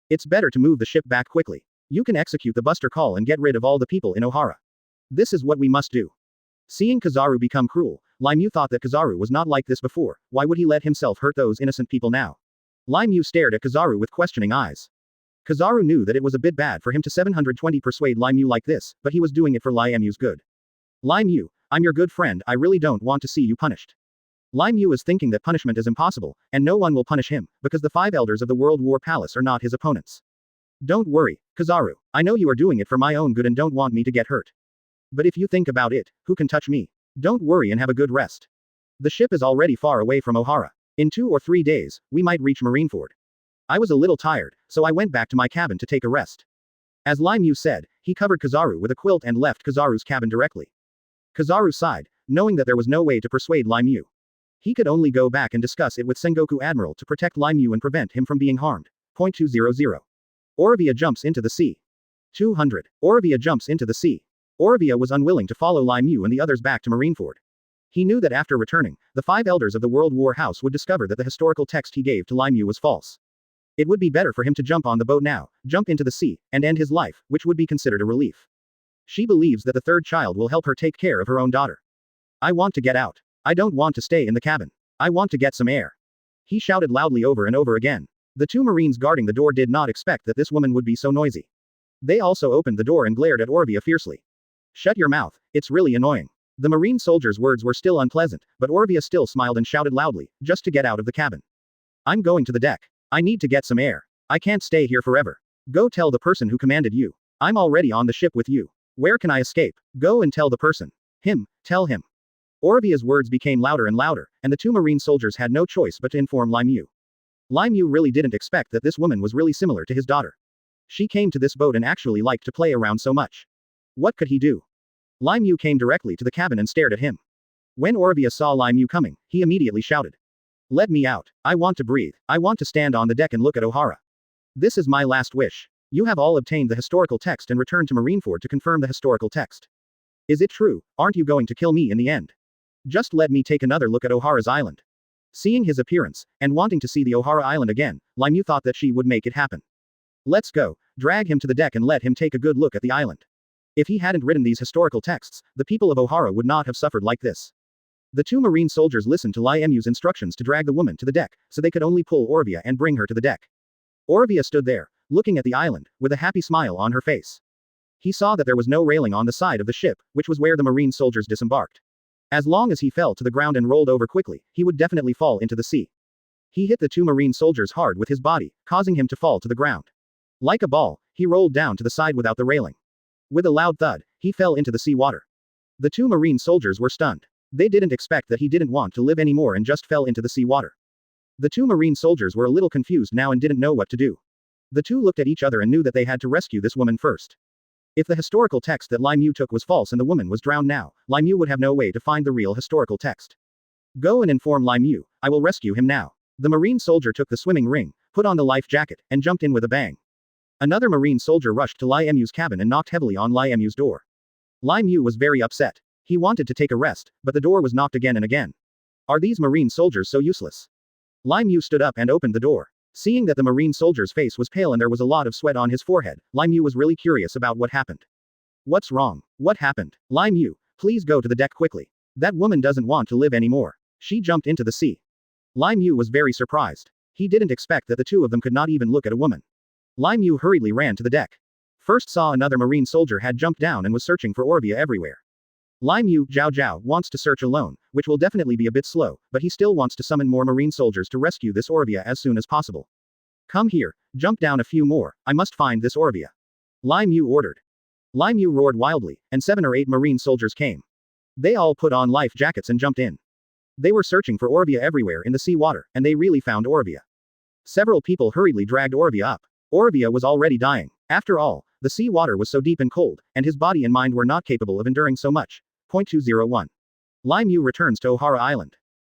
Speaker 2: It's better to move the ship back quickly. You can execute the buster call and get rid of all the people in Ohara. This is what we must do. Seeing Kizaru become cruel, Lai Mu thought that Kizaru was not like this before, why would he let himself hurt those innocent people now? Lai Mu stared at Kizaru with questioning eyes. Kizaru knew that it was a bit bad for him to 720 persuade Lai Mu like this, but he was doing it for Lai Mu's good. Lai Mu, I'm your good friend, I really don't want to see you punished. Lai Mu is thinking that punishment is impossible, and no one will punish him, because the 5 elders of the World War Palace are not his opponents. Don't worry, Kizaru. I know you are doing it for my own good and don't want me to get hurt. But if you think about it, who can touch me? Don't worry and have a good rest. The ship is already far away from Ohara. In 2 or 3 days, we might reach Marineford. I was a little tired, so I went back to my cabin to take a rest. As Lai Mu said, he covered Kizaru with a quilt and left Kizaru's cabin directly. Kizaru sighed, knowing that there was no way to persuade Lai Mu. He could only go back and discuss it with Sengoku Admiral to protect Lai Mu and prevent him from being harmed. Point 200. Orvia jumps into the sea. 200. Orvia jumps into the sea. Orvia was unwilling to follow Lai Mu and the others back to Marineford. He knew that after returning, the 5 elders of the World War House would discover that the historical text he gave to Lai Mu was false. It would be better for him to jump on the boat now, jump into the sea, and end his life, which would be considered a relief. She believes that the 3rd child will help her take care of her own daughter. I want to get out. I don't want to stay in the cabin. I want to get some air. He shouted loudly over and over again. The 2 Marines guarding the door did not expect that this woman would be so noisy. They also opened the door and glared at Orvia fiercely. Shut your mouth, it's really annoying. The Marine soldier's words were still unpleasant, but Orvia still smiled and shouted loudly, just to get out of the cabin. I'm going to the deck. I need to get some air. I can't stay here forever. Go tell the person who commanded you. I'm already on the ship with you. Where can I escape? Go and tell the person. Tell him. Orvia's words became louder and louder, and the 2 Marine soldiers had no choice but to inform Lai Mu. Lai Mu really didn't expect that this woman was really similar to his daughter. She came to this boat and actually liked to play around so much. What could he do? Lai Mu came directly to the cabin and stared at him. When Orvia saw Lai Mu coming, he immediately shouted. Let me out. I want to breathe. I want to stand on the deck and look at Ohara. This is my last wish. You have all obtained the historical text and returned to Marineford to confirm the historical text. Is it true? Aren't you going to kill me in the end? Just let me take another look at Ohara's island. Seeing his appearance, and wanting to see the Ohara island again, Lai Mu thought that she would make it happen. Let's go. Drag him to the deck and let him take a good look at the island. If he hadn't written these historical texts, the people of Ohara would not have suffered like this. The 2 Marine soldiers listened to Lai Mu's instructions to drag the woman to the deck, so they could only pull Orvia and bring her to the deck. Orvia stood there, looking at the island, with a happy smile on her face. He saw that there was no railing on the side of the ship, which was where the Marine soldiers disembarked. As long as he fell to the ground and rolled over quickly, he would definitely fall into the sea. He hit the 2 Marine soldiers hard with his body, causing him to fall to the ground. Like a ball, he rolled down to the side without the railing. With a loud thud, he fell into the sea water. The 2 Marine soldiers were stunned. They didn't expect that he didn't want to live anymore and just fell into the sea water. The 2 Marine soldiers were a little confused now and didn't know what to do. The 2 looked at each other and knew that they had to rescue this woman first. If the historical text that Lai Mu took was false and the woman was drowned now, Lai Mu would have no way to find the real historical text. Go and inform Lai Mu. I will rescue him now. The Marine soldier took the swimming ring, put on the life jacket, and jumped in with a bang. Another Marine soldier rushed to Lai Mu's cabin and knocked heavily on Lai Mu's door. Lai Mu was very upset. He wanted to take a rest, but the door was knocked again and again. Are these Marine soldiers so useless? Lai Mu stood up and opened the door. Seeing that the Marine soldier's face was pale and there was a lot of sweat on his forehead, Lai Mu was really curious about what happened. What's wrong? What happened? Lai Mu, please go to the deck quickly. That woman doesn't want to live anymore. She jumped into the sea. Lai Mu was very surprised. He didn't expect that the 2 of them could not even look at a woman. Lai Mu hurriedly ran to the deck. First saw another Marine soldier had jumped down and was searching for Orvia everywhere. Lai Mu, Zhao, wants to search alone, which will definitely be a bit slow, but he still wants to summon more Marine soldiers to rescue this Orvia as soon as possible. Come here, jump down a few more, I must find this Orvia. Lai Mu ordered. Lai Mu roared wildly, and 7 or 8 Marine soldiers came. They all put on life jackets and jumped in. They were searching for Orvia everywhere in the sea water, and they really found Orvia. Several people hurriedly dragged Orvia up. Orvia was already dying. After all, the sea water was so deep and cold, and his body and mind were not capable of enduring so much. Point 201. Lai Mu returns to Ohara Island.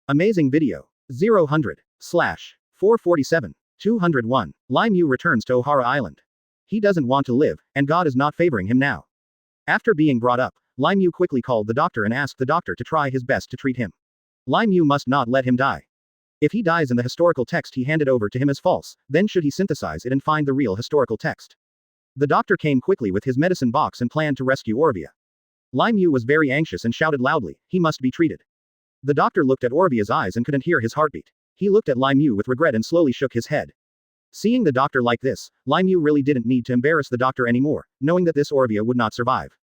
Speaker 2: Amazing video. 0/447. 201. Lai Mu returns to Ohara Island. He doesn't want to live, and God is not favoring him now. After being brought up, Lai Mu quickly called the doctor and asked the doctor to try his best to treat him. Lai Mu must not let him die. If he dies and the historical text he handed over to him is false, then should he synthesize it and find the real historical text. The doctor came quickly with his medicine box and planned to rescue Orvia. Lai Mu was very anxious and shouted loudly, he must be treated. The doctor looked at Orvia's eyes and couldn't hear his heartbeat. He looked at Lai Mu with regret and slowly shook his head. Seeing the doctor like this, Lai Mu really didn't need to embarrass the doctor anymore, knowing that this Orvia would not survive.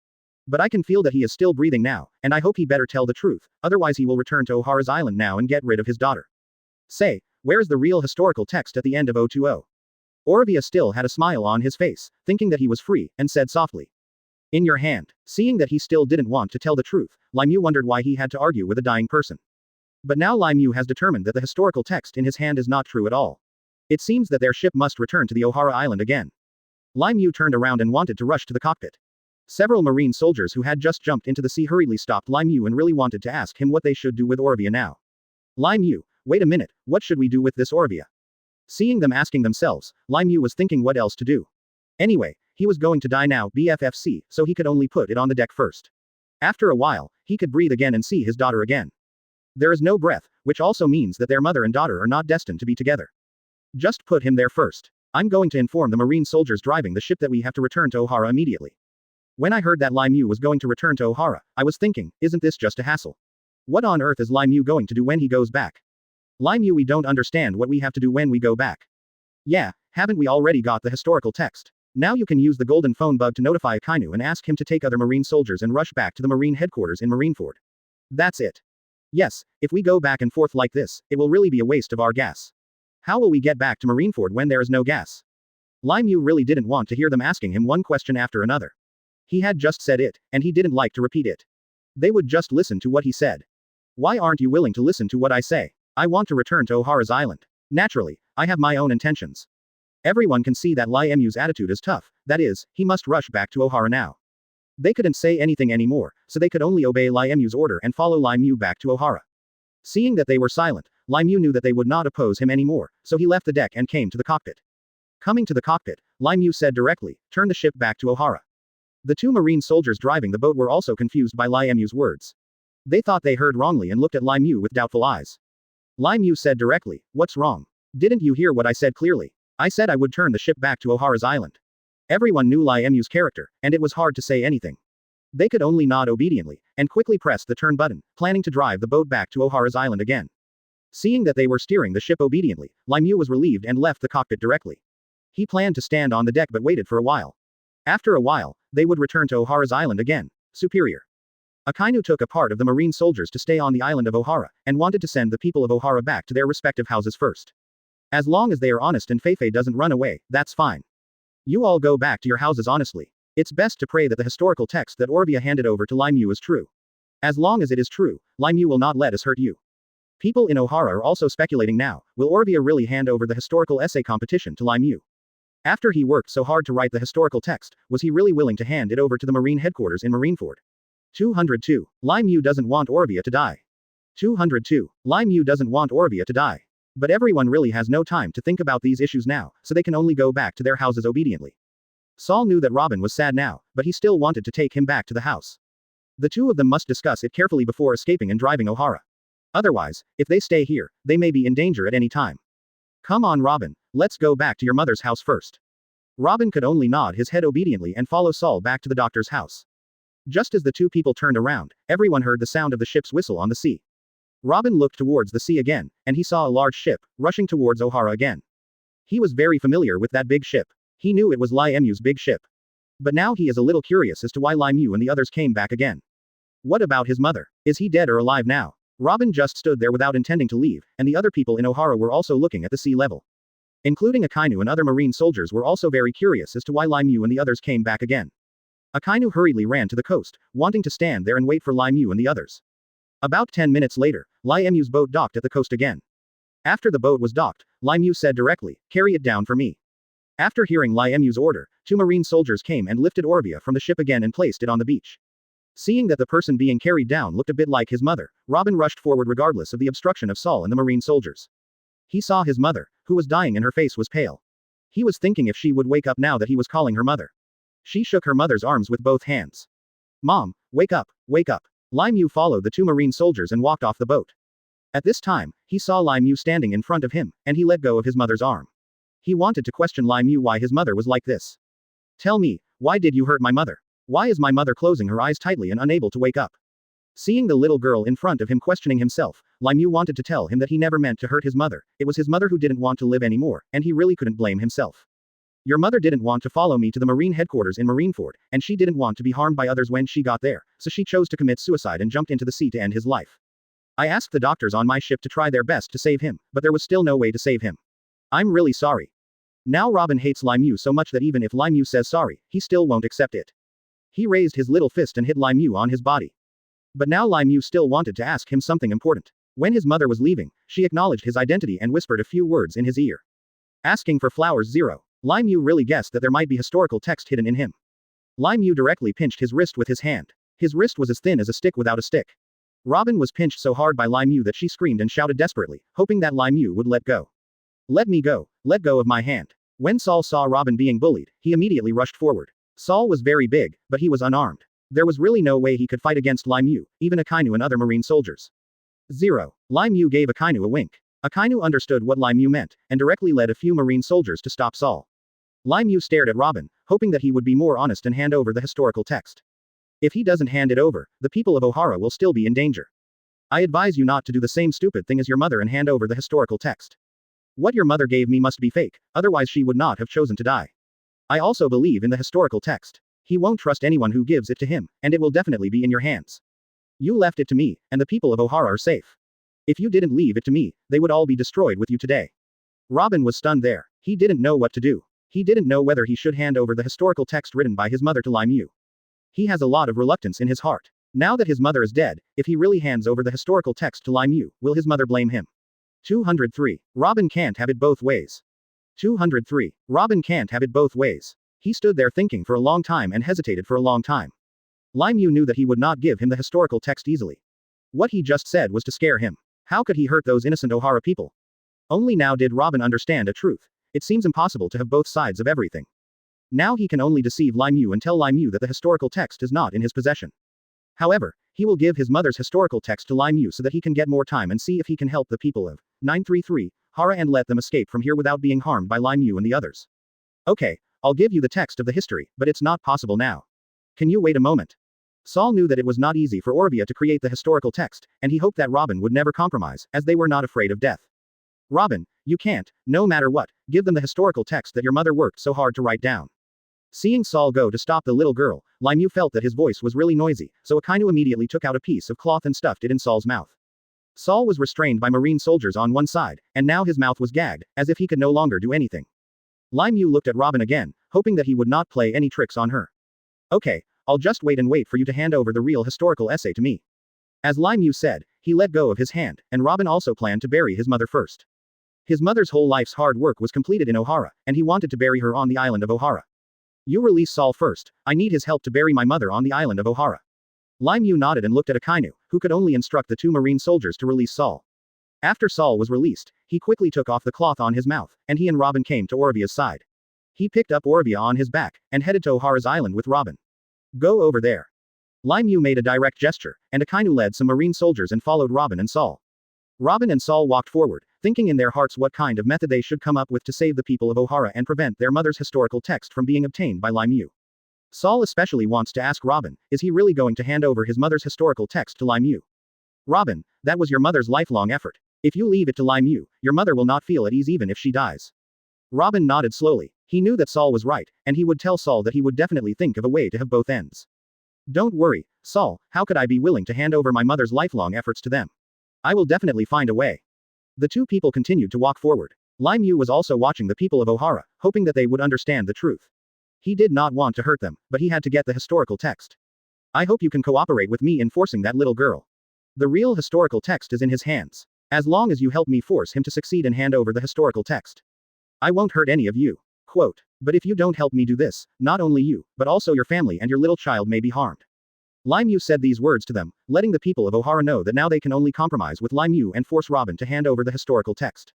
Speaker 2: But I can feel that he is still breathing now, and I hope he better tell the truth, otherwise he will return to Ohara's island now and get rid of his daughter. Say, where is the real historical text at the end of 020? Orovia still had a smile on his face, thinking that he was free, and said softly. In your hand. Seeing that he still didn't want to tell the truth, Lai Mu wondered why he had to argue with a dying person. But now Lai Mu has determined that the historical text in his hand is not true at all. It seems that their ship must return to the Ohara island again. Lai Mu turned around and wanted to rush to the cockpit. Several marine soldiers who had just jumped into the sea hurriedly stopped Lai Mu and really wanted to ask him what they should do with Orovia now. Lai Mu, wait a minute, what should we do with this Orovia? Seeing them asking themselves, Lai Mu was thinking what else to do. Anyway, he was going to die now, BFFC, so he could only put it on the deck first. After a while, he could breathe again and see his daughter again. There is no breath, which also means that their mother and daughter are not destined to be together. Just put him there first. I'm going to inform the marine soldiers driving the ship that we have to return to Ohara immediately. When I heard that Lai Mu was going to return to Ohara, I was thinking, isn't this just a hassle? What on earth is Lai Mu going to do when he goes back? Lai Mu, we don't understand what we have to do when we go back. Yeah, haven't we already got the historical text? Now you can use the golden phone bug to notify Akainu and ask him to take other marine soldiers and rush back to the marine headquarters in Marineford. That's it. Yes, if we go back and forth like this, it will really be a waste of our gas. How will we get back to Marineford when there is no gas? Lai Mu really didn't want to hear them asking him one question after another. He had just said it, and he didn't like to repeat it. They would just listen to what he said. Why aren't you willing to listen to what I say? I want to return to Ohara's island. Naturally, I have my own intentions. Everyone can see that Lai Mu's attitude is tough, that is, he must rush back to Ohara now. They couldn't say anything anymore, so they could only obey Lai Mu's order and follow Lai Mu back to Ohara. Seeing that they were silent, Lai Mu knew that they would not oppose him anymore, so he left the deck and came to the cockpit. Coming to the cockpit, Lai Mu said directly, turn the ship back to Ohara. The two marine soldiers driving the boat were also confused by Lai Mu's words. They thought they heard wrongly and looked at Lai Mu with doubtful eyes. Lai Mu said directly, what's wrong? Didn't you hear what I said clearly? I said I would turn the ship back to Ohara's island. Everyone knew Lai Mu's character, and it was hard to say anything. They could only nod obediently, and quickly press the turn button, planning to drive the boat back to Ohara's island again. Seeing that they were steering the ship obediently, Lai Mu was relieved and left the cockpit directly. He planned to stand on the deck but waited for a while. After a while, they would return to Ohara's island again. Superior. Akainu took a part of the marine soldiers to stay on the island of Ohara, and wanted to send the people of Ohara back to their respective houses first. As long as they are honest and Feifei doesn't run away, that's fine. You all go back to your houses honestly. It's best to pray that the historical text that Orovia handed over to Lai Mu is true. As long as it is true, Lai Mu will not let us hurt you. People in Ohara are also speculating now, will Orovia really hand over the historical essay competition to Lai Mu? After he worked so hard to write the historical text, was he really willing to hand it over to the marine headquarters in Marineford? 202. Lai Mu doesn't want Orovia to die. 202. Lai Mu doesn't want Orovia to die. But everyone really has no time to think about these issues now, so they can only go back to their houses obediently. Saul knew that Robin was sad now, but he still wanted to take him back to the house. The two of them must discuss it carefully before escaping and driving Ohara. Otherwise, if they stay here, they may be in danger at any time. Come on Robin, let's go back to your mother's house first. Robin could only nod his head obediently and follow Saul back to the doctor's house. Just as the two people turned around, everyone heard the sound of the ship's whistle on the sea. Robin looked towards the sea again, and he saw a large ship, rushing towards Ohara again. He was very familiar with that big ship. He knew it was Lai Mu's big ship. But now he is a little curious as to why Lai Mu and the others came back again. What about his mother? Is he dead or alive now? Robin just stood there without intending to leave, and the other people in Ohara were also looking at the sea level. Including Akainu and other marine soldiers were also very curious as to why Lai Mu and the others came back again. Akainu hurriedly ran to the coast, wanting to stand there and wait for Lai Mu and the others. About 10 minutes later, Lai Mu's boat docked at the coast again. After the boat was docked, Lai Mu said directly, carry it down for me. After hearing Lai Mu's order, two marine soldiers came and lifted Orovia from the ship again and placed it on the beach. Seeing that the person being carried down looked a bit like his mother, Robin rushed forward regardless of the obstruction of Saul and the marine soldiers. He saw his mother, who was dying and her face was pale. He was thinking if she would wake up now that he was calling her mother. She shook her mother's arms with both hands. Mom, wake up, wake up. Lai Mu followed the two marine soldiers and walked off the boat. At this time, he saw Lai Mu standing in front of him, and he let go of his mother's arm. He wanted to question Lai Mu why his mother was like this. Tell me, why did you hurt my mother? Why is my mother closing her eyes tightly and unable to wake up? Seeing the little girl in front of him questioning himself, Lai Mu wanted to tell him that he never meant to hurt his mother, it was his mother who didn't want to live anymore, and he really couldn't blame himself. Your mother didn't want to follow me to the Marine headquarters in Marineford, and she didn't want to be harmed by others when she got there, so she chose to commit suicide and jumped into the sea to end his life. I asked the doctors on my ship to try their best to save him, but there was still no way to save him. I'm really sorry. Now Robin hates Lai Mu so much that even if Lai Mu says sorry, he still won't accept it. He raised his little fist and hit Lai Mu on his body. But now Lai Mu still wanted to ask him something important. When his mother was leaving, she acknowledged his identity and whispered a few words in his ear. Asking for flowers 0. Lai Mu really guessed that there might be historical text hidden in him. Lai Mu directly pinched his wrist with his hand. His wrist was as thin as a stick without a stick. Robin was pinched so hard by Lai Mu that she screamed and shouted desperately, hoping that Lai Mu would let go. Let me go. Let go of my hand. When Saul saw Robin being bullied, he immediately rushed forward. Saul was very big, but he was unarmed. There was really no way he could fight against Lai Mu, even Akainu and other marine soldiers. 0. Lai Mu gave Akainu a wink. Akainu understood what Lai Mu meant, and directly led a few marine soldiers to stop Saul. Lai Mu stared at Robin, hoping that he would be more honest and hand over the historical text. If he doesn't hand it over, the people of Ohara will still be in danger. I advise you not to do the same stupid thing as your mother and hand over the historical text. What your mother gave me must be fake, otherwise she would not have chosen to die. I also believe in the historical text. He won't trust anyone who gives it to him, and it will definitely be in your hands. You left it to me, and the people of Ohara are safe. If you didn't leave it to me, they would all be destroyed with you today. Robin was stunned there. He didn't know what to do. He didn't know whether he should hand over the historical text written by his mother to Lai Mu. He has a lot of reluctance in his heart. Now that his mother is dead, if he really hands over the historical text to Lai Mu, will his mother blame him? 203. Robin can't have it both ways. 203. Robin can't have it both ways. He stood there thinking for a long time and hesitated for a long time. Lai Mu knew that he would not give him the historical text easily. What he just said was to scare him. How could he hurt those innocent Ohara people? Only now did Robin understand a truth. It seems impossible to have both sides of everything. Now he can only deceive Lai Mu and tell Lai Mu that the historical text is not in his possession. However, he will give his mother's historical text to Lai Mu so that he can get more time and see if he can help the people of 933 Hara and let them escape from here without being harmed by Lai Mu and the others. Okay, I'll give you the text of the history, but it's not possible now. Can you wait a moment? Saul knew that it was not easy for Orvia to create the historical text, and he hoped that Robin would never compromise, as they were not afraid of death. Robin, you can't, no matter what, give them the historical text that your mother worked so hard to write down. Seeing Saul go to stop the little girl, Lai Mu felt that his voice was really noisy, so Akainu immediately took out a piece of cloth and stuffed it in Saul's mouth. Saul was restrained by marine soldiers on one side, and now his mouth was gagged, as if he could no longer do anything. Lai Mu looked at Robin again, hoping that he would not play any tricks on her. Okay, I'll just wait and wait for you to hand over the real historical essay to me. As Lai Mu said, he let go of his hand, and Robin also planned to bury his mother first. His mother's whole life's hard work was completed in Ohara, and he wanted to bury her on the island of Ohara. You release Saul first, I need his help to bury my mother on the island of Ohara. Lai Mu nodded and looked at Akainu, who could only instruct the two marine soldiers to release Saul. After Saul was released, he quickly took off the cloth on his mouth, and he and Robin came to Orvia's side. He picked up Orvia on his back, and headed to Ohara's island with Robin. Go over there. Lai Mu made a direct gesture, and Akainu led some marine soldiers and followed Robin and Saul. Robin and Saul walked forward, thinking in their hearts what kind of method they should come up with to save the people of Ohara and prevent their mother's historical text from being obtained by Lai Mu. Saul especially wants to ask Robin, is he really going to hand over his mother's historical text to Lai Mu? Robin, that was your mother's lifelong effort. If you leave it to Lai Mu, your mother will not feel at ease even if she dies. Robin nodded slowly. He knew that Saul was right, and he would tell Saul that he would definitely think of a way to have both ends. Don't worry, Saul, how could I be willing to hand over my mother's lifelong efforts to them? I will definitely find a way. The two people continued to walk forward. Lai Mu was also watching the people of Ohara, hoping that they would understand the truth. He did not want to hurt them, but he had to get the historical text. I hope you can cooperate with me in forcing that little girl. The real historical text is in his hands. As long as you help me force him to succeed and hand over the historical text, I won't hurt any of you. Quote, but if you don't help me do this, not only you, but also your family and your little child may be harmed. Lai Mu said these words to them, letting the people of Ohara know that now they can only compromise with Lai Mu and force Robin to hand over the historical text.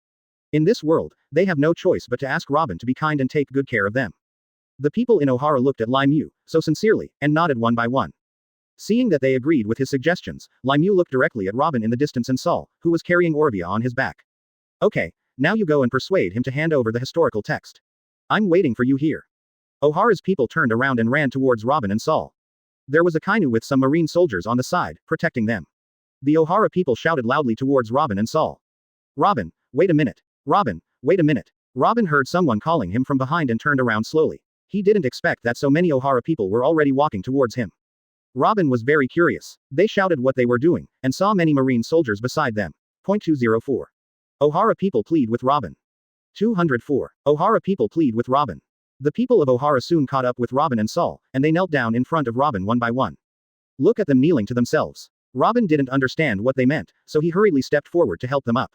Speaker 2: In this world, they have no choice but to ask Robin to be kind and take good care of them. The people in Ohara looked at Lai Mu, so sincerely, and nodded one by one. Seeing that they agreed with his suggestions, Lai Mu looked directly at Robin in the distance and Saul, who was carrying Orvia on his back. Okay, now you go and persuade him to hand over the historical text. I'm waiting for you here. Ohara's people turned around and ran towards Robin and Saul. There was Akainu with some marine soldiers on the side, protecting them. The Ohara people shouted loudly towards Robin and Saul. Robin, wait a minute. Robin, wait a minute. Robin heard someone calling him from behind and turned around slowly. He didn't expect that so many Ohara people were already walking towards him. Robin was very curious. They shouted what they were doing, and saw many Marine soldiers beside them. Point 204. Ohara people plead with Robin. 204. Ohara people plead with Robin. The people of Ohara soon caught up with Robin and Saul, and they knelt down in front of Robin one by one. Look at them kneeling to themselves. Robin didn't understand what they meant, so he hurriedly stepped forward to help them up.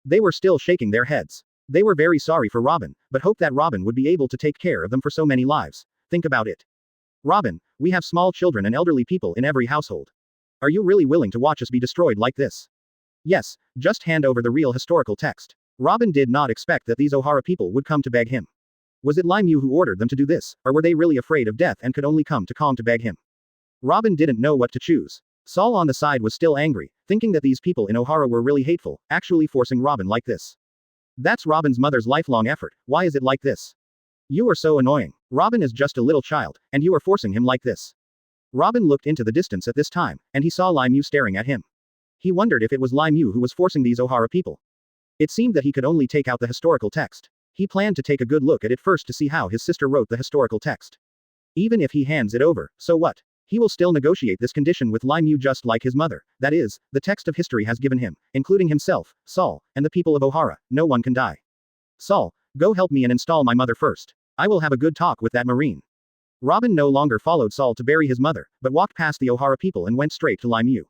Speaker 2: They were still shaking their heads. They were very sorry for Robin, but hoped that Robin would be able to take care of them for so many lives. Think about it. Robin, we have small children and elderly people in every household. Are you really willing to watch us be destroyed like this? Yes, just hand over the real historical text. Robin did not expect that these Ohara people would come to beg him. Was it Lai Mu who ordered them to do this, or were they really afraid of death and could only come to Kong to beg him? Robin didn't know what to choose. Saul on the side was still angry, thinking that these people in Ohara were really hateful, actually forcing Robin like this. That's Robin's mother's lifelong effort, why is it like this? You are so annoying. Robin is just a little child, and you are forcing him like this. Robin looked into the distance at this time, and he saw Lai Mu staring at him. He wondered if it was Lai Mu who was forcing these Ohara people. It seemed that he could only take out the historical text. He planned to take a good look at it first to see how his sister wrote the historical text. Even if he hands it over, so what? He will still negotiate this condition with Lai Mu just like his mother, that is, the text of history has given him, including himself, Saul, and the people of Ohara, no one can die. Saul, go help me and install my mother first. I will have a good talk with that Marine. Robin no longer followed Saul to bury his mother, but walked past the Ohara people and went straight to Lai Mu.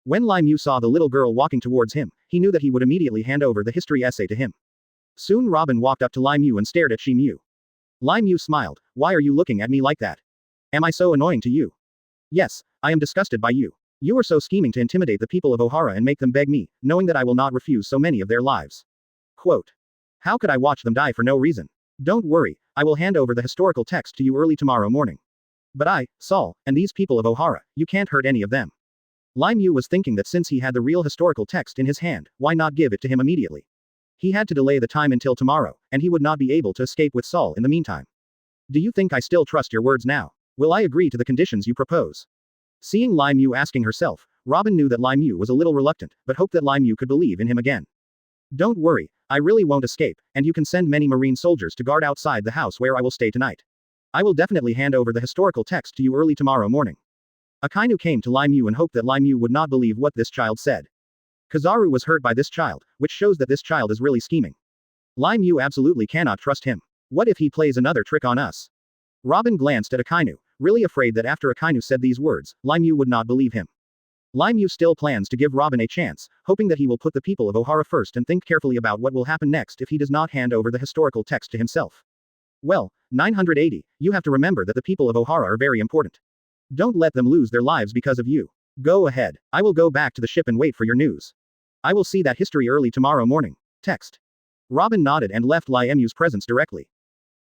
Speaker 2: When Lai Mu saw the little girl walking towards him, he knew that he would immediately hand over the history essay to him. Soon Robin walked up to Lai Mu and stared at Shi Mu. Lai Mu smiled. Why are you looking at me like that? Am I so annoying to you? Yes, I am disgusted by you. You are so scheming to intimidate the people of Ohara and make them beg me, knowing that I will not refuse so many of their lives. Quote. How could I watch them die for no reason? Don't worry, I will hand over the historical text to you early tomorrow morning. But I, Saul, and these people of Ohara, you can't hurt any of them. Lai Mu was thinking that since he had the real historical text in his hand, why not give it to him immediately? He had to delay the time until tomorrow, and he would not be able to escape with Saul in the meantime. Do you think I still trust your words now? Will I agree to the conditions you propose? Seeing Lai Mu asking herself, Robin knew that Lai Mu was a little reluctant, but hoped that Lai Mu could believe in him again. Don't worry, I really won't escape, and you can send many Marine soldiers to guard outside the house where I will stay tonight. I will definitely hand over the historical text to you early tomorrow morning. Akainu came to Lai Mu and hoped that Lai Mu would not believe what this child said. Kizaru was hurt by this child, which shows that this child is really scheming. Lai Mu absolutely cannot trust him. What if he plays another trick on us? Robin glanced at Akainu, really afraid that after Akainu said these words, Lai Mu would not believe him. Lai Mu still plans to give Robin a chance, hoping that he will put the people of Ohara first and think carefully about what will happen next if he does not hand over the historical text to himself. Well, 980, you have to remember that the people of Ohara are very important. Don't let them lose their lives because of you. Go ahead, I will go back to the ship and wait for your news. I will see that history early tomorrow morning. Text. Robin nodded and left Lai Mu's presence directly.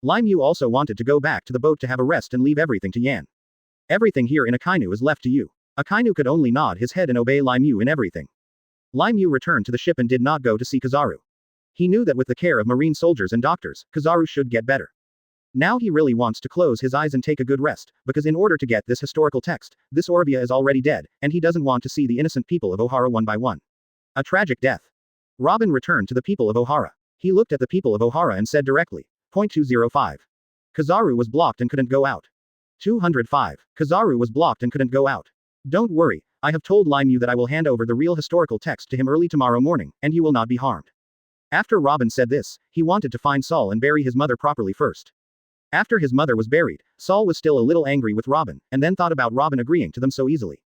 Speaker 2: Lai Mu also wanted to go back to the boat to have a rest and leave everything to Yan. Everything here in Akainu is left to you. Akainu could only nod his head and obey Lai Mu in everything. Lai Mu returned to the ship and did not go to see Kizaru. He knew that with the care of Marine soldiers and doctors, Kizaru should get better. Now he really wants to close his eyes and take a good rest, because in order to get this historical text, this Orvia is already dead, and he doesn't want to see the innocent people of Ohara one by one. A tragic death. Robin returned to the people of Ohara. He looked at the people of Ohara and said directly, Point 205. Kizaru was blocked and couldn't go out. 205. Kizaru was blocked and couldn't go out. Don't worry, I have told Lai Mu that I will hand over the real historical text to him early tomorrow morning, and you will not be harmed. After Robin said this, he wanted to find Saul and bury his mother properly first. After his mother was buried, Saul was still a little angry with Robin, and then thought about Robin agreeing to them so easily.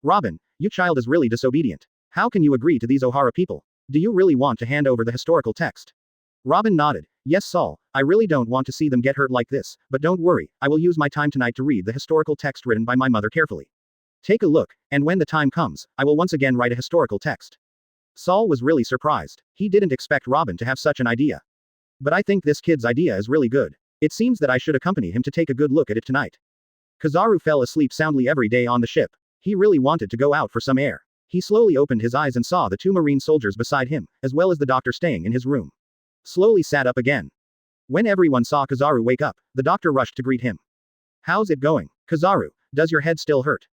Speaker 2: Robin, you child is really disobedient. How can you agree to these Ohara people? Do you really want to hand over the historical text? Robin nodded. Yes, Saul, I really don't want to see them get hurt like this, but don't worry, I will use my time tonight to read the historical text written by my mother carefully. Take a look, and when the time comes, I will once again write a historical text. Saul was really surprised. He didn't expect Robin to have such an idea. But I think this kid's idea is really good. It seems that I should accompany him to take a good look at it tonight. Kizaru fell asleep soundly every day on the ship. He really wanted to go out for some air. He slowly opened his eyes and saw the two Marine soldiers beside him, as well as the doctor staying in his room. Slowly sat up again. When everyone saw Kizaru wake up, the doctor rushed to greet him. How's it going, Kizaru? Does your head still hurt?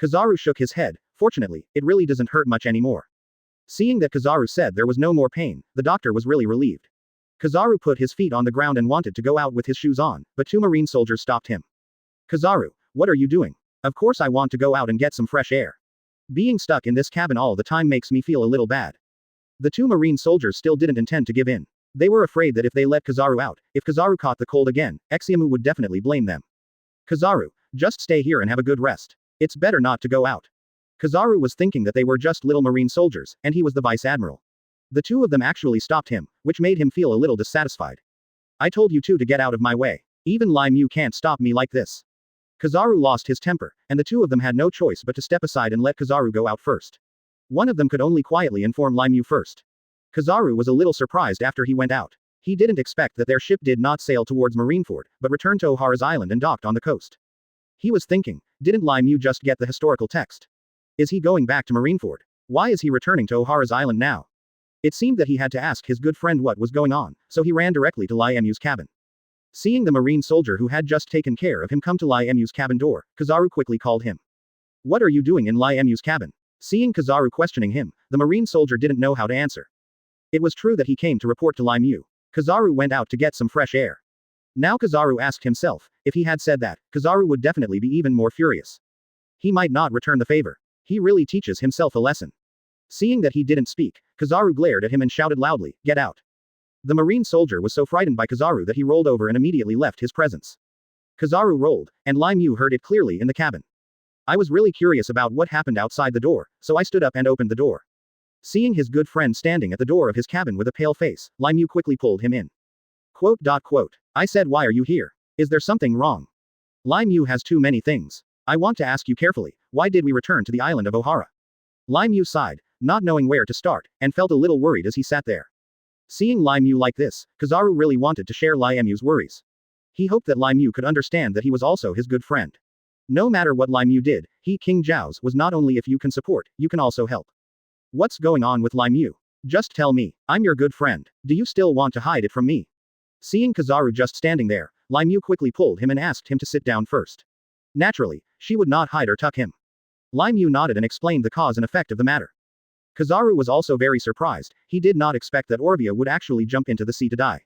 Speaker 2: Kizaru shook his head. Fortunately, it really doesn't hurt much anymore. Seeing that Kizaru said there was no more pain, the doctor was really relieved. Kizaru put his feet on the ground and wanted to go out with his shoes on, but two marine soldiers stopped him. Kizaru, what are you doing? Of course I want to go out and get some fresh air. Being stuck in this cabin all the time makes me feel a little bad. The two marine soldiers still didn't intend to give in. They were afraid that if they let Kizaru out, if Kizaru caught the cold again, Exiamu would definitely blame them. Kizaru, just stay here and have a good rest. It's better not to go out. Kizaru was thinking that they were just little marine soldiers, and he was the vice admiral. The two of them actually stopped him, which made him feel a little dissatisfied. I told you two to get out of my way. Even Lai Mu can't stop me like this. Kizaru lost his temper, and the two of them had no choice but to step aside and let Kizaru go out first. One of them could only quietly inform Lai Mu first. Kizaru was a little surprised after he went out. He didn't expect that their ship did not sail towards Marineford, but returned to Ohara's island and docked on the coast. He was thinking, didn't Lai Mu just get the historical text? Is he going back to Marineford? Why is he returning to Ohara's island now? It seemed that he had to ask his good friend what was going on, so he ran directly to Lai Mu's cabin. Seeing the marine soldier who had just taken care of him come to Lai Mu's cabin door, Kizaru quickly called him. What are you doing in Lai Mu's cabin? Seeing Kizaru questioning him, the marine soldier didn't know how to answer. It was true that he came to report to Lai Mu. Kizaru went out to get some fresh air. Now Kizaru asked himself, if he had said that, Kizaru would definitely be even more furious. He might not return the favor. He really teaches himself a lesson. Seeing that he didn't speak, Kizaru glared at him and shouted loudly, get out. The marine soldier was so frightened by Kizaru that he rolled over and immediately left his presence. Kizaru rolled, and Lai Mu heard it clearly in the cabin. I was really curious about what happened outside the door, so I stood up and opened the door. Seeing his good friend standing at the door of his cabin with a pale face, Lai Mu quickly pulled him in. Quote. I said, why are you here? Is there something wrong? Lai Mu has too many things. I want to ask you carefully, why did we return to the island of Ohara? Lai Mu sighed, not knowing where to start, and felt a little worried as he sat there. Seeing Lai Mu like this, Kizaru really wanted to share Lai Mu's worries. He hoped that Lai Mu could understand that he was also his good friend. No matter what Lai Mu did, he King Zhao's was not only if you can support, you can also help. What's going on with Lai Mu? Just tell me, I'm your good friend. Do you still want to hide it from me? Seeing Kizaru just standing there, Lai Mu quickly pulled him and asked him to sit down first. Naturally, she would not hide or tuck him. Lai Mu nodded and explained the cause and effect of the matter. Kizaru was also very surprised. He did not expect that Orvia would actually jump into the sea to die.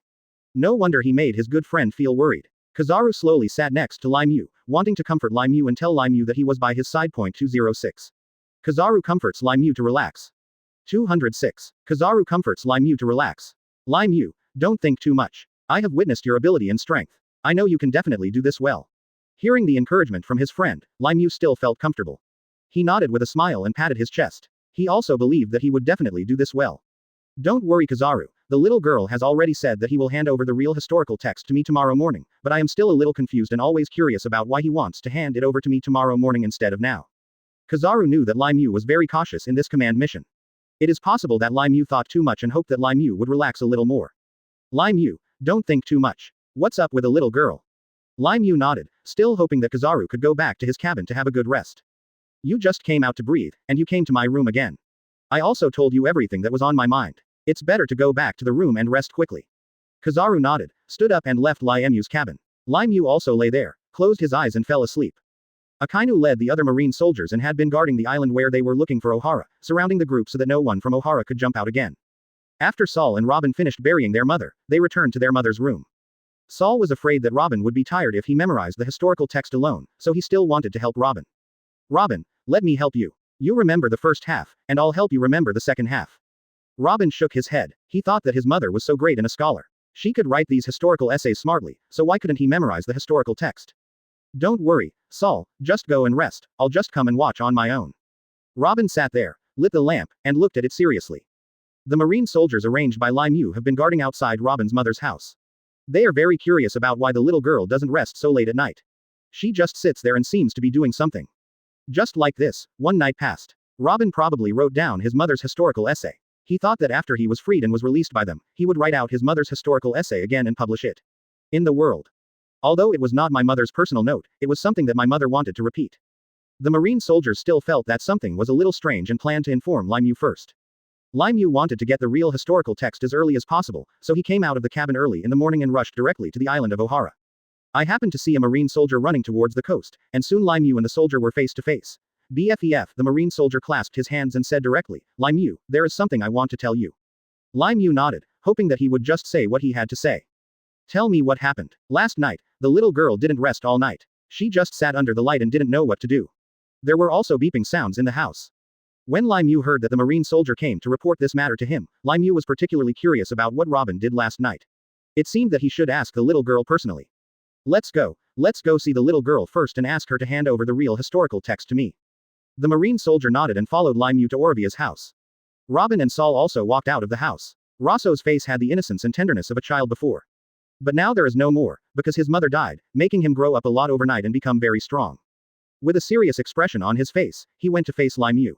Speaker 2: No wonder he made his good friend feel worried. Kizaru slowly sat next to Lai Mu, wanting to comfort Lai Mu and tell Lai Mu that he was by his side. 206. Kizaru comforts Lai Mu to relax. 206. Kizaru comforts Lai Mu to relax. Lai Mu, don't think too much. I have witnessed your ability and strength. I know you can definitely do this well. Hearing the encouragement from his friend, Lai Mu still felt comfortable. He nodded with a smile and patted his chest. He also believed that he would definitely do this well. Don't worry, Kizaru. The little girl has already said that he will hand over the real historical text to me tomorrow morning, but I am still a little confused and always curious about why he wants to hand it over to me tomorrow morning instead of now. Kizaru knew that Lai Mu was very cautious in this command mission. It is possible that Lai Mu thought too much and hoped that Lai Mu would relax a little more. Lai Mu, don't think too much. What's up with a little girl? Lai Mu nodded, still hoping that Kizaru could go back to his cabin to have a good rest. You just came out to breathe, and you came to my room again. I also told you everything that was on my mind. It's better to go back to the room and rest quickly. Kizaru nodded, stood up and left Lai Mu's cabin. Lai Mu also lay there, closed his eyes and fell asleep. Akainu led the other marine soldiers and had been guarding the island where they were looking for Ohara, surrounding the group so that no one from Ohara could jump out again. After Saul and Robin finished burying their mother, they returned to their mother's room. Saul was afraid that Robin would be tired if he memorized the historical text alone, so he still wanted to help Robin. Robin, let me help you. You remember the first half, and I'll help you remember the second half. Robin shook his head. He thought that his mother was so great and a scholar. She could write these historical essays smartly, so why couldn't he memorize the historical text? Don't worry, Saul, just go and rest, I'll just come and watch on my own. Robin sat there, lit the lamp, and looked at it seriously. The marine soldiers arranged by Lai Mu have been guarding outside Robin's mother's house. They are very curious about why the little girl doesn't rest so late at night. She just sits there and seems to be doing something. Just like this, one night passed. Robin probably wrote down his mother's historical essay. He thought that after he was freed and was released by them, he would write out his mother's historical essay again and publish it. In the world. Although it was not my mother's personal note, it was something that my mother wanted to repeat. The marine soldiers still felt that something was a little strange and planned to inform Lai Mu first. Lai Mu wanted to get the real historical text as early as possible, so he came out of the cabin early in the morning and rushed directly to the island of Ohara. I happened to see a marine soldier running towards the coast, and soon Lai Mu and the soldier were face to face. BFEF, the marine soldier clasped his hands and said directly, Lai Mu, there is something I want to tell you. Lai Mu nodded, hoping that he would just say what he had to say. Tell me what happened. Last night, the little girl didn't rest all night. She just sat under the light and didn't know what to do. There were also beeping sounds in the house. When Lai Mu heard that the marine soldier came to report this matter to him, Lai Mu was particularly curious about what Robin did last night. It seemed that he should ask the little girl personally. Let's go see the little girl first and ask her to hand over the real historical text to me. The marine soldier nodded and followed Lai Mu to Orvia's house. Robin and Saul also walked out of the house. Rosso's face had the innocence and tenderness of a child before. But now there is no more, because his mother died, making him grow up a lot overnight and become very strong. With a serious expression on his face, he went to face Lai Mu.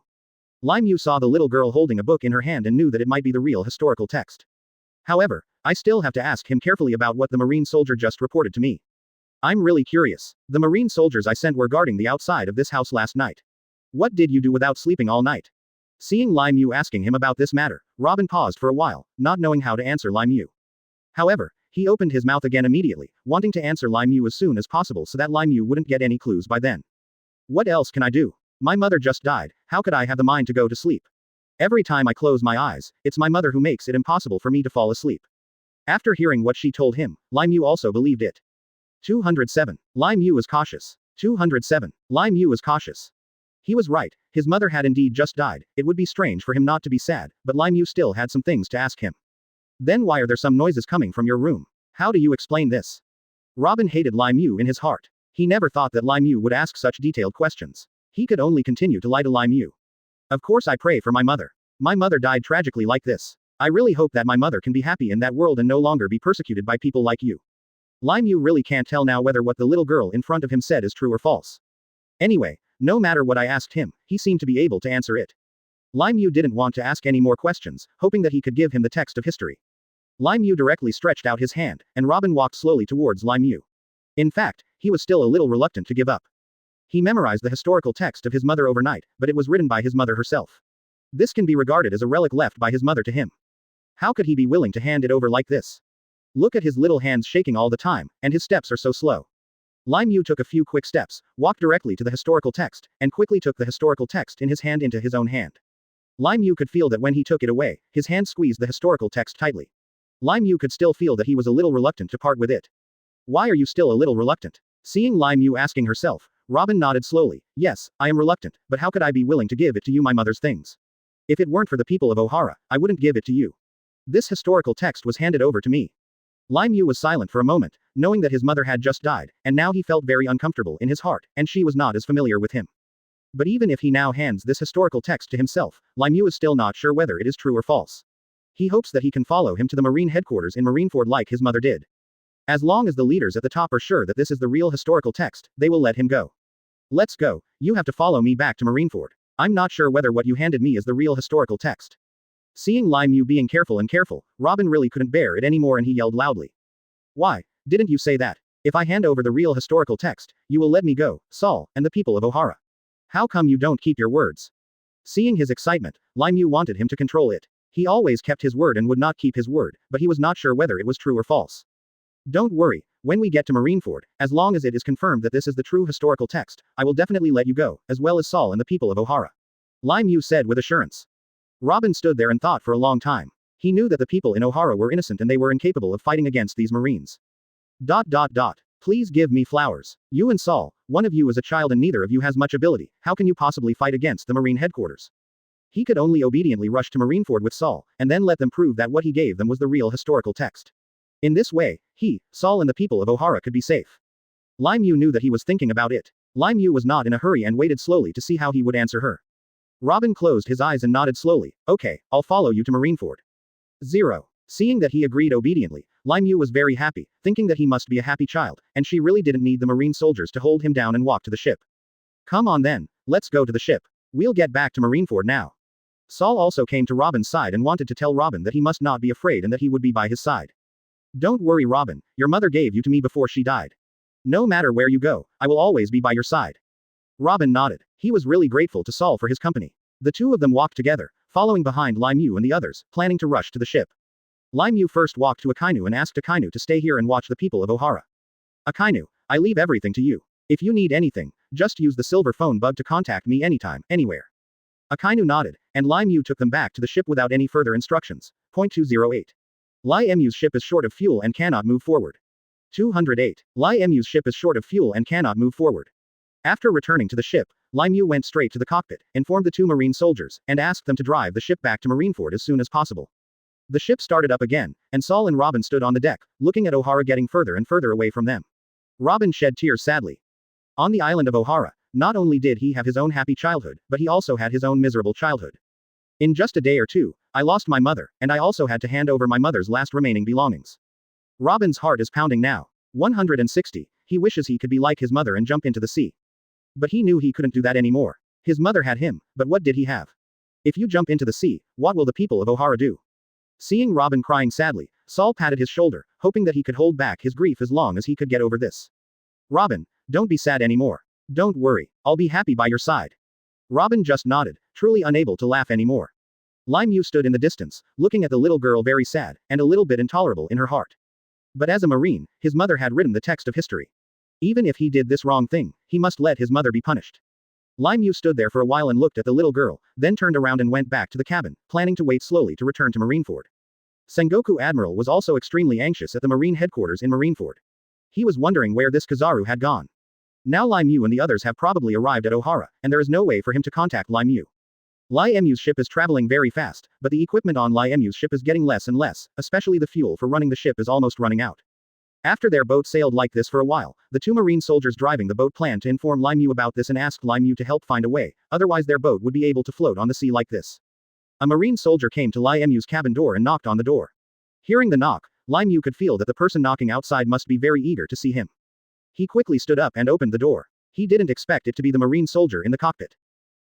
Speaker 2: Lai Mu saw the little girl holding a book in her hand and knew that it might be the real historical text. However, I still have to ask him carefully about what the marine soldier just reported to me. I'm really curious. The marine soldiers I sent were guarding the outside of this house last night. What did you do without sleeping all night? Seeing Lai Mu asking him about this matter, Robin paused for a while, not knowing how to answer Lai Mu. However, he opened his mouth again immediately, wanting to answer Lai Mu as soon as possible so that Lai Mu wouldn't get any clues by then. What else can I do? My mother just died, how could I have the mind to go to sleep? Every time I close my eyes, it's my mother who makes it impossible for me to fall asleep. After hearing what she told him, Lai Mu also believed it. 207. Lai Mu was cautious. 207. Lai Mu was cautious. He was right, his mother had indeed just died. It would be strange for him not to be sad, but Lai Mu still had some things to ask him. Then why are there some noises coming from your room? How do you explain this? Robin hated Lai Mu in his heart. He never thought that Lai Mu would ask such detailed questions. He could only continue to lie to Lai Mu. Of course I pray for my mother. My mother died tragically like this. I really hope that my mother can be happy in that world and no longer be persecuted by people like you. Lai Mu really can't tell now whether what the little girl in front of him said is true or false. Anyway, no matter what I asked him, he seemed to be able to answer it. Lai Mu didn't want to ask any more questions, hoping that he could give him the text of history. Lai Mu directly stretched out his hand, and Robin walked slowly towards Lai Mu. In fact, he was still a little reluctant to give up. He memorized the historical text of his mother overnight, but it was written by his mother herself. This can be regarded as a relic left by his mother to him. How could he be willing to hand it over like this? Look at his little hands shaking all the time, and his steps are so slow. Lai Mu took a few quick steps, walked directly to the historical text, and quickly took the historical text in his hand into his own hand. Lai Mu could feel that when he took it away, his hand squeezed the historical text tightly. Lai Mu could still feel that he was a little reluctant to part with it. Why are you still a little reluctant? Seeing Lai Mu asking herself, Robin nodded slowly. Yes, I am reluctant, but how could I be willing to give it to you, my mother's things? If it weren't for the people of Ohara, I wouldn't give it to you. This historical text was handed over to me. Lai Mu was silent for a moment, knowing that his mother had just died, and now he felt very uncomfortable in his heart, and she was not as familiar with him. But even if he now hands this historical text to himself, Lai Mu is still not sure whether it is true or false. He hopes that he can follow him to the Marine headquarters in Marineford like his mother did. As long as the leaders at the top are sure that this is the real historical text, they will let him go. Let's go, you have to follow me back to Marineford. I'm not sure whether what you handed me is the real historical text. Seeing Lai Mu being careful, Robin really couldn't bear it anymore and he yelled loudly. Why, didn't you say that? If I hand over the real historical text, you will let me go, Saul, and the people of Ohara. How come you don't keep your words? Seeing his excitement, Lai Mu wanted him to control it. He always kept his word and would not keep his word, but he was not sure whether it was true or false. Don't worry, when we get to Marineford, as long as it is confirmed that this is the true historical text, I will definitely let you go, as well as Saul and the people of Ohara. Lai Mu said with assurance. Robin stood there and thought for a long time. He knew that the people in Ohara were innocent and they were incapable of fighting against these Marines. Please give me flowers. You and Saul, one of you is a child and neither of you has much ability, how can you possibly fight against the Marine headquarters? He could only obediently rush to Marineford with Saul, and then let them prove that what he gave them was the real historical text. In this way, he, Saul and the people of Ohara could be safe. Lai Mu knew that he was thinking about it. Lai Mu was not in a hurry and waited slowly to see how he would answer her. Robin closed his eyes and nodded slowly. Okay, I'll follow you to Marineford. 0. Seeing that he agreed obediently, Lai Mu was very happy, thinking that he must be a happy child, and she really didn't need the Marine soldiers to hold him down and walk to the ship. Come on then, let's go to the ship. We'll get back to Marineford now. Saul also came to Robin's side and wanted to tell Robin that he must not be afraid and that he would be by his side. Don't worry, Robin, your mother gave you to me before she died. No matter where you go, I will always be by your side. Robin nodded. He was really grateful to Saul for his company. The two of them walked together, following behind Lai Mu and the others, planning to rush to the ship. Lai Mu first walked to Akainu and asked Akainu to stay here and watch the people of Ohara. Akainu, I leave everything to you. If you need anything, just use the silver phone bug to contact me anytime, anywhere. Akainu nodded, and Lai Mu took them back to the ship without any further instructions. Point 208. Lai Mu's ship is short of fuel and cannot move forward. 208. Lai Mu's ship is short of fuel and cannot move forward. After returning to the ship, Lai Mu went straight to the cockpit, informed the two marine soldiers, and asked them to drive the ship back to Marineford as soon as possible. The ship started up again, and Saul and Robin stood on the deck, looking at O'Hara getting further and further away from them. Robin shed tears sadly. On the island of O'Hara, not only did he have his own happy childhood, but he also had his own miserable childhood. In just a day or two, I lost my mother, and I also had to hand over my mother's last remaining belongings. Robin's heart is pounding now. 160, he wishes he could be like his mother and jump into the sea. But he knew he couldn't do that anymore. His mother had him, but what did he have? If you jump into the sea, what will the people of O'Hara do? Seeing Robin crying sadly, Saul patted his shoulder, hoping that he could hold back his grief as long as he could get over this. Robin, don't be sad anymore. Don't worry, I'll be happy by your side. Robin just nodded, truly unable to laugh anymore. Lai Mu stood in the distance, looking at the little girl very sad, and a little bit intolerable in her heart. But as a Marine, his mother had written the text of history. Even if he did this wrong thing, he must let his mother be punished. Lai Mu stood there for a while and looked at the little girl, then turned around and went back to the cabin, planning to wait slowly to return to Marineford. Sengoku Admiral was also extremely anxious at the Marine headquarters in Marineford. He was wondering where this Kizaru had gone. Now Lai Mu and the others have probably arrived at O'Hara, and there is no way for him to contact Lai Mu. Lai Mu's ship is traveling very fast, but the equipment on Lai Mu's ship is getting less and less, especially the fuel for running the ship is almost running out. After their boat sailed like this for a while, the two marine soldiers driving the boat planned to inform Lai Mu about this and asked Lai Mu to help find a way, otherwise their boat would be able to float on the sea like this. A marine soldier came to Lai Mu's cabin door and knocked on the door. Hearing the knock, Lai Mu could feel that the person knocking outside must be very eager to see him. He quickly stood up and opened the door. He didn't expect it to be the marine soldier in the cockpit.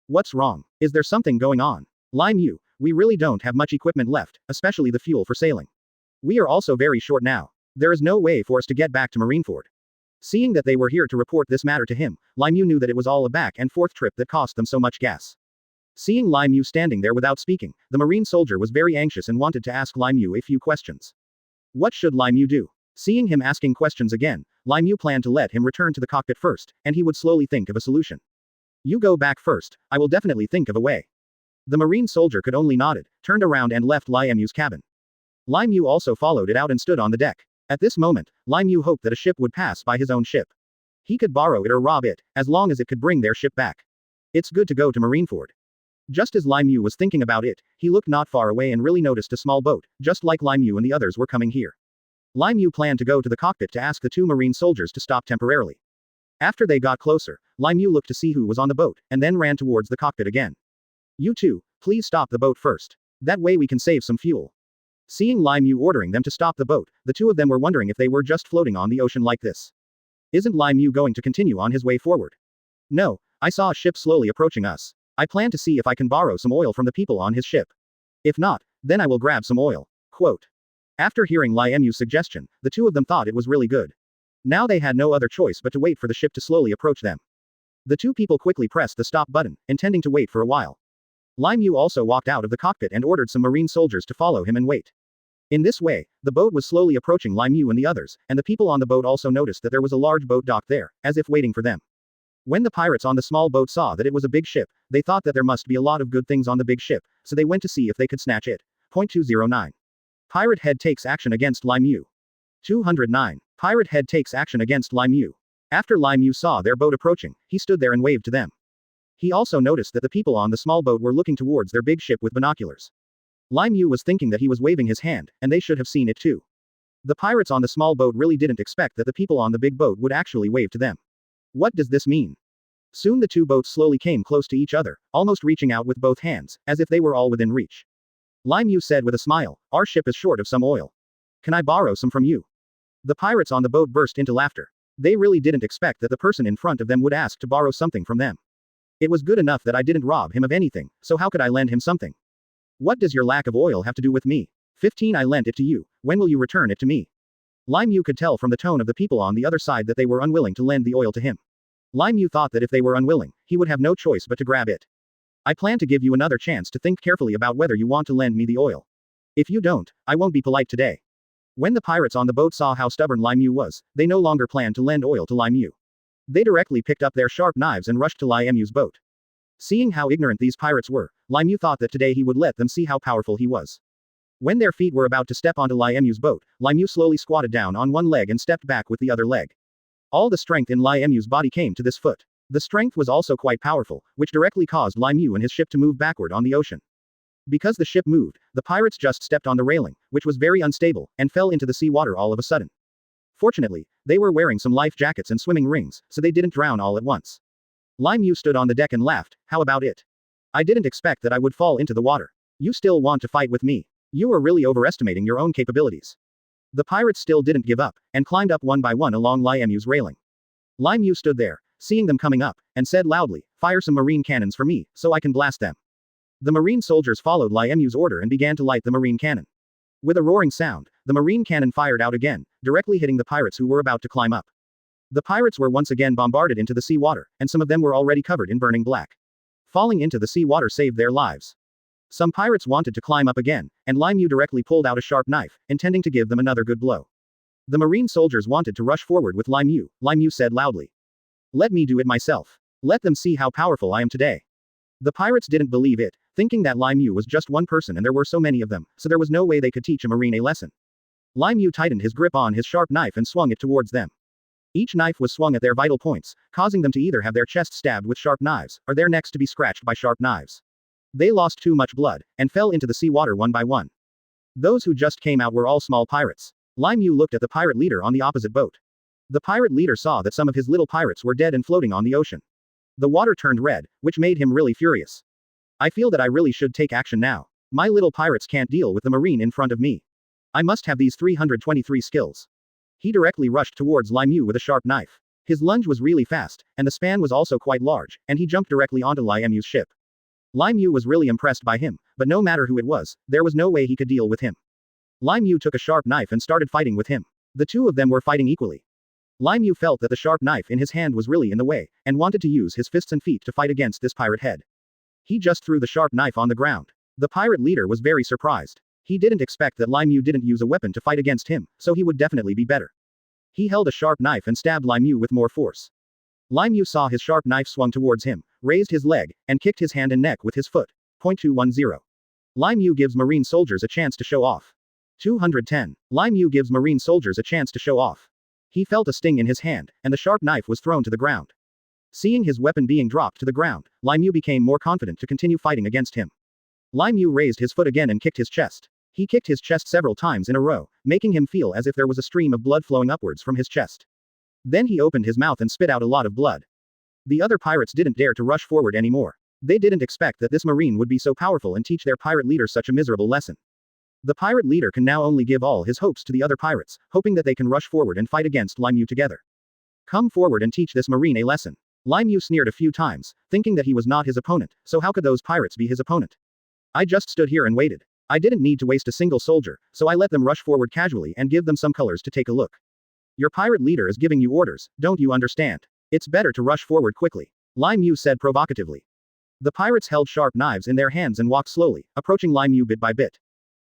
Speaker 2: What's wrong? Is there something going on? Lai Mu, we really don't have much equipment left, especially the fuel for sailing. We are also very short now. There is no way for us to get back to Marineford. Seeing that they were here to report this matter to him, Lai Mu knew that it was all a back and forth trip that cost them so much gas. Seeing Lai Mu standing there without speaking, the marine soldier was very anxious and wanted to ask Lai Mu a few questions. What should Lai Mu do? Seeing him asking questions again, Lai Mu planned to let him return to the cockpit first, and he would slowly think of a solution. You go back first, I will definitely think of a way. The marine soldier could only nodded, turned around and left Lai Mu's cabin. Lai Mu also followed it out and stood on the deck. At this moment, Lai Mu hoped that a ship would pass by his own ship. He could borrow it or rob it, as long as it could bring their ship back. It's good to go to Marineford. Just as Lai Mu was thinking about it, he looked not far away and really noticed a small boat, just like Lai Mu and the others were coming here. Lai Mu planned to go to the cockpit to ask the two marine soldiers to stop temporarily. After they got closer, Lai Mu looked to see who was on the boat, and then ran towards the cockpit again. You two, please stop the boat first. That way we can save some fuel. Seeing Lai Mu ordering them to stop the boat, the two of them were wondering if they were just floating on the ocean like this. Isn't Lai Mu going to continue on his way forward? No, I saw a ship slowly approaching us. I plan to see if I can borrow some oil from the people on his ship. If not, then I will grab some oil. Quote. After hearing Lai Mu's suggestion, the two of them thought it was really good. Now they had no other choice but to wait for the ship to slowly approach them. The two people quickly pressed the stop button, intending to wait for a while. Lai Mu also walked out of the cockpit and ordered some marine soldiers to follow him and wait. In this way, the boat was slowly approaching Lai Mu and the others, and the people on the boat also noticed that there was a large boat docked there, as if waiting for them. When the pirates on the small boat saw that it was a big ship, they thought that there must be a lot of good things on the big ship, so they went to see if they could snatch it. Point 209. Pirate head takes action against Lai Mu. 209. Pirate head takes action against Lai Mu. After Lai Mu saw their boat approaching, he stood there and waved to them. He also noticed that the people on the small boat were looking towards their big ship with binoculars. Lai Mu was thinking that he was waving his hand, and they should have seen it too. The pirates on the small boat really didn't expect that the people on the big boat would actually wave to them. What does this mean? Soon the two boats slowly came close to each other, almost reaching out with both hands, as if they were all within reach. Lai Mu said with a smile, "Our ship is short of some oil. Can I borrow some from you?" The pirates on the boat burst into laughter. They really didn't expect that the person in front of them would ask to borrow something from them. It was good enough that I didn't rob him of anything, so how could I lend him something? What does your lack of oil have to do with me? 15 I lent it to you, when will you return it to me? Lai Mu could tell from the tone of the people on the other side that they were unwilling to lend the oil to him. Lai Mu thought that if they were unwilling, he would have no choice but to grab it. I plan to give you another chance to think carefully about whether you want to lend me the oil. If you don't, I won't be polite today. When the pirates on the boat saw how stubborn Lai Mu was, they no longer planned to lend oil to Lai Mu. They directly picked up their sharp knives and rushed to Lai Mu's boat. Seeing how ignorant these pirates were, Lai Mu thought that today he would let them see how powerful he was. When their feet were about to step onto Lai Mu's boat, Lai Mu slowly squatted down on one leg and stepped back with the other leg. All the strength in Lai Mu's body came to this foot. The strength was also quite powerful, which directly caused Lai Mu and his ship to move backward on the ocean. Because the ship moved, the pirates just stepped on the railing, which was very unstable, and fell into the seawater all of a sudden. Fortunately, they were wearing some life jackets and swimming rings, so they didn't drown all at once. Lai Mu stood on the deck and laughed. How about it? I didn't expect that I would fall into the water. You still want to fight with me? You are really overestimating your own capabilities. The pirates still didn't give up, and climbed up one by one along Lai Mu's railing. Lai Mu stood there, seeing them coming up, and said loudly, "Fire some marine cannons for me, so I can blast them." The marine soldiers followed Lai Mu's order and began to light the marine cannon. With a roaring sound, the marine cannon fired out again, directly hitting the pirates who were about to climb up. The pirates were once again bombarded into the seawater, and some of them were already covered in burning black. Falling into the seawater saved their lives. Some pirates wanted to climb up again, and Lai Mu directly pulled out a sharp knife, intending to give them another good blow. The marine soldiers wanted to rush forward with Lai Mu. Lai Mu said loudly, "Let me do it myself. Let them see how powerful I am today." The pirates didn't believe it, thinking that Lai Mu was just one person and there were so many of them, so there was no way they could teach a marine a lesson. Lai Mu tightened his grip on his sharp knife and swung it towards them. Each knife was swung at their vital points, causing them to either have their chests stabbed with sharp knives, or their necks to be scratched by sharp knives. They lost too much blood, and fell into the seawater one by one. Those who just came out were all small pirates. Lai Mu looked at the pirate leader on the opposite boat. The pirate leader saw that some of his little pirates were dead and floating on the ocean. The water turned red, which made him really furious. I feel that I really should take action now. My little pirates can't deal with the marine in front of me. I must have these 323 skills. He directly rushed towards Lai Mu with a sharp knife. His lunge was really fast, and the span was also quite large, and he jumped directly onto Lai Mu's ship. Lai Mu was really impressed by him, but no matter who it was, there was no way he could deal with him. Lai Mu took a sharp knife and started fighting with him. The two of them were fighting equally. Lai Mu felt that the sharp knife in his hand was really in the way, and wanted to use his fists and feet to fight against this pirate head. He just threw the sharp knife on the ground. The pirate leader was very surprised. He didn't expect that Lai Mu didn't use a weapon to fight against him, so he would definitely be better. He held a sharp knife and stabbed Lai Mu with more force. Lai Mu saw his sharp knife swung towards him, raised his leg, and kicked his hand and neck with his foot. 210. Lai Mu gives marine soldiers a chance to show off. 210. Lai Mu gives marine soldiers a chance to show off. He felt a sting in his hand, and the sharp knife was thrown to the ground. Seeing his weapon being dropped to the ground, Lai Mu became more confident to continue fighting against him. Lai Mu raised his foot again and kicked his chest. He kicked his chest several times in a row, making him feel as if there was a stream of blood flowing upwards from his chest. Then he opened his mouth and spit out a lot of blood. The other pirates didn't dare to rush forward anymore. They didn't expect that this marine would be so powerful and teach their pirate leader such a miserable lesson. The pirate leader can now only give all his hopes to the other pirates, hoping that they can rush forward and fight against Lai Mu together. Come forward and teach this marine a lesson. Lai Mu sneered a few times, thinking that he was not his opponent, so how could those pirates be his opponent? I just stood here and waited. I didn't need to waste a single soldier, so I let them rush forward casually and give them some colors to take a look. Your pirate leader is giving you orders, don't you understand? It's better to rush forward quickly. Lai Mu said provocatively. The pirates held sharp knives in their hands and walked slowly, approaching Lai Mu bit by bit.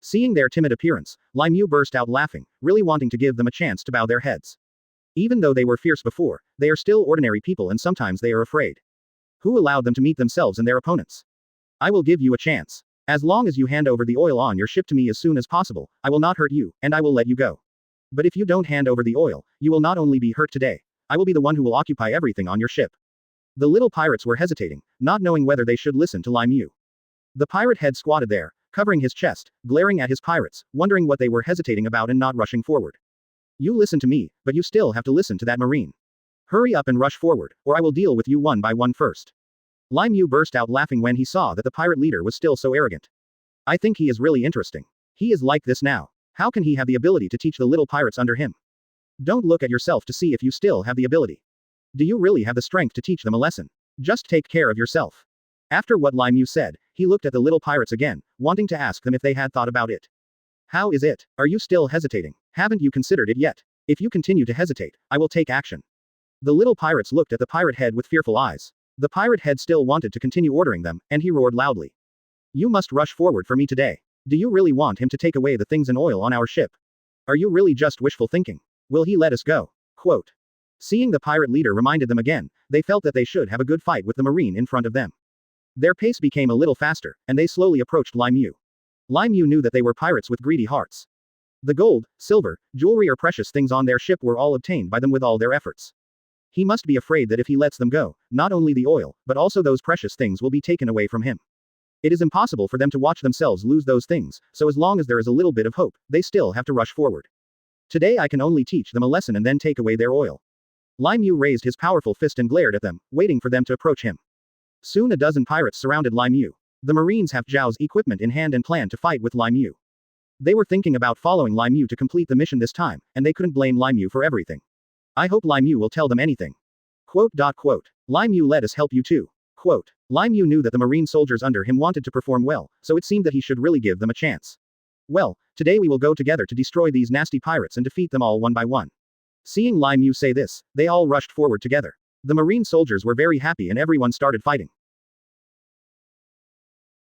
Speaker 2: Seeing their timid appearance, Lai Mu burst out laughing, really wanting to give them a chance to bow their heads. Even though they were fierce before, they are still ordinary people and sometimes they are afraid. Who allowed them to meet themselves and their opponents? I will give you a chance. As long as you hand over the oil on your ship to me as soon as possible, I will not hurt you, and I will let you go. But if you don't hand over the oil, you will not only be hurt today, I will be the one who will occupy everything on your ship. The little pirates were hesitating, not knowing whether they should listen to Lai Mu. The pirate head squatted there, covering his chest, glaring at his pirates, wondering what they were hesitating about and not rushing forward. You listen to me, but you still have to listen to that marine. Hurry up and rush forward, or I will deal with you one by one first. Lai Mu burst out laughing when he saw that the pirate leader was still so arrogant. I think he is really interesting. He is like this now. How can he have the ability to teach the little pirates under him? Don't look at yourself to see if you still have the ability. Do you really have the strength to teach them a lesson? Just take care of yourself. After what Lai Mu said, he looked at the little pirates again, wanting to ask them if they had thought about it. How is it? Are you still hesitating? Haven't you considered it yet? If you continue to hesitate, I will take action. The little pirates looked at the pirate head with fearful eyes. The pirate head still wanted to continue ordering them, and he roared loudly. You must rush forward for me today. Do you really want him to take away the things and oil on our ship? Are you really just wishful thinking? Will he let us go? Quote. Seeing the pirate leader reminded them again, they felt that they should have a good fight with the marine in front of them. Their pace became a little faster, and they slowly approached Lai Mu. Lai Mu knew that they were pirates with greedy hearts. The gold, silver, jewelry or precious things on their ship were all obtained by them with all their efforts. He must be afraid that if he lets them go, not only the oil, but also those precious things will be taken away from him. It is impossible for them to watch themselves lose those things, so as long as there is a little bit of hope, they still have to rush forward. Today I can only teach them a lesson and then take away their oil. Lai Mu raised his powerful fist and glared at them, waiting for them to approach him. Soon a dozen pirates surrounded Lai Mu. The Marines have Zhao's equipment in hand and planned to fight with Lai Mu. They were thinking about following Lai Mu to complete the mission this time, and they couldn't blame Lai Mu for everything. I hope Lai Mu will tell them anything. Lai Mu let us help you too. Lai Mu knew that the Marine soldiers under him wanted to perform well, so it seemed that he should really give them a chance. Well, today we will go together to destroy these nasty pirates and defeat them all one by one. Seeing Lai Mu say this, they all rushed forward together. The Marine soldiers were very happy and everyone started fighting.